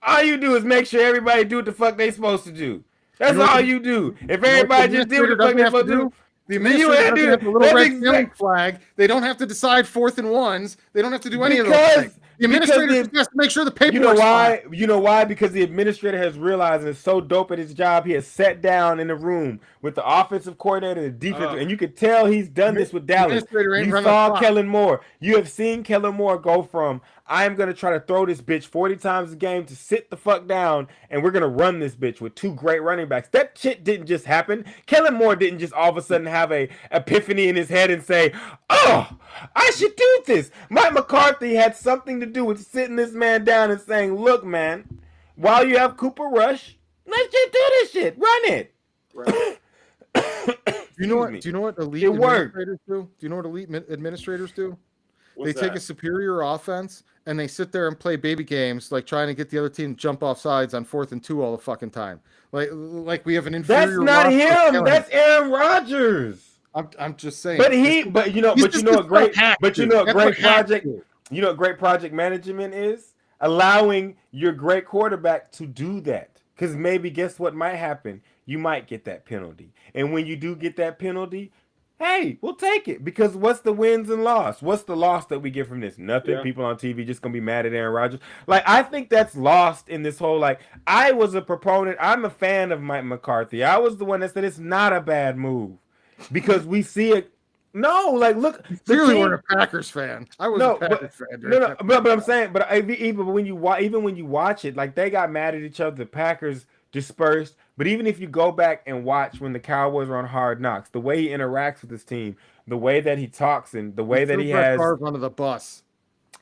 Speaker 3: All you do is make sure everybody do what the fuck they supposed to do. That's all you do. If everybody just do what the fuck they supposed to do."
Speaker 1: The administrator doesn't have the little red yellow flag. They don't have to decide 4th and 1s. They don't have to do any of those things. The administrator just has to make sure the paperwork's fine.
Speaker 3: You know why? Because the administrator has realized and is so dope at his job, he has sat down in the room with the offensive coordinator, the defense, and you could tell he's done this with Dallas. You saw Kellen Moore. You have seen Kellen Moore go from, I'm going to try to throw this bitch 40 times a game to sit the fuck down, and we're going to run this bitch with 2 great running backs. That shit didn't just happen. Kellen Moore didn't just all of a sudden have a epiphany in his head and say, oh, I should do this. Mike McCarthy had something to do with sitting this man down and saying, look, man, while you have Cooper Rush, let's just do this shit. Run it.
Speaker 2: Right.
Speaker 1: Do you know what elite administrators do? Do you know what elite administrators do? They take a superior offense and they sit there and play baby games, like trying to get the other team to jump off sides on 4th and 2 all the fucking time. Like we have an inferior.
Speaker 3: That's not him. That's Aaron Rodgers.
Speaker 1: I'm just saying.
Speaker 3: But you know what great project management is? Allowing your great quarterback to do that. Because maybe guess what might happen? You might get that penalty. And when you do get that penalty, hey, we'll take it, because what's the wins and loss? What's the loss that we get from this? Nothing. Yeah. People on TV just gonna be mad at Aaron Rodgers. Like, I think that's lost in this whole, like, I was a proponent. I'm a fan of Mike McCarthy. I was the one that said it's not a bad move because we see it. No, like, look.
Speaker 1: You clearly weren't a Packers fan. I was a Packers fan.
Speaker 3: But I'm saying, but even when you watch it, like, they got mad at each other. The Packers dispersed. But even if you go back and watch when the Cowboys are on Hard Knocks, the way he interacts with his team, the way that he talks, and the way that he has
Speaker 1: Brett Favre under the bus,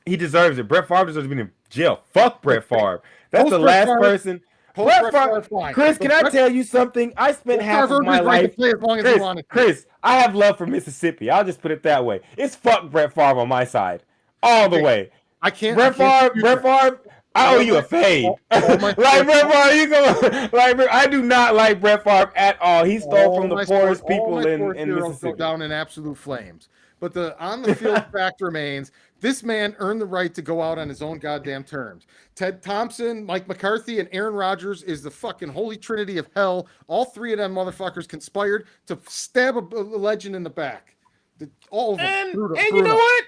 Speaker 3: he deserves it. Brett Favre deserves to be in jail. Fuck Brett Favre. That's the last person. Brett Favre, Chris, can I tell you something? I spent half of my life.
Speaker 1: Play as long as he wanted.
Speaker 3: Chris, I have love for Mississippi. I'll just put it that way. It's fuck Brett Favre on my side, all the way.
Speaker 1: I can't.
Speaker 3: Brett Favre. I owe you a fade. Like Brett Favre, you go. Like I do not like Brett Favre at all. He stole from the poorest people in Mississippi.
Speaker 1: Go down in absolute flames. But the on the field fact remains: this man earned the right to go out on his own goddamn terms. Ted Thompson, Mike McCarthy, and Aaron Rodgers is the fucking holy trinity of hell. All three of them motherfuckers conspired to stab a legend in the back. All of them.
Speaker 3: And you know what?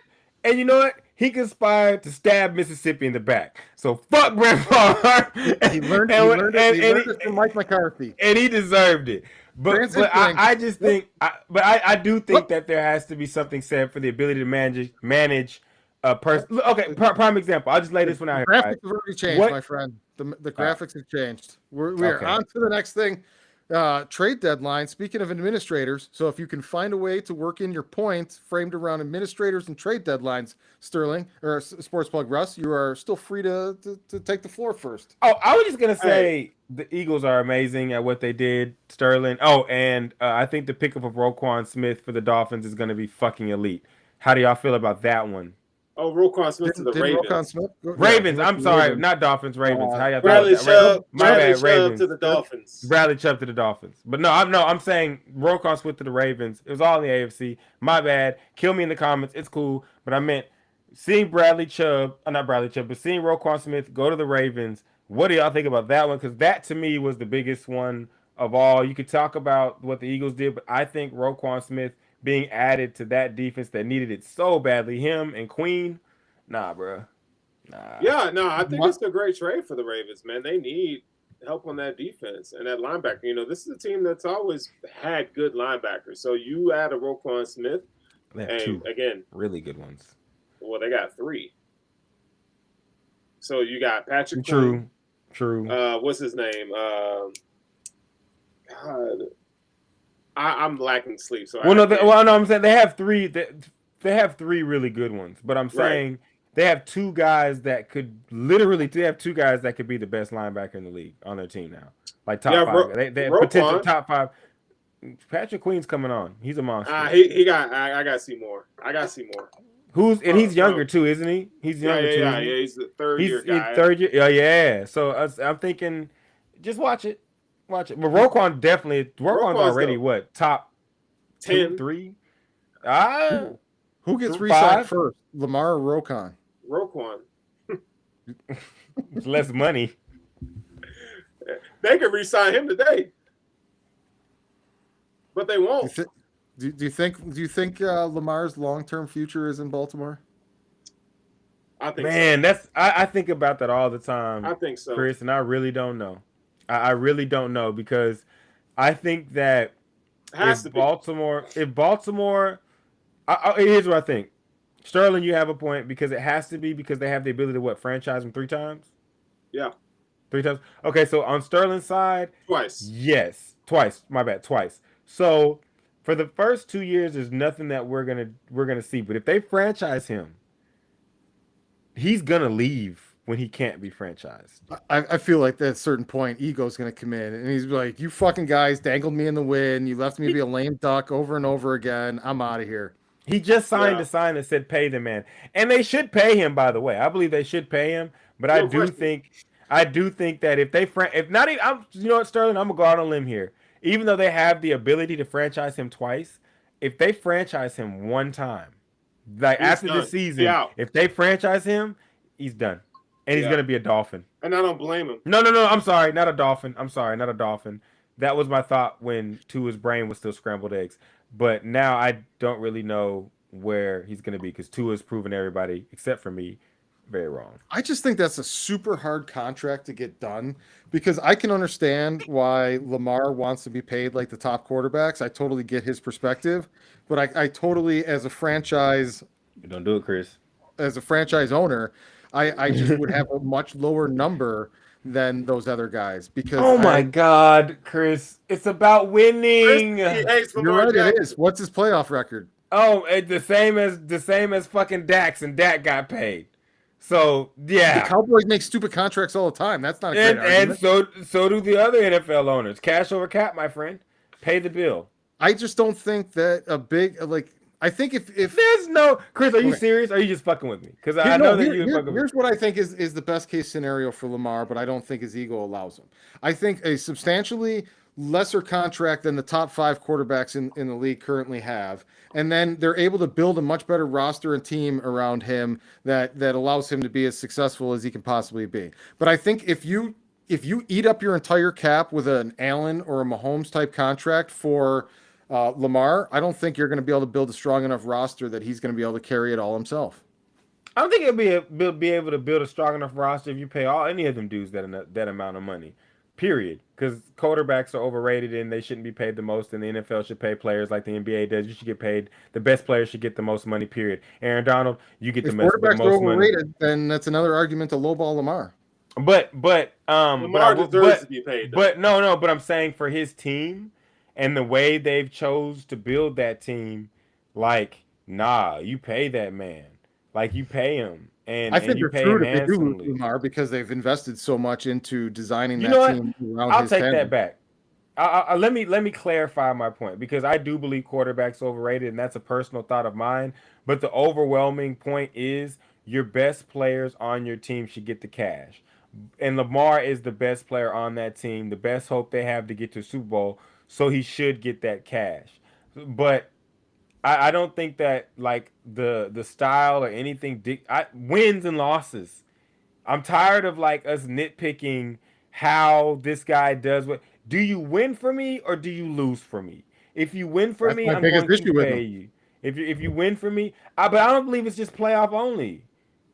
Speaker 3: And you know what? He conspired to stab Mississippi in the back. So fuck Brett Favre.
Speaker 1: He learned it from Mike McCarthy,
Speaker 3: and he deserved it. But I just think, I do think that there has to be something said for the ability to manage a person. Okay, prime example. I'll just lay this one out here.
Speaker 1: Graphics have already changed, my friend. The graphics have changed. We're on to the next thing. Trade deadline. Speaking of administrators, so if you can find a way to work in your points framed around administrators and trade deadlines, Sterling or Sports Plug Russ, you are still free to take the floor first.
Speaker 3: Oh, I was just gonna say the Eagles are amazing at what they did, Sterling. Oh, and I think the pickup of Roquan Smith for the Dolphins is gonna be fucking elite. How do y'all feel about that one?
Speaker 2: Oh, Roquan Smith to the Ravens.
Speaker 1: Roquan Smith?
Speaker 3: Ravens. I'm sorry, not Dolphins. Ravens. How y'all
Speaker 2: Bradley Chubb.
Speaker 3: My bad.
Speaker 2: Ravens to the Dolphins.
Speaker 3: Bradley Chubb to the Dolphins. But I'm saying Roquan Smith to the Ravens. It was all in the AFC. My bad. Kill me in the comments. It's cool. But I meant seeing Bradley Chubb, not Bradley Chubb, but seeing Roquan Smith go to the Ravens. What do y'all think about that one? Because that to me was the biggest one of all. You could talk about what the Eagles did, but I think Roquan Smith being added to that defense that needed it so badly, him and Queen, nah, bro. Nah.
Speaker 2: Yeah, no, I think it's a great trade for the Ravens, man. They need help on that defense and that linebacker. You know, this is a team that's always had good linebackers. So you add a Roquan Smith,
Speaker 3: and two
Speaker 2: again,
Speaker 3: really good ones.
Speaker 2: Well, they got three. So you got Patrick.
Speaker 3: True.
Speaker 2: What's his name? God. I'm lacking sleep. So
Speaker 3: I'm saying they have three. They have three really good ones, but I'm saying they have two guys that could literally. They have two guys that could be the best linebacker in the league on their team now, like top five. They have potential top five. Patrick Queen's coming on. He's a monster.
Speaker 2: He got. I got to see more.
Speaker 3: He's younger too, isn't he? He's younger too.
Speaker 2: Yeah. He's the third year guy.
Speaker 3: Third year. Yeah. So I'm thinking, just watch it. But Roquan's already what, top 10, 3?
Speaker 1: Who gets re-signed first, Lamar or Roquan?
Speaker 2: Roquan.
Speaker 3: It's less money.
Speaker 2: They could re-sign him today, but they won't.
Speaker 1: Do you think Lamar's long-term future is in Baltimore?
Speaker 2: I think
Speaker 3: I think about that all the time.
Speaker 2: I think so,
Speaker 3: Chris, and I really don't know. I really don't know because I think that if Baltimore, here's what I think. Sterling, you have a point because it has to be because they have the ability to franchise him 3 times.
Speaker 2: Yeah,
Speaker 3: 3 times. Okay, so on Sterling's side,
Speaker 2: twice.
Speaker 3: Yes, twice. My bad, twice. So for the first 2 years, there's nothing that we're gonna see. But if they franchise him, he's gonna leave when he can't be franchised.
Speaker 1: I feel like at a certain point, ego's going to come in, and he's like, you fucking guys dangled me in the wind. You left me to be a lame duck over and over again. I'm out of here.
Speaker 3: He just signed a sign that said pay the man. And they should pay him, by the way. I believe they should pay him. But I do think that if they you know what, Sterling, I'm going to go out on a limb here. Even though they have the ability to franchise him twice, if they franchise him one time, like after the season, if they franchise him, he's done. And he's going to be a Dolphin.
Speaker 2: And I don't blame him.
Speaker 3: No. I'm sorry. Not a Dolphin. Not a Dolphin. That was my thought when Tua's brain was still scrambled eggs. But now I don't really know where he's going to be because Tua's proven everybody, except for me, very wrong.
Speaker 1: I just think that's a super hard contract to get done because I can understand why Lamar wants to be paid like the top quarterbacks. I totally get his perspective. But I totally, as a franchise...
Speaker 3: Don't do it, Chris.
Speaker 1: As a franchise owner... I just would have a much lower number than those other guys because.
Speaker 3: Oh my God, Chris! It's about winning.
Speaker 1: You're right. It is. What's his playoff record?
Speaker 3: Oh, it's the same as fucking Dax, and Dak got paid. So
Speaker 1: The
Speaker 3: yeah,
Speaker 1: Cowboys make stupid contracts all the time. That's not a great
Speaker 3: and
Speaker 1: argument.
Speaker 3: so do the other NFL owners. Cash over cap, my friend. Pay the bill.
Speaker 1: I just don't think that a big I think if
Speaker 3: There's no Chris. Are you
Speaker 1: okay.
Speaker 3: serious? Or are you just fucking with me? Because I
Speaker 1: Here,
Speaker 3: know
Speaker 1: no,
Speaker 3: that you're fucking with me.
Speaker 1: here's what I think is the best case scenario for Lamar, but I don't think his ego allows him. I think a substantially lesser contract than the top 5 quarterbacks in the league currently have, and then they're able to build a much better roster and team around him that allows him to be as successful as he can possibly be. But I think if you eat up your entire cap with an Allen or a Mahomes type contract for Lamar, I don't think you're going to be able to build a strong enough roster that he's going to be able to carry it all himself.
Speaker 3: I don't think he'll be able to build a strong enough roster if you pay all any of them dudes that amount of money. Period. Because quarterbacks are overrated and they shouldn't be paid the most, and the NFL should pay players like the NBA does. You should get paid. The best players should get the most money. Period. Aaron Donald, you get
Speaker 1: If
Speaker 3: the
Speaker 1: quarterbacks are
Speaker 3: most money.
Speaker 1: overrated, then that's another argument to lowball Lamar.
Speaker 2: Lamar deserves to be paid. Though.
Speaker 3: But no. But I'm saying for his team and the way they've chose to build that team, like you pay that man, like you pay him. And
Speaker 1: I think
Speaker 3: you
Speaker 1: they're
Speaker 3: pay him
Speaker 1: true if they do
Speaker 3: handsomely.
Speaker 1: Lamar because they've invested so much into designing
Speaker 3: You
Speaker 1: that
Speaker 3: know what?
Speaker 1: team around
Speaker 3: I'll
Speaker 1: his
Speaker 3: take
Speaker 1: family.
Speaker 3: that back. Let me clarify my point because I do believe quarterbacks overrated, and that's a personal thought of mine. But the overwhelming point is your best players on your team should get the cash, and Lamar is the best player on that team, the best hope they have to get to Super Bowl, so he should get that cash. But I don't think that like the style or anything wins and losses. I'm tired of like us nitpicking how this guy does what. Do you win for me or do you lose for me? If you win for
Speaker 1: That's
Speaker 3: me,
Speaker 1: my
Speaker 3: I'm
Speaker 1: biggest
Speaker 3: going to
Speaker 1: issue with
Speaker 3: pay
Speaker 1: him.
Speaker 3: you. If you win for me, but I don't believe it's just playoff only.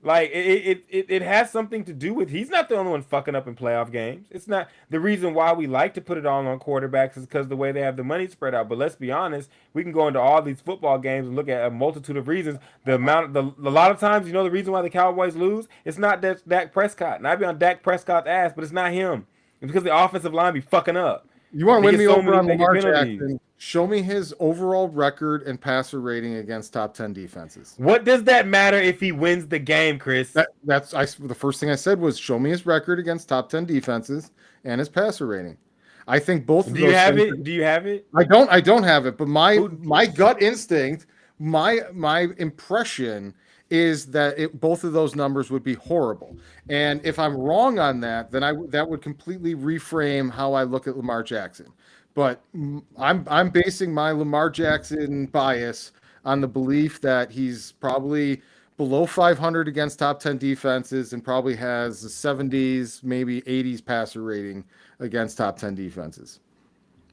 Speaker 3: Like it has something to do with he's not the only one fucking up in playoff games. It's not the reason why we like to put it all on quarterbacks is because the way they have the money spread out. But let's be honest, we can go into all these football games and look at a multitude of reasons. A lot of times, the reason why the Cowboys lose, it's not Dak Prescott. And I'd be on Dak Prescott's ass, but it's not him. It's because the offensive line be fucking up.
Speaker 1: You want to
Speaker 3: They
Speaker 1: win
Speaker 3: get
Speaker 1: me
Speaker 3: so
Speaker 1: over
Speaker 3: many
Speaker 1: on
Speaker 3: fucking
Speaker 1: Lamar
Speaker 3: penalties.
Speaker 1: Jackson? Show me his overall record and passer rating against top 10 defenses.
Speaker 3: What does that matter if he wins the game, Chris?
Speaker 1: The first thing I said was show me his record against top 10 defenses and his passer rating. I think both of those.
Speaker 3: Do you have it? Do you have it?
Speaker 1: I don't have it, but my gut instinct, my impression is that both of those numbers would be horrible. And if I'm wrong on that, then that would completely reframe how I look at Lamar Jackson. But I'm basing my Lamar Jackson bias on the belief that he's probably below 500 against top 10 defenses and probably has the 70s, maybe 80s passer rating against top 10 defenses.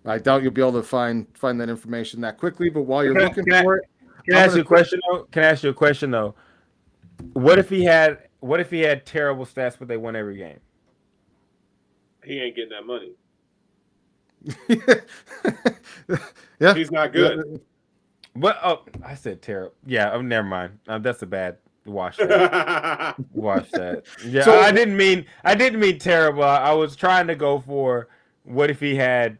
Speaker 1: I doubt you'll be able to find that information that quickly, but while you're looking for it,
Speaker 3: can I ask you a question though? Can I ask you a question though? What if he had terrible stats but they won every game?
Speaker 2: He ain't getting that money.
Speaker 1: Yeah,
Speaker 2: he's not good.
Speaker 3: But I said terrible. Yeah, never mind. That's a bad wash. That. Wash that. Yeah, so, I didn't mean terrible. I was trying to go for what if he had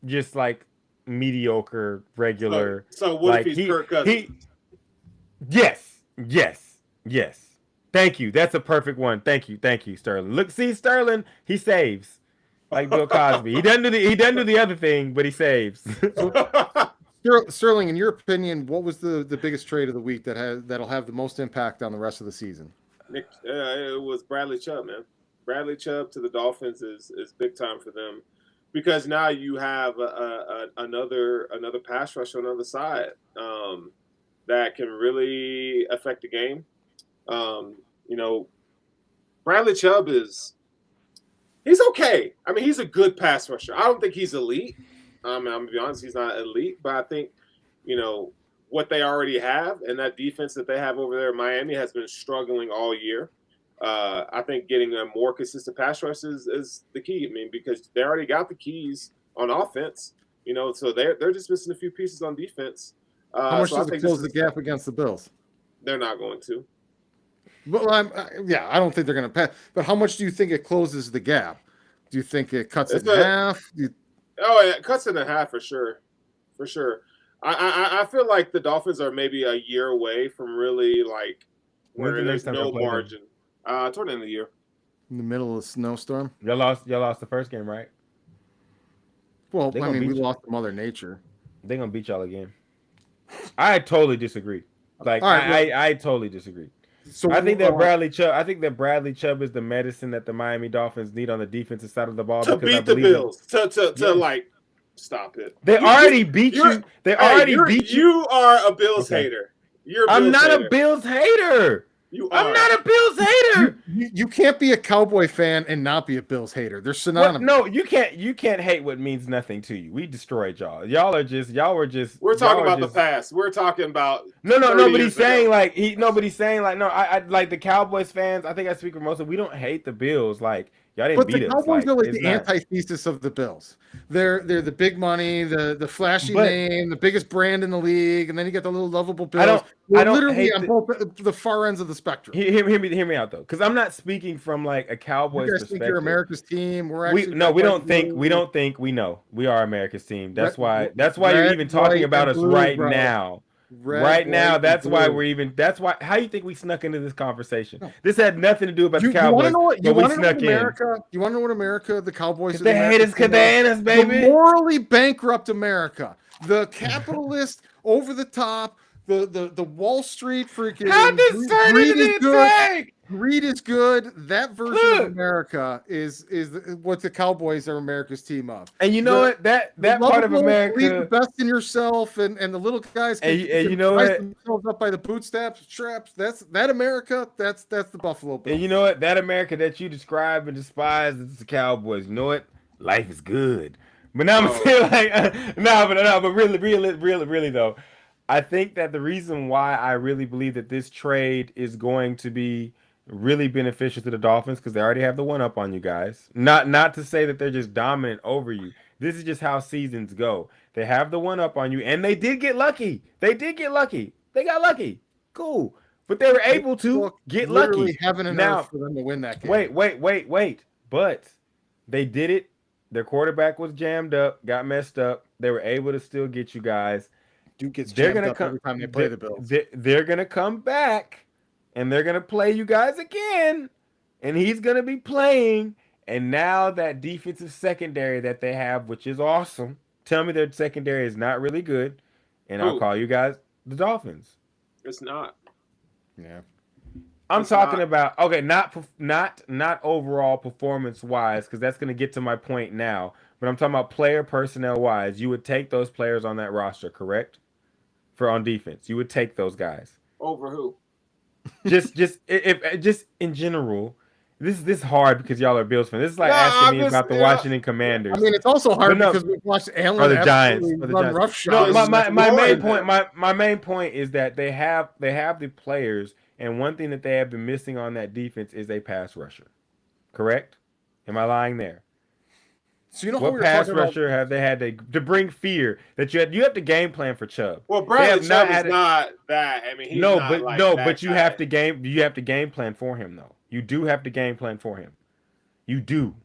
Speaker 3: just like mediocre, regular.
Speaker 2: So what if he's Kirk Cousins?
Speaker 3: Yes. Thank you. That's a perfect one. Thank you, Sterling. Look, see Sterling, he saves. Like Bill Cosby. He doesn't do the other thing, but he saves.
Speaker 1: Sterling, in your opinion, what was the biggest trade of the week that'll have the most impact on the rest of the season?
Speaker 2: It was Bradley Chubb, man. Bradley Chubb to the Dolphins is big time for them because now you have another pass rush on the other side that can really affect the game. Bradley Chubb he's okay. I mean, he's a good pass rusher. I don't think he's elite. I'm going to be honest, he's not elite, but I think, what they already have and that defense that they have over there in Miami has been struggling all year. I think getting a more consistent pass rush is the key. I mean, because they already got the keys on offense, so they're just missing a few pieces on defense.
Speaker 1: How much does it close the gap against the Bills?
Speaker 2: They're not going to.
Speaker 1: Well, I don't think they're going to pass. But how much do you think it closes the gap? Do you think it cuts it in half?
Speaker 2: It cuts it in half for sure. For sure. I feel like the Dolphins are maybe a year away from really like
Speaker 3: When's
Speaker 2: where
Speaker 3: the next
Speaker 2: there's
Speaker 3: time
Speaker 2: no
Speaker 3: y'all play them?
Speaker 2: margin. Toward the end of the year.
Speaker 1: In the middle of a snowstorm.
Speaker 3: Y'all lost the first game, right?
Speaker 1: Well,
Speaker 3: They
Speaker 1: I
Speaker 3: gonna
Speaker 1: mean, we
Speaker 3: beat you.
Speaker 1: lost to Mother Nature.
Speaker 3: They're gonna beat y'all again. I totally disagree. Like
Speaker 1: All right,
Speaker 3: I totally disagree.
Speaker 1: So
Speaker 3: I think that Bradley Chubb is the medicine that the Miami Dolphins need on the defensive side of the ball
Speaker 2: To
Speaker 3: because I
Speaker 2: beat the
Speaker 3: believe
Speaker 2: Bills. To
Speaker 3: Yes.
Speaker 2: like stop it.
Speaker 3: they already beat
Speaker 2: you're-
Speaker 3: you. They
Speaker 2: Hey,
Speaker 3: already beat you.
Speaker 2: You are a Bills
Speaker 3: Okay.
Speaker 2: hater. You're a
Speaker 3: I'm
Speaker 2: Bills
Speaker 3: not
Speaker 2: hater.
Speaker 3: a Bills hater.
Speaker 2: You are.
Speaker 3: I'm not a Bills hater.
Speaker 1: you can't be a Cowboy fan and not be a Bills hater. They're
Speaker 3: What?
Speaker 1: synonymous.
Speaker 3: No, you can't. You can't hate what means nothing to you. We destroyed y'all. Y'all were just.
Speaker 2: We're talking about the past. We're talking about
Speaker 3: No,
Speaker 2: 30
Speaker 3: but he's
Speaker 2: years ago.
Speaker 3: saying like nobody's saying like no. I like the Cowboys fans. I think I speak for most of. We don't hate the Bills. Like y'all didn't
Speaker 1: But
Speaker 3: beat
Speaker 1: the
Speaker 3: us.
Speaker 1: Cowboys are like
Speaker 3: it's
Speaker 1: the
Speaker 3: not-
Speaker 1: antithesis of the Bills. They're the big money, the flashy
Speaker 3: But-
Speaker 1: name, the biggest brand in the league, and then you got the little lovable Bills.
Speaker 3: I don't
Speaker 1: literally
Speaker 3: hate
Speaker 1: on both the far ends of the spectrum.
Speaker 3: Hear me out though, because I'm not speaking from like a
Speaker 1: You
Speaker 3: Cowboys
Speaker 1: guys
Speaker 3: perspective.
Speaker 1: think you're America's team? We're actually
Speaker 3: We don't think we know we are America's team. That's why you're
Speaker 1: red,
Speaker 3: even talking
Speaker 1: white,
Speaker 3: about
Speaker 1: and
Speaker 3: us
Speaker 1: blue,
Speaker 3: right
Speaker 1: bro.
Speaker 3: now.
Speaker 1: Red,
Speaker 3: Right now,
Speaker 1: white,
Speaker 3: that's
Speaker 1: and
Speaker 3: why
Speaker 1: blue.
Speaker 3: that's why how you think we snuck into this conversation? This had nothing to do about the
Speaker 1: You want
Speaker 3: Cowboys,
Speaker 1: to know what?
Speaker 3: but we snuck in.
Speaker 1: America? You want to know what America? The Cowboys.
Speaker 3: They hate us because they ain't us,
Speaker 1: The
Speaker 3: baby.
Speaker 1: morally bankrupt America, the capitalist, over the top, the Wall Street freaking.
Speaker 3: How this turn
Speaker 1: greed
Speaker 3: into
Speaker 1: is
Speaker 3: the
Speaker 1: good.
Speaker 3: attack?
Speaker 1: Greed is good. That version
Speaker 3: Look.
Speaker 1: of America is what the Cowboys are America's team of.
Speaker 3: And you know what? That part of
Speaker 1: Lovable,
Speaker 3: America.
Speaker 1: believe the best in yourself, and the little guys can,
Speaker 3: And you know
Speaker 1: rise
Speaker 3: what?
Speaker 1: themselves up by the bootstraps. That America. That's the Buffalo Bills.
Speaker 3: And you know what? That America that you describe and despise is the Cowboys. You know what? Life is good. But now I'm saying like, but really though, I think that the reason why I really believe that this trade is going to be really beneficial to the Dolphins because they already have the one up on you guys. Not to say that they're just dominant over you. This is just how seasons go. They have the one up on you, and they did get lucky. They got lucky. Cool. But they were able to get lucky.
Speaker 1: Heaven and
Speaker 3: Now,
Speaker 1: earth for them to win that game.
Speaker 3: Wait. But they did it. Their quarterback was jammed up, got messed up. They were able to still get you guys.
Speaker 1: Duke gets
Speaker 3: They're
Speaker 1: jammed
Speaker 3: gonna
Speaker 1: up
Speaker 3: come
Speaker 1: every time they play the Bills.
Speaker 3: They're gonna come back, and they're gonna play you guys again, and he's gonna be playing. And now that defensive secondary that they have, which is awesome, tell me their secondary is not really good, and I'll call you guys the Dolphins.
Speaker 2: It's not.
Speaker 1: Yeah.
Speaker 3: I'm talking about not overall performance wise, because that's gonna get to my point now. But I'm talking about player personnel wise. You would take those players on that roster, correct? For on defense, you would take those guys
Speaker 2: over who?
Speaker 3: Just in general. This is hard because y'all are Bills fans. This is like asking me about the Washington Commanders.
Speaker 1: I mean, it's also hard because we've watched Allen
Speaker 3: or the Giants.
Speaker 1: run roughshod.
Speaker 3: No, my main point is that they have the players, and one thing that they have been missing on that defense is a pass rusher. Correct? Am I lying there?
Speaker 1: So you know
Speaker 3: what pass rusher have they had to bring fear that you have to game plan for Chubb?
Speaker 2: Well, Bradley Chubb is not that. I mean, he's
Speaker 3: but you have to game plan for him though. You do have to game plan for him. You do.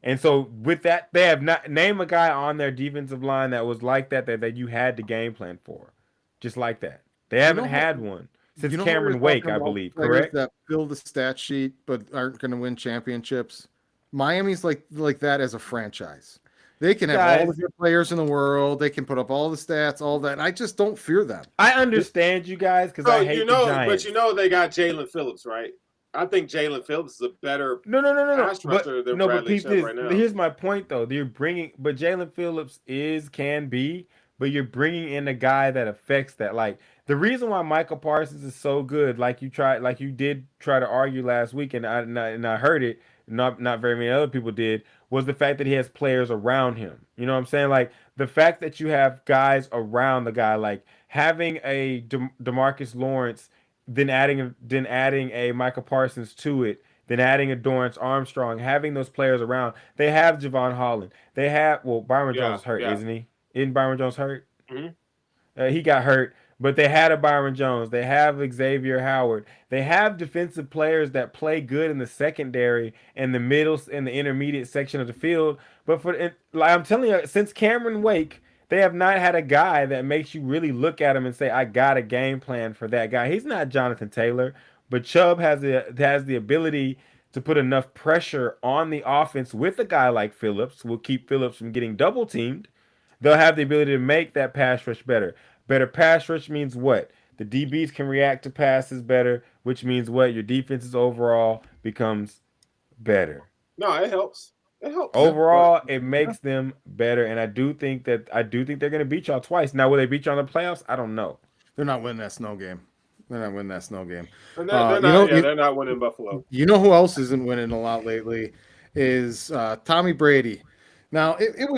Speaker 3: And so with that, they have not name a guy on their defensive line that was like that you had to game plan for. Just like that. They haven't had one since Cameron Wake, I believe, correct?
Speaker 1: That fill the stat sheet but aren't going to win championships. Miami's like that as a franchise. They can have all the good players in the world. They can put up all the stats, all that. I just don't fear them.
Speaker 3: I understand you guys because I hate the Giants.
Speaker 2: But they got Jalen Phillips, right? I think Jalen Phillips is a better pass rusher than Bradley Chubb right now.
Speaker 3: Here's my point though. But Jalen Phillips can be, but you're bringing in a guy that affects that. Like the reason why Michael Parsons is so good, like you did try to argue last week, and I heard it. Not very many other people did, was the fact that he has players around him. You know what I'm saying? Like the fact that you have guys around the guy, like having a DeMarcus Lawrence, then adding a Michael Parsons to it, then adding a Dorrance Armstrong, having those players around. They have Javon Holland. They have Byron Jones is hurt, isn't he? Isn't Byron Jones hurt?
Speaker 2: Mm-hmm.
Speaker 3: He got hurt. But they had a Byron Jones. They have Xavier Howard. They have defensive players that play good in the secondary and the middle and the intermediate section of the field. But I'm telling you, since Cameron Wake, they have not had a guy that makes you really look at him and say, I got a game plan for that guy. He's not Jonathan Taylor, but Chubb has the ability to put enough pressure on the offense with a guy like Phillips. Will keep Phillips from getting double teamed. They'll have the ability to make that pass rush better. Better pass rush means what? The DBs can react to passes better, which means what? Your defenses overall becomes better.
Speaker 2: No, it helps. It helps.
Speaker 3: Overall, it makes them better, and I do think they're going to beat y'all twice. Now, will they beat y'all in the playoffs? I don't know.
Speaker 1: They're not winning that snow game. They're not winning that snow game.
Speaker 2: And they're not winning Buffalo.
Speaker 1: You know who else isn't winning a lot lately is Tommy Brady. Now, it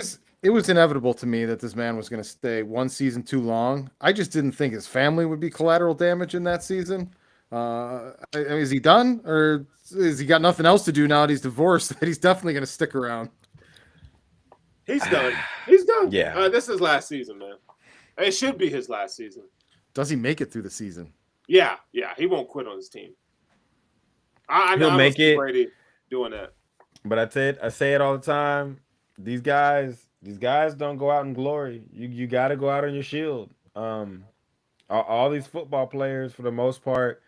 Speaker 1: was inevitable to me that this man was going to stay one season too long. I just didn't think his family would be collateral damage in that season. Is he done, or is he got nothing else to do now that he's divorced? That he's definitely going to stick around.
Speaker 2: He's done. He's done.
Speaker 3: Yeah.
Speaker 2: This is last season, man. It should be his last season.
Speaker 1: Does he make it through the season?
Speaker 2: Yeah. He won't quit on his team. I know
Speaker 3: He'll make it.
Speaker 2: Brady doing that.
Speaker 3: But I say it all the time. These guys don't go out in glory. You got to go out on your shield. All these football players, for the most part,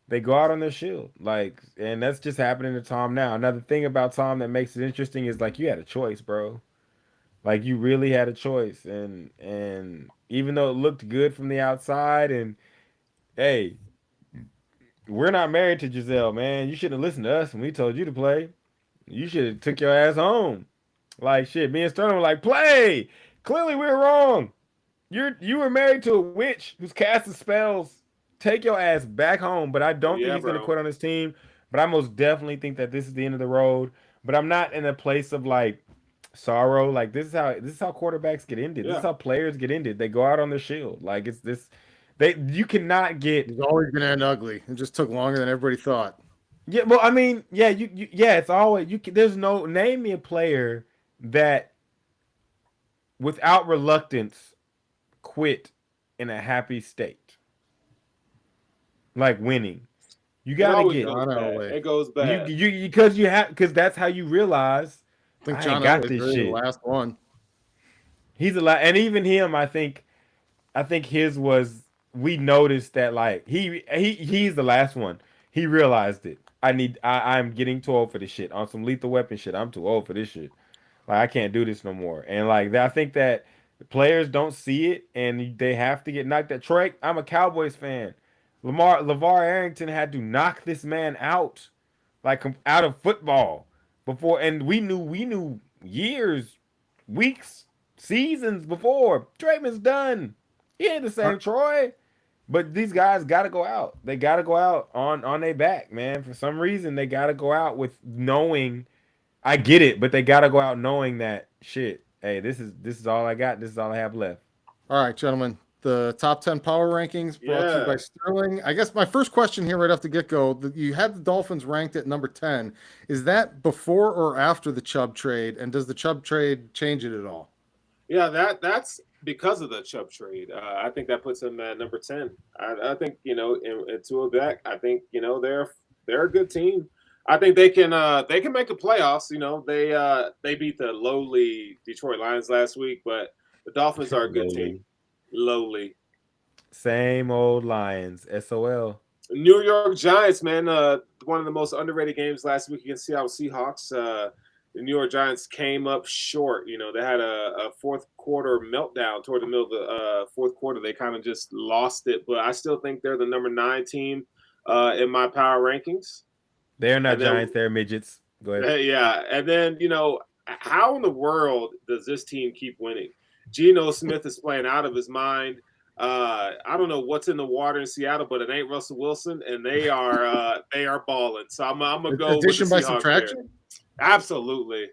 Speaker 3: they go out on their shield. And that's just happening to Tom now. Another thing about Tom that makes it interesting is you had a choice, bro. You really had a choice, and even though it looked good from the outside, and hey, we're not married to Giselle, man. You shouldn't have listened to us when we told you to play. You should have took your ass home. Shit, me and Sterling were play. Clearly we were wrong. You were married to a witch who's casting spells. Take your ass back home. But I don't think he's going to quit on his team. But I most definitely think that this is the end of the road. But I'm not in a place of sorrow. This is how quarterbacks get ended.
Speaker 2: Yeah.
Speaker 3: This is how players get ended. They go out on their shield. It's this. You cannot get.
Speaker 1: It's always going to end ugly. It just took longer than everybody thought.
Speaker 3: Yeah, well, I mean, yeah, it's always there's no name me a player that without reluctance quit in a happy state. Winning. You gotta get
Speaker 2: it goes bad.
Speaker 3: Because that's how you realize
Speaker 1: I think
Speaker 3: I
Speaker 1: John
Speaker 3: ain't got
Speaker 1: Elway's
Speaker 3: this
Speaker 1: really
Speaker 3: shit.
Speaker 1: the last one.
Speaker 3: He's and even him, I think his was we noticed that he's the last one. He realized it. I'm getting too old for this shit. On some Lethal Weapon shit, I'm too old for this shit. I can't do this no more. And I think that players don't see it, and they have to get knocked out. Troy, I'm a Cowboys fan. LeVar Arrington had to knock this man out, out of football before, and we knew years, weeks, seasons before. Draymond's done. He ain't the same Troy. But these guys got to go out. They got to go out on their back, man. For some reason, they got to go out with knowing. I get it, but they got to go out knowing that shit. Hey, this is all I got. This is all I have left.
Speaker 1: All right, gentlemen. The top 10 power rankings brought to you by Sterling. I guess my first question here right off the get-go, you had the Dolphins ranked at number 10. Is that before or after the Chubb trade? And does the Chubb trade change it at all?
Speaker 2: Yeah, that's because of the Chubb trade. I think that puts them at number 10. I think, to a back, I think, they're a good team. I think they can make the playoffs. They beat the lowly Detroit Lions last week, but the Dolphins are a good team. Lowly.
Speaker 3: Same old Lions. SOL.
Speaker 2: New York Giants, man. One of the most underrated games last week against Seattle Seahawks. The New York Giants came up short. They had a fourth quarter meltdown toward the middle of the fourth quarter. They kind of just lost it, but I still think they're the number 9 team in my power rankings.
Speaker 3: They're not Giants, they're midgets. Go ahead.
Speaker 2: Yeah, and then, how in the world does this team keep winning? Geno Smith is playing out of his mind. I don't know what's in the water in Seattle, but it ain't Russell Wilson, and they are balling. So I'm gonna go
Speaker 1: addition
Speaker 2: with the
Speaker 1: by
Speaker 2: Seahawks
Speaker 1: subtraction.
Speaker 2: There. Absolutely.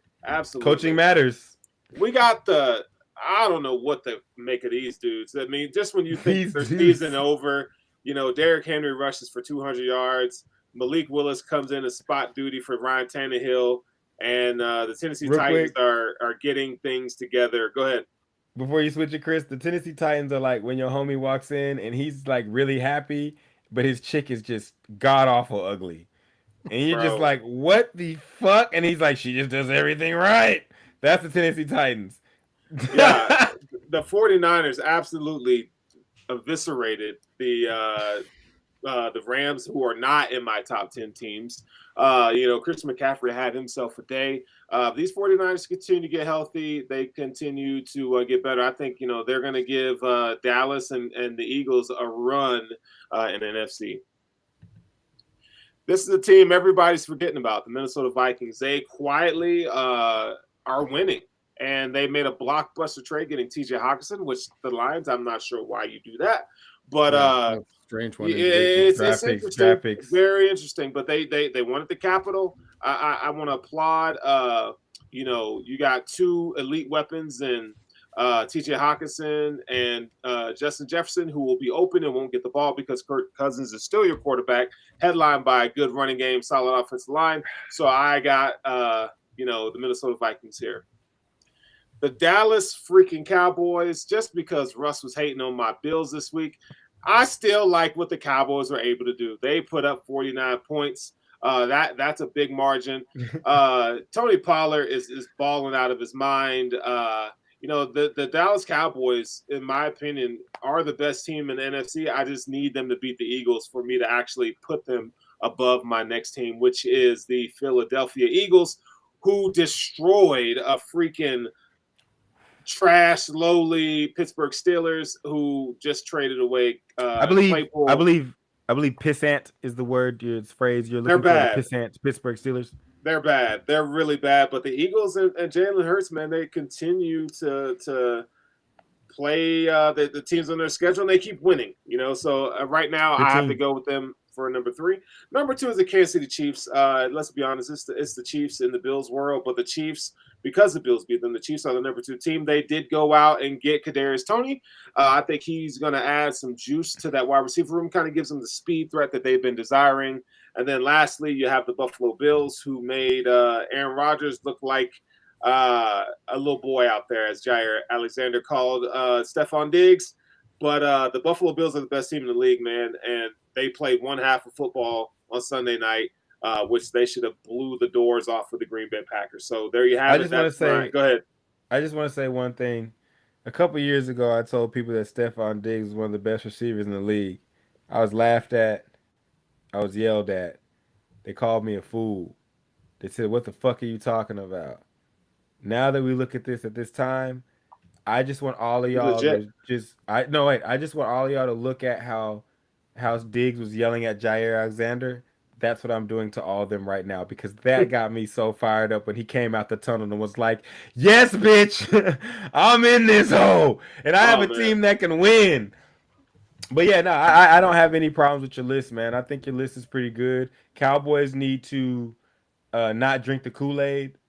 Speaker 3: Coaching matters.
Speaker 2: We got I don't know what to make of these dudes. I mean, just when you think their season over, Derrick Henry rushes for 200 yards. Malik Willis comes in as spot duty for Ryan Tannehill, and the Tennessee Titans are getting things together. Go ahead.
Speaker 3: Before you switch it, Chris, the Tennessee Titans are when your homie walks in and he's really happy, but his chick is just god awful ugly. And you're just what the fuck? And he's she just does everything right. That's the Tennessee Titans.
Speaker 2: Yeah, the 49ers absolutely eviscerated the the Rams, who are not in my top 10 teams. Chris McCaffrey had himself a day. These 49ers continue to get healthy. They continue to get better. I think, they're going to give Dallas and the Eagles a run in NFC. This is a team everybody's forgetting about, the Minnesota Vikings. They quietly are winning, and they made a blockbuster trade getting T.J. Hawkinson, which the Lions, I'm not sure why you do that. But
Speaker 1: strange one.
Speaker 2: It's
Speaker 3: Draft
Speaker 2: interesting,
Speaker 3: picks.
Speaker 2: very interesting. But they wanted the capital. I want to applaud. You got two elite weapons in T.J. Hawkinson and Justin Jefferson, who will be open and won't get the ball because Kirk Cousins is still your quarterback, headlined by a good running game, solid offensive line. So I got the Minnesota Vikings here. The Dallas freaking Cowboys, just because Russ was hating on my Bills this week, I still like what the Cowboys were able to do. They put up 49 points. That's a big margin. Tony Pollard is balling out of his mind. The Dallas Cowboys, in my opinion, are the best team in the NFC. I just need them to beat the Eagles for me to actually put them above my next team, which is the Philadelphia Eagles, who destroyed a freaking trash, lowly Pittsburgh Steelers, who just traded away.
Speaker 3: I believe pissant is the word, it's phrase you're looking for. The pissant Pittsburgh Steelers.
Speaker 2: They're bad. They're really bad. But the Eagles and Jalen Hurts, man, they continue to play the teams on their schedule, and they keep winning. So right now I have to go with them for number 3. Number 2 is the Kansas City Chiefs. Let's be honest, it's the Chiefs in the Bills world, but the Chiefs, because the Bills beat them, the Chiefs are the number 2 team. They did go out and get Kadarius Toney. I think he's going to add some juice to that wide receiver room, kind of gives them the speed threat that they've been desiring. And then lastly, you have the Buffalo Bills, who made Aaron Rodgers look like a little boy out there, as Jair Alexander called Stephon Diggs. But the Buffalo Bills are the best team in the league, man, and they played one half of football on Sunday night, which they should have blew the doors off of the Green Bay Packers. So there you have it. Go ahead.
Speaker 3: I just want to say one thing. A couple years ago, I told people that Stephon Diggs was one of the best receivers in the league. I was laughed at. I was yelled at. They called me a fool. They said, "What the fuck are you talking about?" Now that we look at this time, I just want all of y'all to I just want all of y'all to look at how Diggs was yelling at Jair Alexander. That's what I'm doing to all of them right now, because that got me so fired up when he came out the tunnel and was like, "Yes, bitch, I'm in this hole, and I have a team that can win." But yeah, no, I don't have any problems with your list, man. I think your list is pretty good. Cowboys need to not drink the Kool-Aid.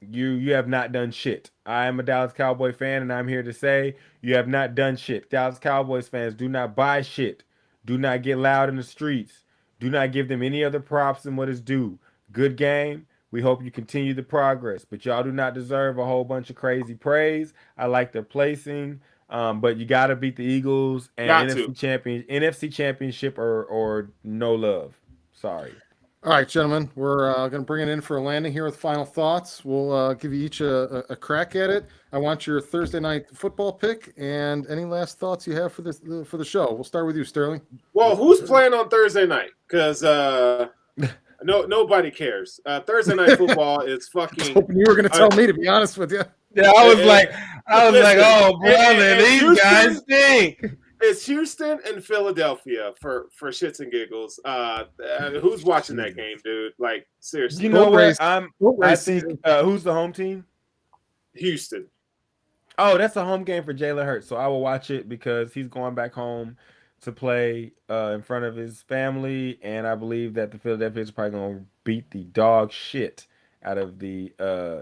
Speaker 3: You have not done shit. I am a Dallas Cowboy fan, and I'm here to say you have not done shit. Dallas Cowboys fans, do not buy shit. Do not get loud in the streets. Do not give them any other props than what is due. Good game. We hope you continue the progress, but y'all do not deserve a whole bunch of crazy praise. I like their placing. But you got to beat the Eagles and NFC Championship or no love. Sorry.
Speaker 1: All right, gentlemen, we're going to bring it in for a landing here with final thoughts. We'll give you each a crack at it. I want your Thursday night football pick and any last thoughts you have for the show. We'll start with you, Sterling.
Speaker 2: Well, who's playing on Thursday night? Because nobody cares. Thursday night football is fucking. I was
Speaker 1: hoping you were going to tell me, to be honest with you.
Speaker 3: Yeah, I was like, oh, brother, these guys stink.
Speaker 2: It's Houston and Philadelphia for shits and giggles. Who's watching that game, dude? Like, seriously.
Speaker 3: You know what? I think who's the home team?
Speaker 2: Houston.
Speaker 3: Oh, that's a home game for Jalen Hurts, so I will watch it because he's going back home to play in front of his family, and I believe that the Philadelphia is probably going to beat the dog shit out of the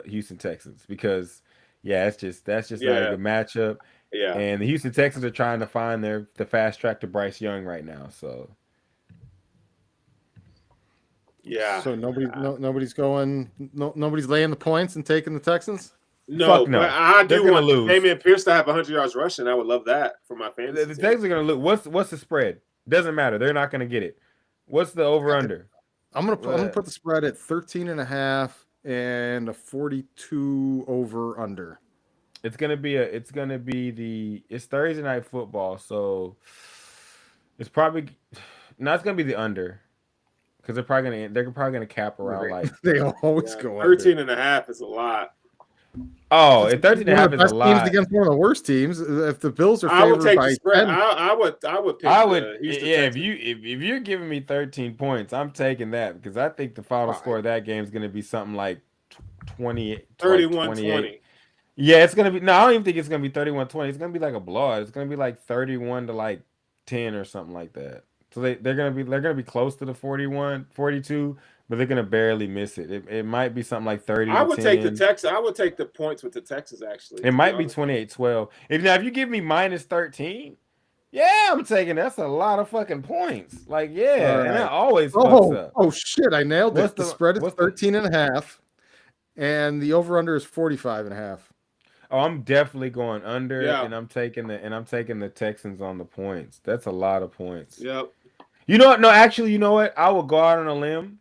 Speaker 3: Houston Texans because, that's just not a good matchup.
Speaker 2: Yeah,
Speaker 3: and the Houston Texans are trying to find the fast track to Bryce Young right now. So,
Speaker 2: yeah.
Speaker 1: So nobody's laying the points and taking the Texans.
Speaker 2: No,
Speaker 3: no.
Speaker 2: But I do want
Speaker 3: lose.
Speaker 2: Damian Pierce to have 100 yards rushing. I would love that for my fantasy.
Speaker 3: The Texans are going to lose. What's the spread? Doesn't matter. They're not going to get it. What's the over under?
Speaker 1: I'm gonna put the spread at 13.5 and a 42 over under.
Speaker 3: It's Thursday night football, so it's probably No, it's gonna be the under. Because they're probably gonna cap around like
Speaker 1: They always go under.
Speaker 2: 13.5 is a lot.
Speaker 3: oh, if 13 and a half is a
Speaker 1: best teams
Speaker 3: lot.
Speaker 1: against one of the worst teams. If the Bills are
Speaker 2: I would
Speaker 1: favored
Speaker 2: take
Speaker 1: by
Speaker 2: the spread.
Speaker 1: 10,
Speaker 2: I would pick
Speaker 3: I would,
Speaker 2: the Houston
Speaker 3: yeah.
Speaker 2: Texans.
Speaker 3: If you're giving me 13 points, I'm taking that because I think the final score of that game is going to be something like 20,
Speaker 2: 31-20.
Speaker 3: Yeah, it's gonna be. No, I don't even think it's gonna be 31-20. It's gonna be like a blowout. It's gonna be like 31 to like 10 or something like that. So they're gonna be close to the 41, 42, but they're gonna barely miss it. It might be something like 30
Speaker 2: I
Speaker 3: to
Speaker 2: would
Speaker 3: 10.
Speaker 2: take the Texans. I would take the points with the Texans actually.
Speaker 3: It might be 28-12. If you give me minus 13, yeah, I'm taking that's a lot of fucking points. Like, yeah,
Speaker 1: All
Speaker 3: and that
Speaker 1: right.
Speaker 3: always fucks up.
Speaker 1: Oh shit, I nailed
Speaker 3: What's
Speaker 1: it. The
Speaker 3: the-
Speaker 1: spread is
Speaker 3: what's the-
Speaker 1: 13.5, and the over-under is 45.5.
Speaker 3: Oh, I'm definitely going under,
Speaker 2: Yeah.
Speaker 3: and I'm taking the Texans on the points. That's a lot of points.
Speaker 2: Yep.
Speaker 3: You know what? No, actually, you know what? I will go out on a limb,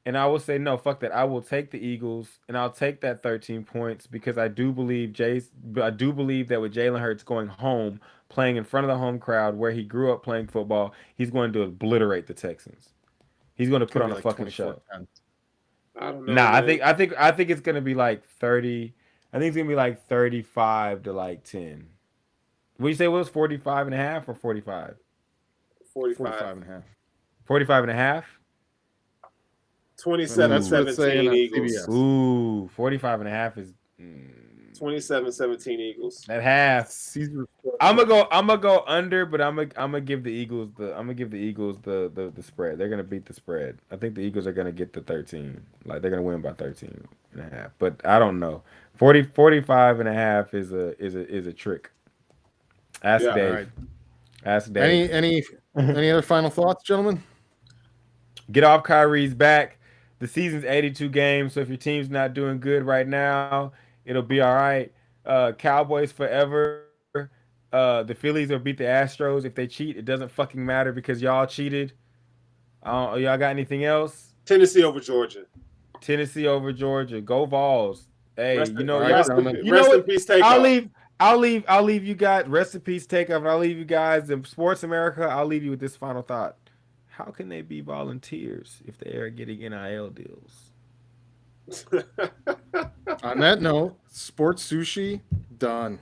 Speaker 3: and I will say no. Fuck that. I will take the Eagles, and I'll take that 13 points because I do believe that with Jalen Hurts going home, playing in front of the home crowd where he grew up playing football, he's going to obliterate the Texans. He's going to put on a fucking show.
Speaker 1: 24-10.
Speaker 2: I don't know.
Speaker 3: Nah,
Speaker 2: man.
Speaker 3: I think it's gonna be like 30. I think it's gonna be like 35 to like 10. What you say it was 45 and a half or 45?
Speaker 1: 45.5.
Speaker 3: 45 and a half?
Speaker 2: 27-17 Eagles.
Speaker 1: CBS.
Speaker 3: Ooh, 45 and a half is
Speaker 2: 27-17 Eagles.
Speaker 3: at half.
Speaker 1: Caesar.
Speaker 3: I'm gonna go under, but I'm gonna give the Eagles the spread. They're gonna beat the spread. I think the Eagles are gonna get the 13. Like they're gonna win by 13 and a half. But I don't know. 45 and a half is a trick. Ask
Speaker 2: Yeah,
Speaker 3: Dave.
Speaker 1: right.
Speaker 3: Ask Dave.
Speaker 1: Any other final thoughts, gentlemen?
Speaker 3: Get off Kyrie's back. The season's 82 games, so if your team's not doing good right now, it'll be all right. Cowboys forever. The Phillies will beat the Astros. If they cheat, it doesn't fucking matter because y'all cheated. Y'all got anything else?
Speaker 2: Tennessee over Georgia.
Speaker 3: Tennessee over Georgia. Go Vols. Hey,
Speaker 2: Rest
Speaker 3: you
Speaker 2: in-
Speaker 3: know,
Speaker 2: rest
Speaker 3: y'all,
Speaker 2: in-
Speaker 3: you
Speaker 2: rest
Speaker 3: know
Speaker 2: in
Speaker 3: what?
Speaker 2: peace, Takeoff.
Speaker 3: I'll leave you guys. Rest in peace, Takeoff. And I'll leave you guys in Sports America. I'll leave you with this final thought. How can they be volunteers if they are getting NIL deals?
Speaker 1: On that note, Sports Sushi done.